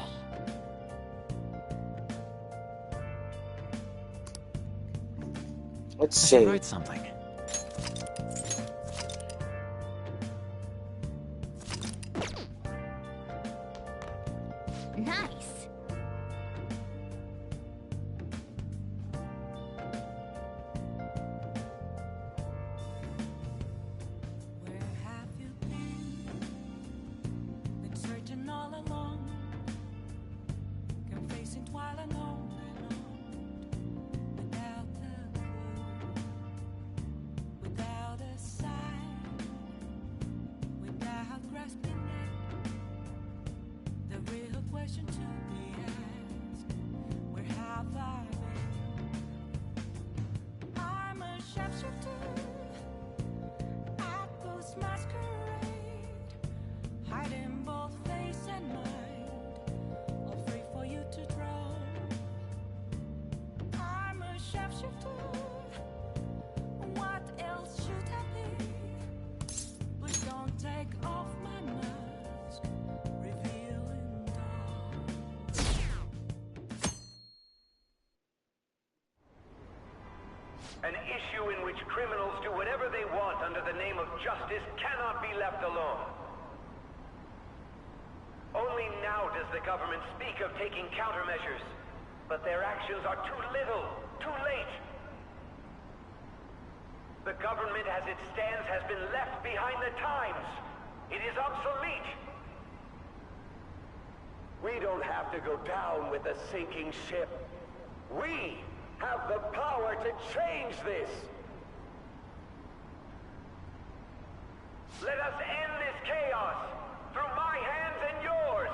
Let's I should see. write something. Nice. Where have you been? Been searching all along, confessing while alone and on. shapeshifter at ghost masquerade, hiding both face and mind, all free for you to draw. I'm a shapeshifter. What else should I be? Please don't take off my mask, revealing dark. An issue in which criminals do whatever they want under the name of justice cannot be left alone. Only now does the government speak of taking countermeasures, but their actions are too little, too late. The government as it stands has been left behind the times. It is obsolete. We don't have to go down with a sinking ship. We have the power to change this. Let us end this chaos through my hands and yours.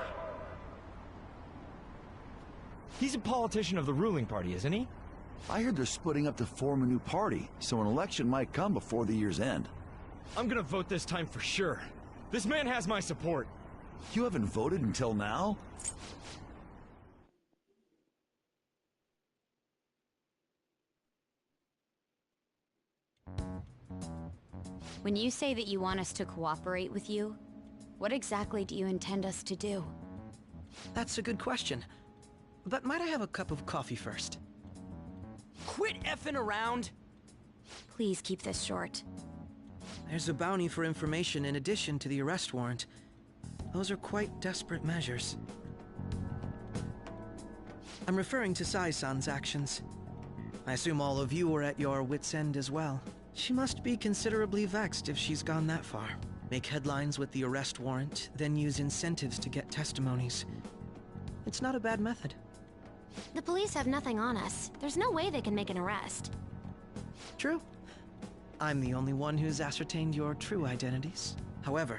He's a politician of the ruling party, isn't he? I heard they're splitting up to form a new party, so an election might come before the year's end. I'm gonna vote this time for sure. This man has my support. You haven't voted until now? When you say that you want us to cooperate with you, what exactly do you intend us to do? That's a good question. But might I have a cup of coffee first? Quit effing around! Please keep this short. There's a bounty for information in addition to the arrest warrant. Those are quite desperate measures. I'm referring to Sai-san's actions. I assume all of you were at your wits' end as well. She must be considerably vexed if she's gone that far. Make headlines with the arrest warrant, then use incentives to get testimonies. It's not a bad method. The police have nothing on us. There's no way they can make an arrest. True. I'm the only one who's ascertained your true identities. However,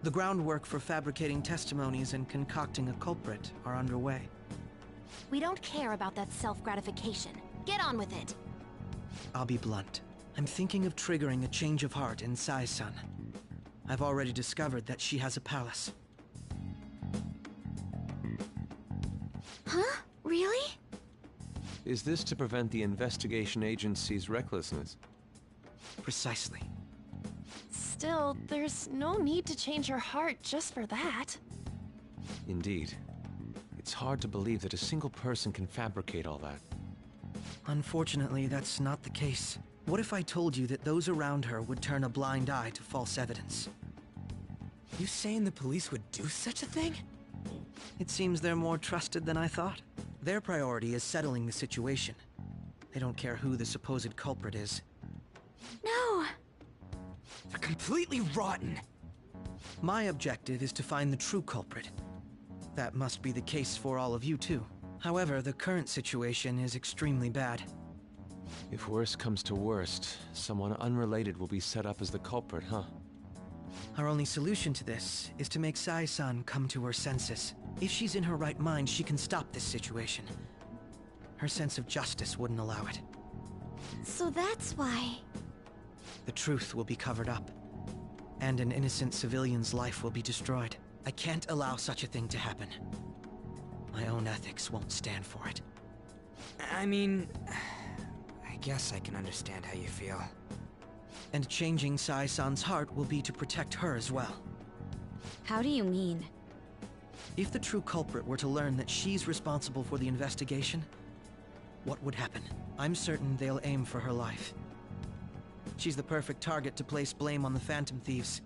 the groundwork for fabricating testimonies and concocting a culprit are underway. We don't care about that self-gratification. Get on with it. I'll be blunt. I'm thinking of triggering a change of heart in Sai-san. I've already discovered that she has a palace. Huh? Really? Is this to prevent the investigation agency's recklessness? Precisely. Still, there's no need to change her heart just for that. Indeed. It's hard to believe that a single person can fabricate all that. Unfortunately, that's not the case. What if I told you that those around her would turn a blind eye to false evidence? You saying the police would do such a thing? It seems they're more trusted than I thought. Their priority is settling the situation. They don't care who the supposed culprit is. No! They're completely rotten! My objective is to find the true culprit. That must be the case for all of you too. However, the current situation is extremely bad. If worst comes to worst, someone unrelated will be set up as the culprit, huh? Our only solution to this is to make Sai-san come to her senses. If she's in her right mind, she can stop this situation. Her sense of justice wouldn't allow it. So that's why... The truth will be covered up, and an innocent civilian's life will be destroyed. I can't allow such a thing to happen. My own ethics won't stand for it. I mean... I guess I can understand how you feel. And changing Sai-san's heart will be to protect her as well. How do you mean? If the true culprit were to learn that she's responsible for the investigation, what would happen? I'm certain they'll aim for her life. She's the perfect target to place blame on the Phantom Thieves.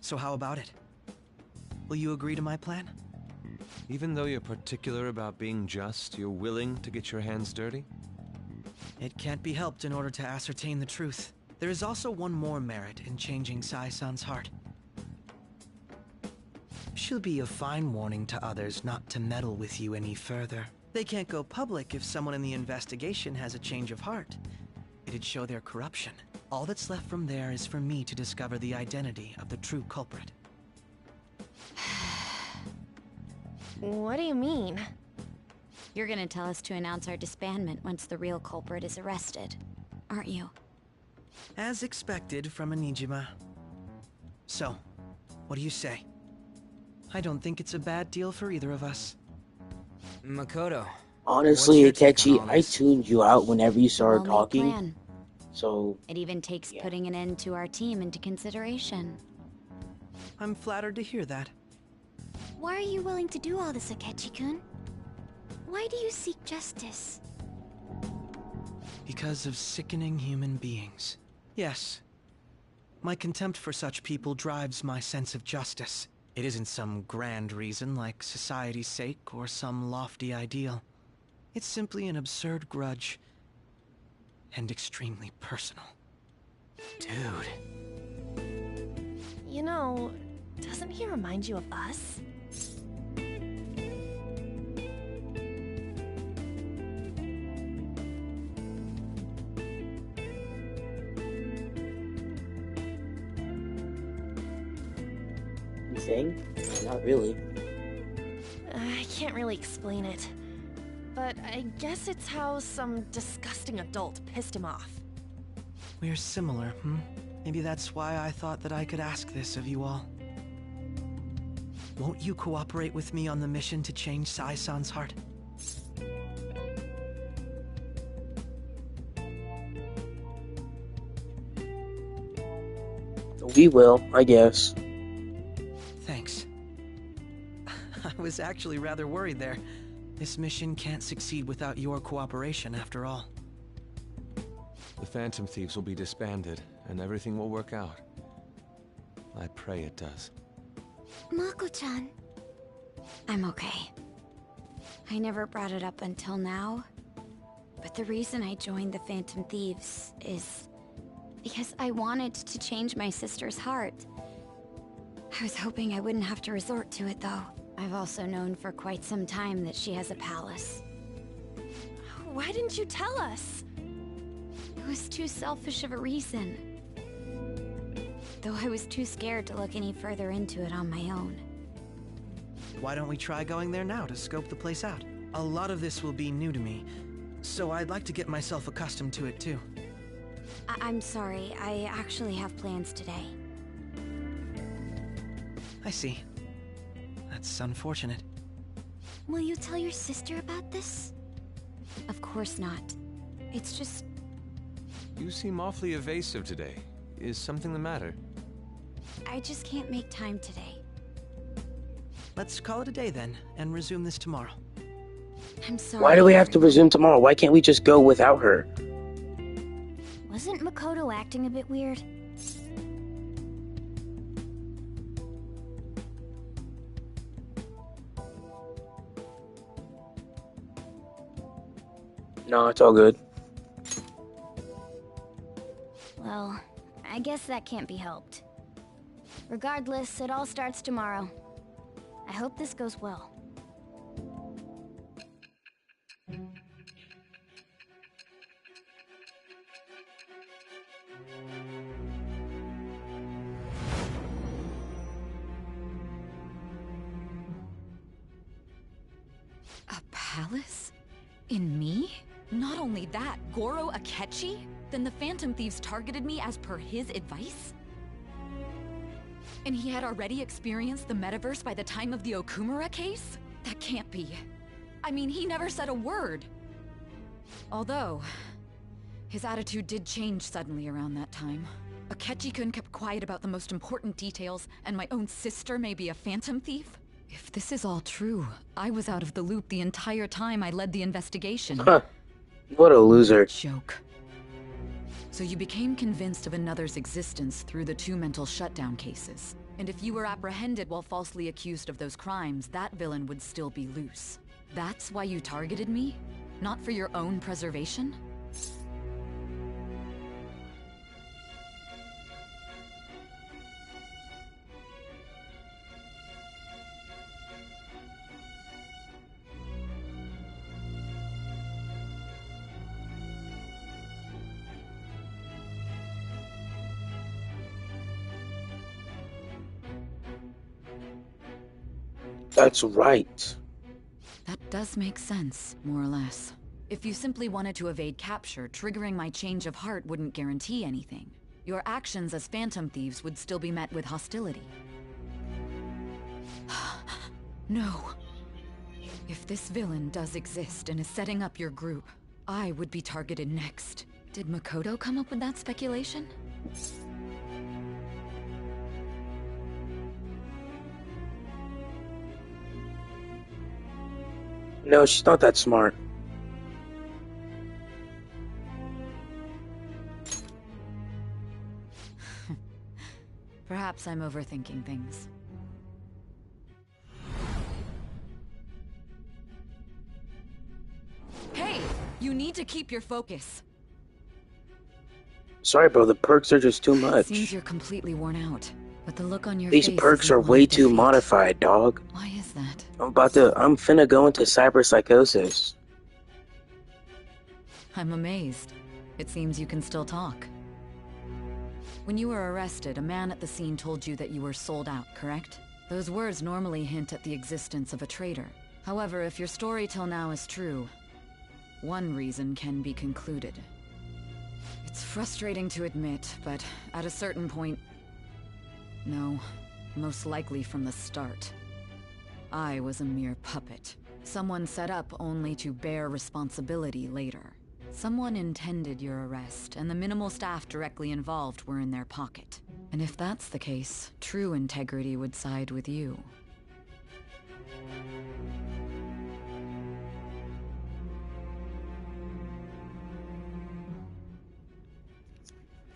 So how about it? Will you agree to my plan? Even though you're particular about being just, you're willing to get your hands dirty? It can't be helped in order to ascertain the truth. There is also one more merit in changing Sai-san's heart. She'll be a fine warning to others not to meddle with you any further. They can't go public if someone in the investigation has a change of heart. It'd show their corruption. All that's left from there is for me to discover the identity of the true culprit. What do you mean? You're gonna tell us to announce our disbandment once the real culprit is arrested, aren't you? As expected from a Nijima. So, what do you say? I don't think it's a bad deal for either of us. Makoto. Honestly, what's your take on Akechi, all I this? tuned you out whenever you started Well-made talking. plan. So It even takes putting an end to our team into consideration. I'm flattered to hear that. Why are you willing to do all this, Akechi-kun? Why do you seek justice? Because of sickening human beings. Yes. My contempt for such people drives my sense of justice. It isn't some grand reason like society's sake or some lofty ideal. It's simply an absurd grudge. And extremely personal. Dude. You know, doesn't he remind you of us? you think? Not really. I can't really explain it. But I guess it's how some disgusting adult pissed him off. We're similar, Maybe that's why I thought that I could ask this of you all. Won't you cooperate with me on the mission to change Sai-san's heart? We will, I guess. Thanks. I was actually rather worried there. This mission can't succeed without your cooperation, after all. The Phantom Thieves will be disbanded, and everything will work out. I pray it does. Mako-chan. I'm okay. I never brought it up until now, but the reason I joined the Phantom Thieves is because I wanted to change my sister's heart. I was hoping I wouldn't have to resort to it, though. I've also known for quite some time that she has a palace. Why didn't you tell us? It was too selfish of a reason. Though I was too scared to look any further into it on my own. Why don't we try going there now to scope the place out? A lot of this will be new to me, so I'd like to get myself accustomed to it too. I'm sorry, I actually have plans today. I see. That's unfortunate. Will you tell your sister about this? Of course not. It's just... You seem awfully evasive today. Is something the matter? I just can't make time today. Let's call it a day then, and resume this tomorrow. I'm sorry. Why do we have to resume tomorrow? Why can't we just go without her? Wasn't Makoto acting a bit weird? No, it's all good. Well, I guess that can't be helped. Regardless, it all starts tomorrow. I hope this goes well. A palace? In me? Not only that, Goro Akechi? Then the Phantom Thieves targeted me as per his advice? And he had already experienced the metaverse by the time of the Okumura case? That can't be. I mean, he never said a word. Although, his attitude did change suddenly around that time. Akechi-kun kept quiet about the most important details, and my own sister may be a Phantom Thief? If this is all true, I was out of the loop the entire time I led the investigation. Huh. What a loser. Joke. So you became convinced of another's existence through the 2 mental shutdown cases. And if you were apprehended while falsely accused of those crimes, that villain would still be loose. That's why you targeted me? Not for your own preservation? That's right. That Does make sense, more or less. If you simply wanted to evade capture, triggering my change of heart wouldn't guarantee anything. Your actions as Phantom Thieves would still be met with hostility. No. If this villain does exist and is setting up your group, I would be targeted next. Did Makoto come up with that speculation? No, she's not that smart. Perhaps I'm overthinking things. Hey! You need to keep your focus. Sorry, bro, the perks are just too Seems much. you're completely worn out, but the look on your These face perks isn't are one way of too defeat. modified, dog. Why is that? I'm finna go into cyberpsychosis. I'm amazed. It seems you can still talk. When you were arrested, a man at the scene told you that you were sold out, correct? Those words normally hint at the existence of a traitor. However, if your story till now is true, one reason can be concluded. It's frustrating to admit, but at a certain point... No, most likely from the start. I was a mere puppet. Someone set up only to bear responsibility later. Someone intended your arrest, and the minimal staff directly involved were in their pocket. And if that's the case, true integrity would side with you.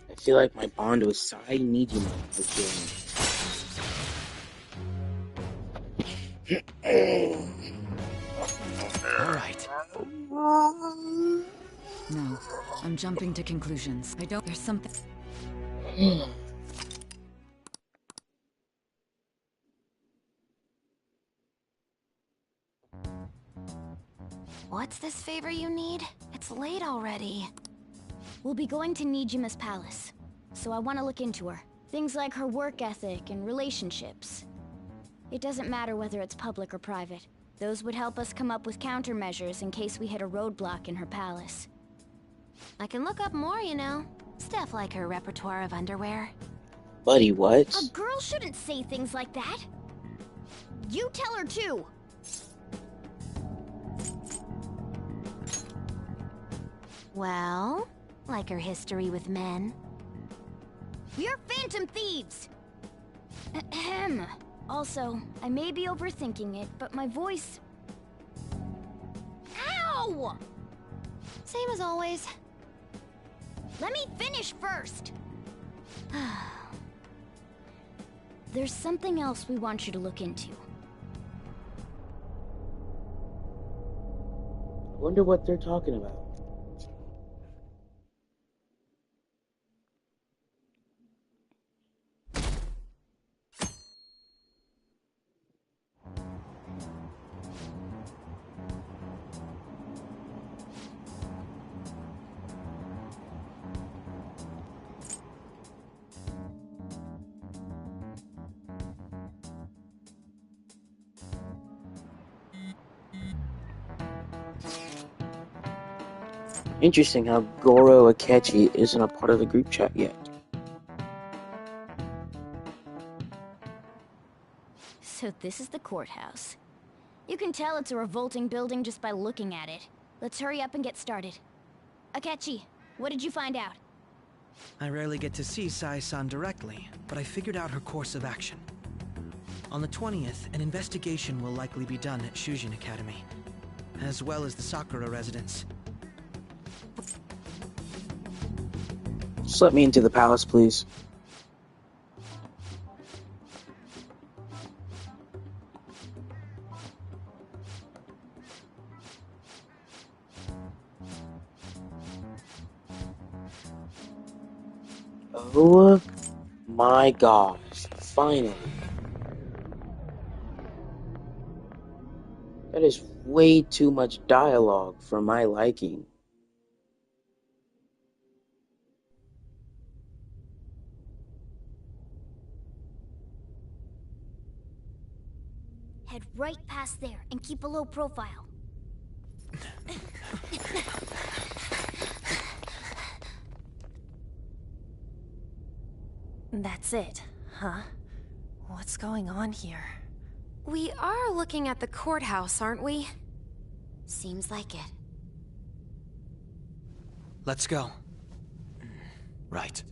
I feel like my bond with Sai needs you Alright. No, I'm jumping to conclusions. There's something... What's this favor you need? It's late already. We'll be going to Nijima's palace, so I want to look into her. Things like her work ethic and relationships. It doesn't matter whether it's public or private. Those would help us come up with countermeasures in case we hit a roadblock in her palace. I can look up more, you know. Stuff like her repertoire of underwear. Buddy, what? A girl shouldn't say things like that. You tell her too. Well, like her history with men. You're Phantom Thieves! Ahem. Also, I may be overthinking it, but my voice... Ow! Same as always. Let me finish first! There's something else we want you to look into. I wonder what they're talking about. Interesting how Goro Akechi isn't a part of the group chat yet. So this is the courthouse. You can tell it's a revolting building just by looking at it. Let's hurry up and get started. Akechi, what did you find out? I rarely get to see Sai-san directly, but I figured out her course of action. On the 20th, an investigation will likely be done at Shujin Academy, as well as the Sakura residence. Just let me into the palace, please. Oh my gosh, finally. That is way too much dialogue for my liking. Head right past there and keep a low profile. That's it, huh? What's going on here? We are looking at the courthouse, aren't we? Seems like it. Let's go. Right.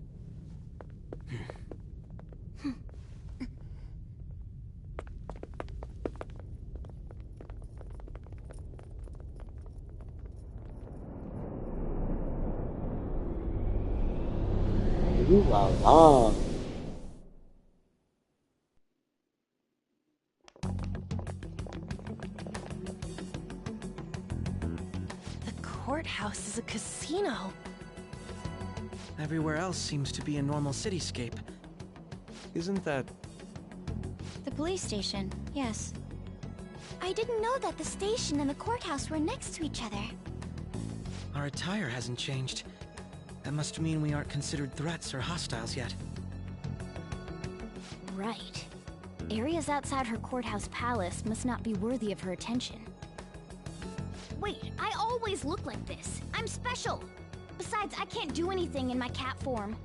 Ooh la la. The courthouse is a casino. Everywhere else seems to be a normal cityscape. Isn't that... The police station, yes. I didn't know that the station and the courthouse were next to each other. Our attire hasn't changed. That must mean we aren't considered threats or hostiles yet. Right. Areas outside her courthouse palace must not be worthy of her attention. Wait, I always look like this. I'm special. Besides, I can't do anything in my cat form.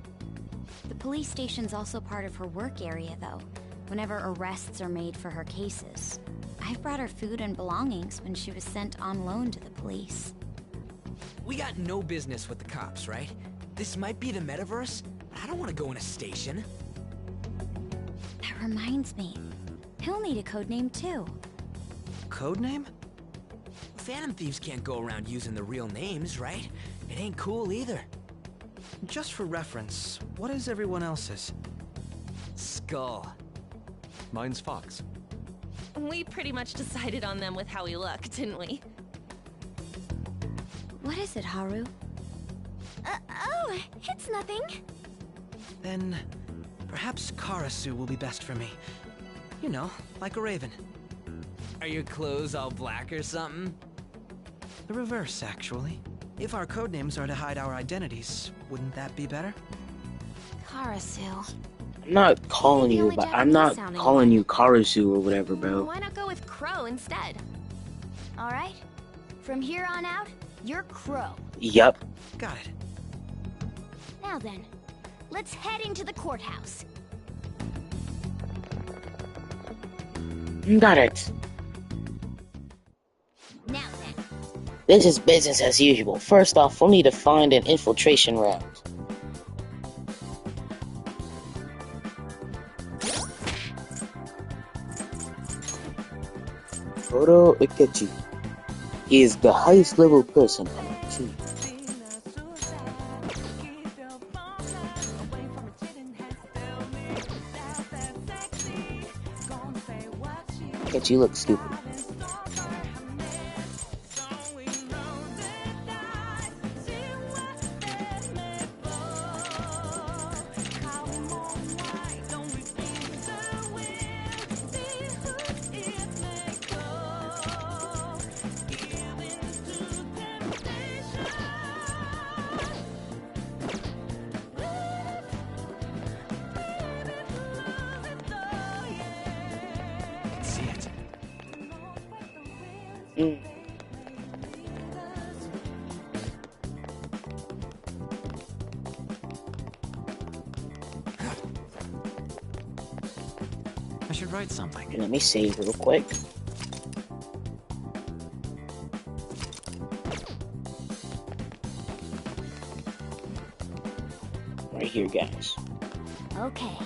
The police station's also part of her work area, though, whenever arrests are made for her cases. I've brought her food and belongings when she was sent on loan to the police. We got no business with the cops, right? This might be the metaverse, but I don't want to go in a station. That reminds me. He'll need a code name, too. Code name? Phantom thieves can't go around using the real names, right? It ain't cool either. Just for reference, what is everyone else's? Skull. Mine's Fox. We pretty much decided on them with how we look, didn't we? What is it, Haru? Oh, it's nothing. Then, perhaps Karasu will be best for me. You know, like a raven. Are your clothes all black or something? The reverse, actually. If our codenames are to hide our identities, wouldn't that be better? Karasu. I'm not calling you, but I'm not calling you Karasu or whatever, bro. Why not go with Crow instead? All right. From here on out, you're Crow. Yep. Got it. Now then, let's head into the courthouse. Got it. Now then. This is business as usual. First off, we'll need to find an infiltration route. Goro Ikechi. He is the highest level person on our team. Ikechi looks stupid. See it. I should write something. Let me save real quick. Right here, guys. Okay.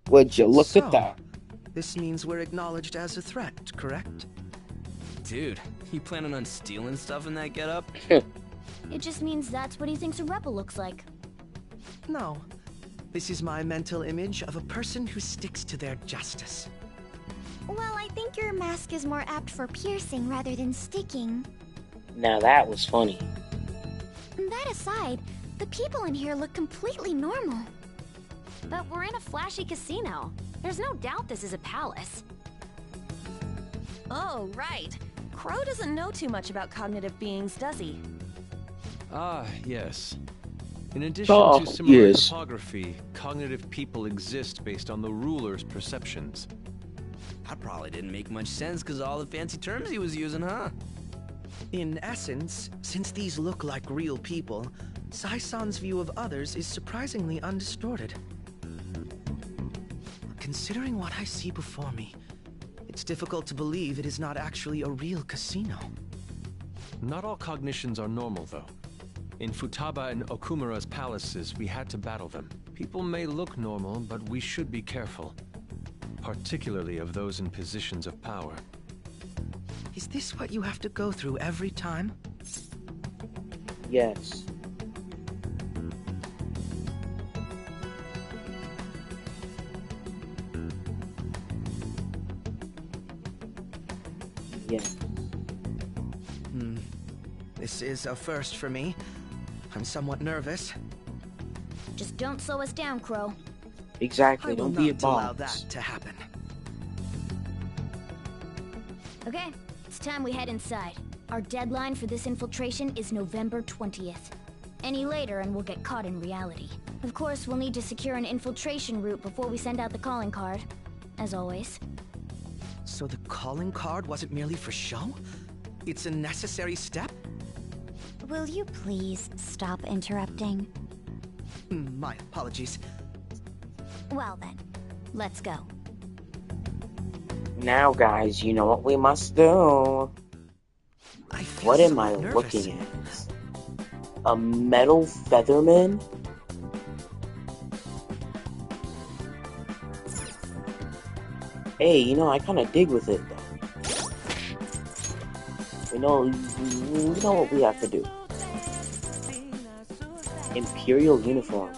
Would you look at that? This means we're acknowledged as a threat, correct? Dude, you planning on stealing stuff in that getup? It just means that's what he thinks a rebel looks like. No. This is my mental image of a person who sticks to their justice. Well, I think your mask is more apt for piercing rather than sticking. Now that was funny. That aside, the people in here look completely normal. But we're in a flashy casino. There's no doubt this is a palace. Oh, right. Crow doesn't know too much about cognitive beings, does he? Ah, yes. In addition to similar yes. topography, cognitive people exist based on the ruler's perceptions. That probably didn't make much sense because of all the fancy terms he was using, huh? In essence, since these look like real people, Sai-san's view of others is surprisingly undistorted. Considering what I see before me, it's difficult to believe it is not actually a real casino. Not all cognitions are normal, though. In Futaba and Okumura's palaces, we had to battle them. People may look normal, but we should be careful. Particularly of those in positions of power. Is this what you have to go through every time? Yes. Yeah. This is a first for me. I'm somewhat nervous. Just don't slow us down, Crow. Exactly, I will don't be a not allow boss. that to happen. Okay, it's time we head inside. Our deadline for this infiltration is November 20th. Any later and we'll get caught in reality. Of course, we'll need to secure an infiltration route before we send out the calling card. As always. So the calling card wasn't merely for show? It's a necessary step? Will you please stop interrupting? My apologies. Well then, let's go. Now, guys, you know what we must do. What am I looking at? A metal featherman? Hey, you know, I kind of dig with it, though. We know what we have to do. Imperial uniform.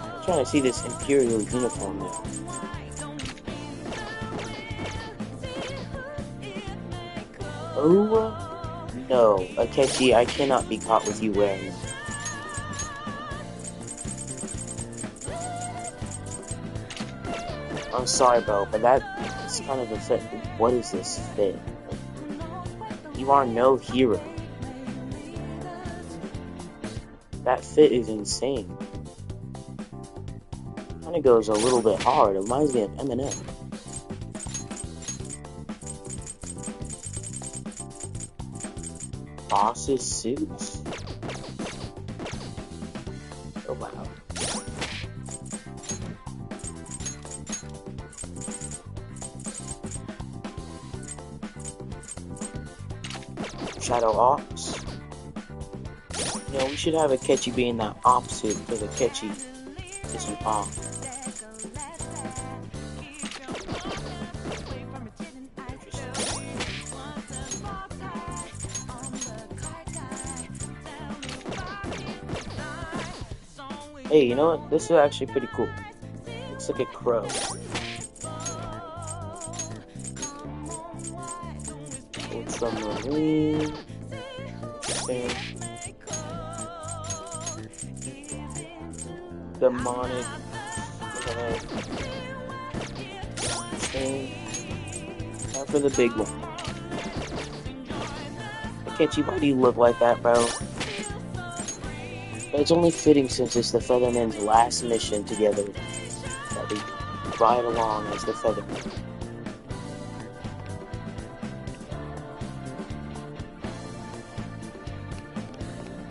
I'm trying to see this Imperial uniform now. Oh, no. Akechi, I cannot be caught with you wearing it. I'm sorry, bro, but that's kind of a fit. What is this fit? You are no hero. That fit is insane. Kind of goes a little bit hard. It reminds me of Eminem. Boss's suits. Oh wow. Shadow Ops. You know, we should have Akechi being that opposite because Akechi is an op. Hey, you know what? This is actually pretty cool. Looks like a crow. Ultramarine. Interesting. Demonic. Interesting. Time for the big one. Akechi, why do you look like that, bro? But it's only fitting since it's the Featherman's last mission together that we ride along as the Featherman.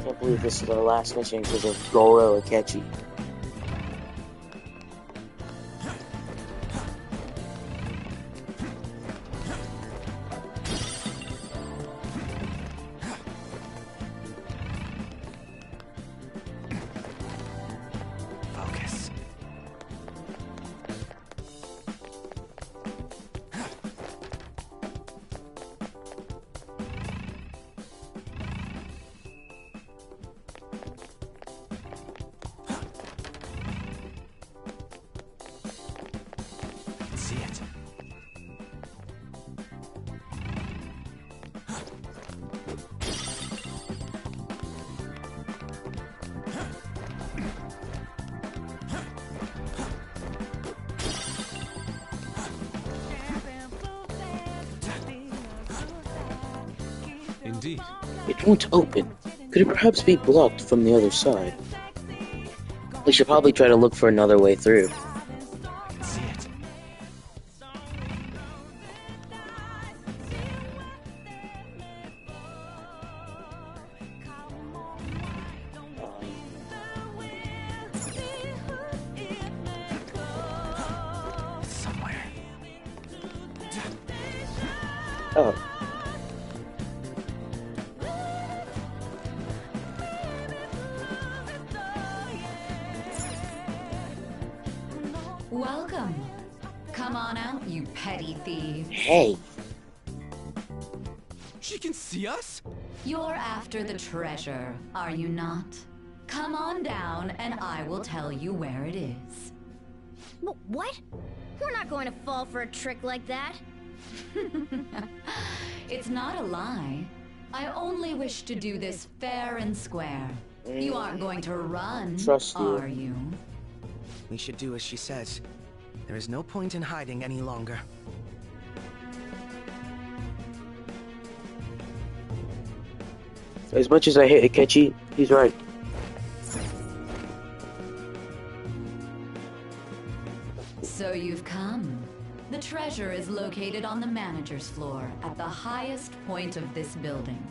Can't believe this is our last mission because of Goro Akechi. Focus. It won't open. Could it perhaps be blocked from the other side? We should probably try to look for another way through. I can see it. It's somewhere. Oh. Welcome. Come on out, you petty thief. Hey. She can see us? You're after the treasure, are you not? Come on down and I will tell you where it is. What? We're not going to fall for a trick like that. It's not a lie. I only wish to do this fair and square. You aren't going to run, Trust you. are you? We should do as she says. There is no point in hiding any longer. As much as I hate Akechi, he's right. So you've come. The treasure is located on the manager's floor at the highest point of this building.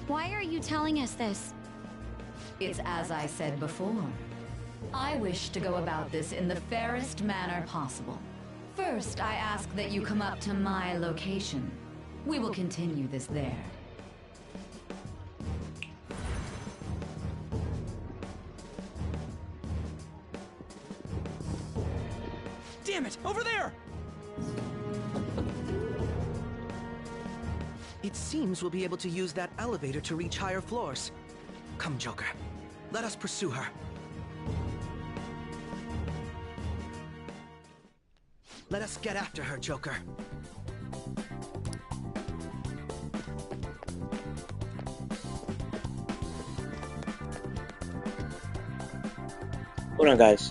Why are you telling us this? It's as I said before. I wish to go about this in the fairest manner possible. First, I ask that you come up to my location. We will continue this there. Damn it! Over there! It seems we'll be able to use that elevator to reach higher floors. Come, Joker. Let us pursue her. Let us get after her, Joker. Hold on, guys.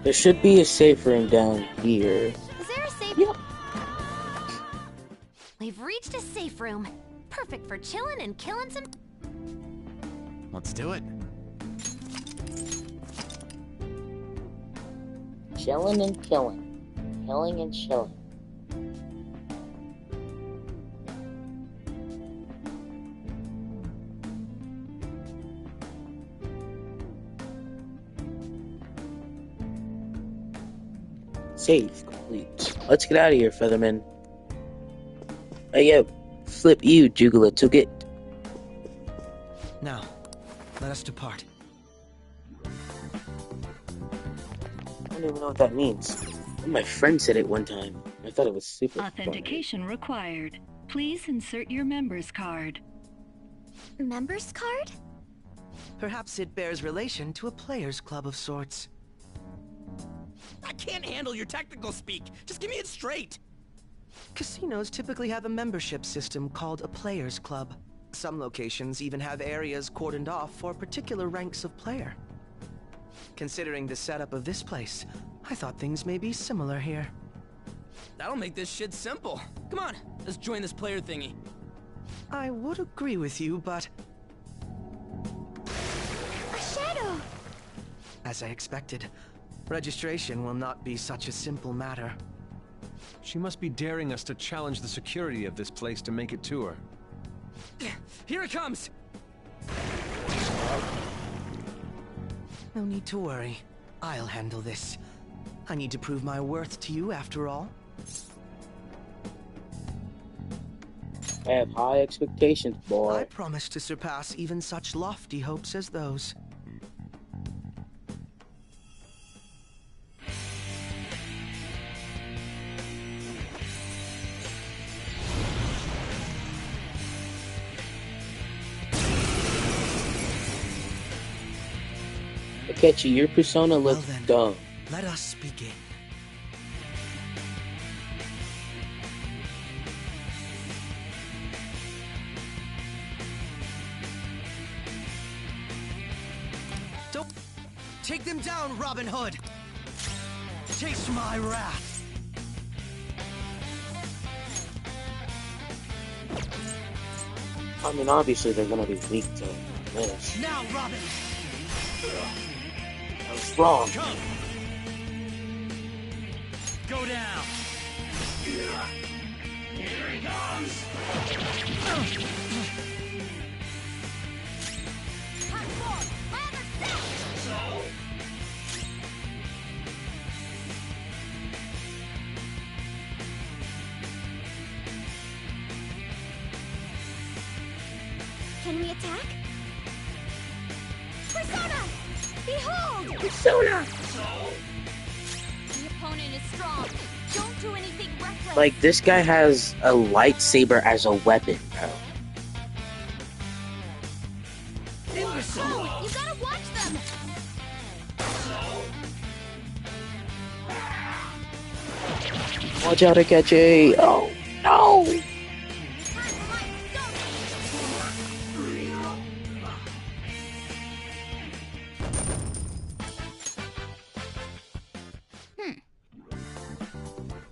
There should be a safe room down here. Is there a safe? Yep. We've reached a safe room. Perfect for chilling and killing some. Let's do it. Chilling and killing. Killing and chilling. safe, colleagues. Let's get out of here, Featherman. Hey, yo, flip you, Jugula took it. Now, let us depart. I don't even know what that means. My friend said it one time. I thought it was super Authentication required. Please insert your member's card. Member's card? Perhaps it bears relation to a players' club of sorts. I can't handle your technical speak. Just give me it straight. Casinos typically have a membership system called a players' club. Some locations even have areas cordoned off for particular ranks of player. Considering the setup of this place, I thought things may be similar here. That'll make this shit simple. Come on, let's join this player thingy. I would agree with you, but... A shadow! As I expected, registration will not be such a simple matter. She must be daring us to challenge the security of this place to make it to her. Here it comes! No need to worry. I'll handle this. I need to prove my worth to you after all. I have high expectations, boy. I promise to surpass even such lofty hopes as those. Akechi, your persona looks dumb. Let us begin. Don't take them down, Robin Hood. Taste my wrath. I mean, obviously they're gonna be weak to this. Now, Robin. I was wrong. Come. Go down. Here he comes. Can we attack? Persona! Behold! Persona! The opponent is strong. Don't do anything reckless. Like, this guy has a lightsaber as a weapon, bro. Oh, you gotta watch them! Watch out, Akechi! Oh, no!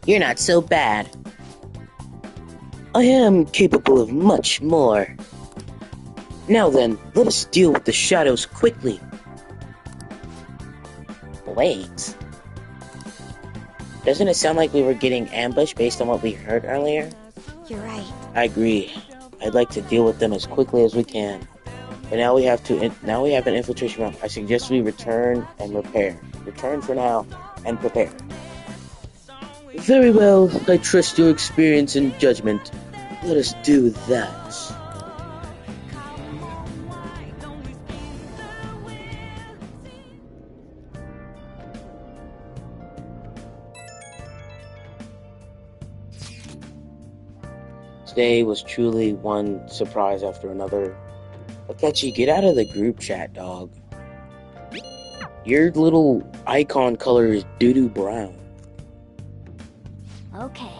You're not so bad. I am capable of much more. Now then, let us deal with the shadows quickly. Wait. Doesn't it sound like we were getting ambushed based on what we heard earlier? You're right. I agree. I'd like to deal with them as quickly as we can. But now we have an infiltration round. I suggest we return and repair. Return for now and prepare. Very well. I trust your experience and judgment. Let us do that. Today was truly one surprise after another. Akechi, get out of the group chat, dog. Your little icon color is doo-doo brown. Okay.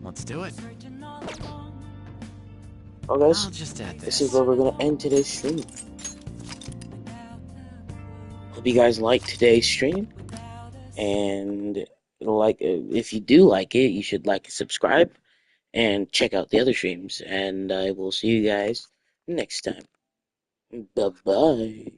Let's do it. Oh, guys, I'll just add this is where we're gonna end today's stream. Hope you guys liked today's stream, and if you do like it, you should like and subscribe, and check out the other streams. And I will see you guys next time. Bye bye.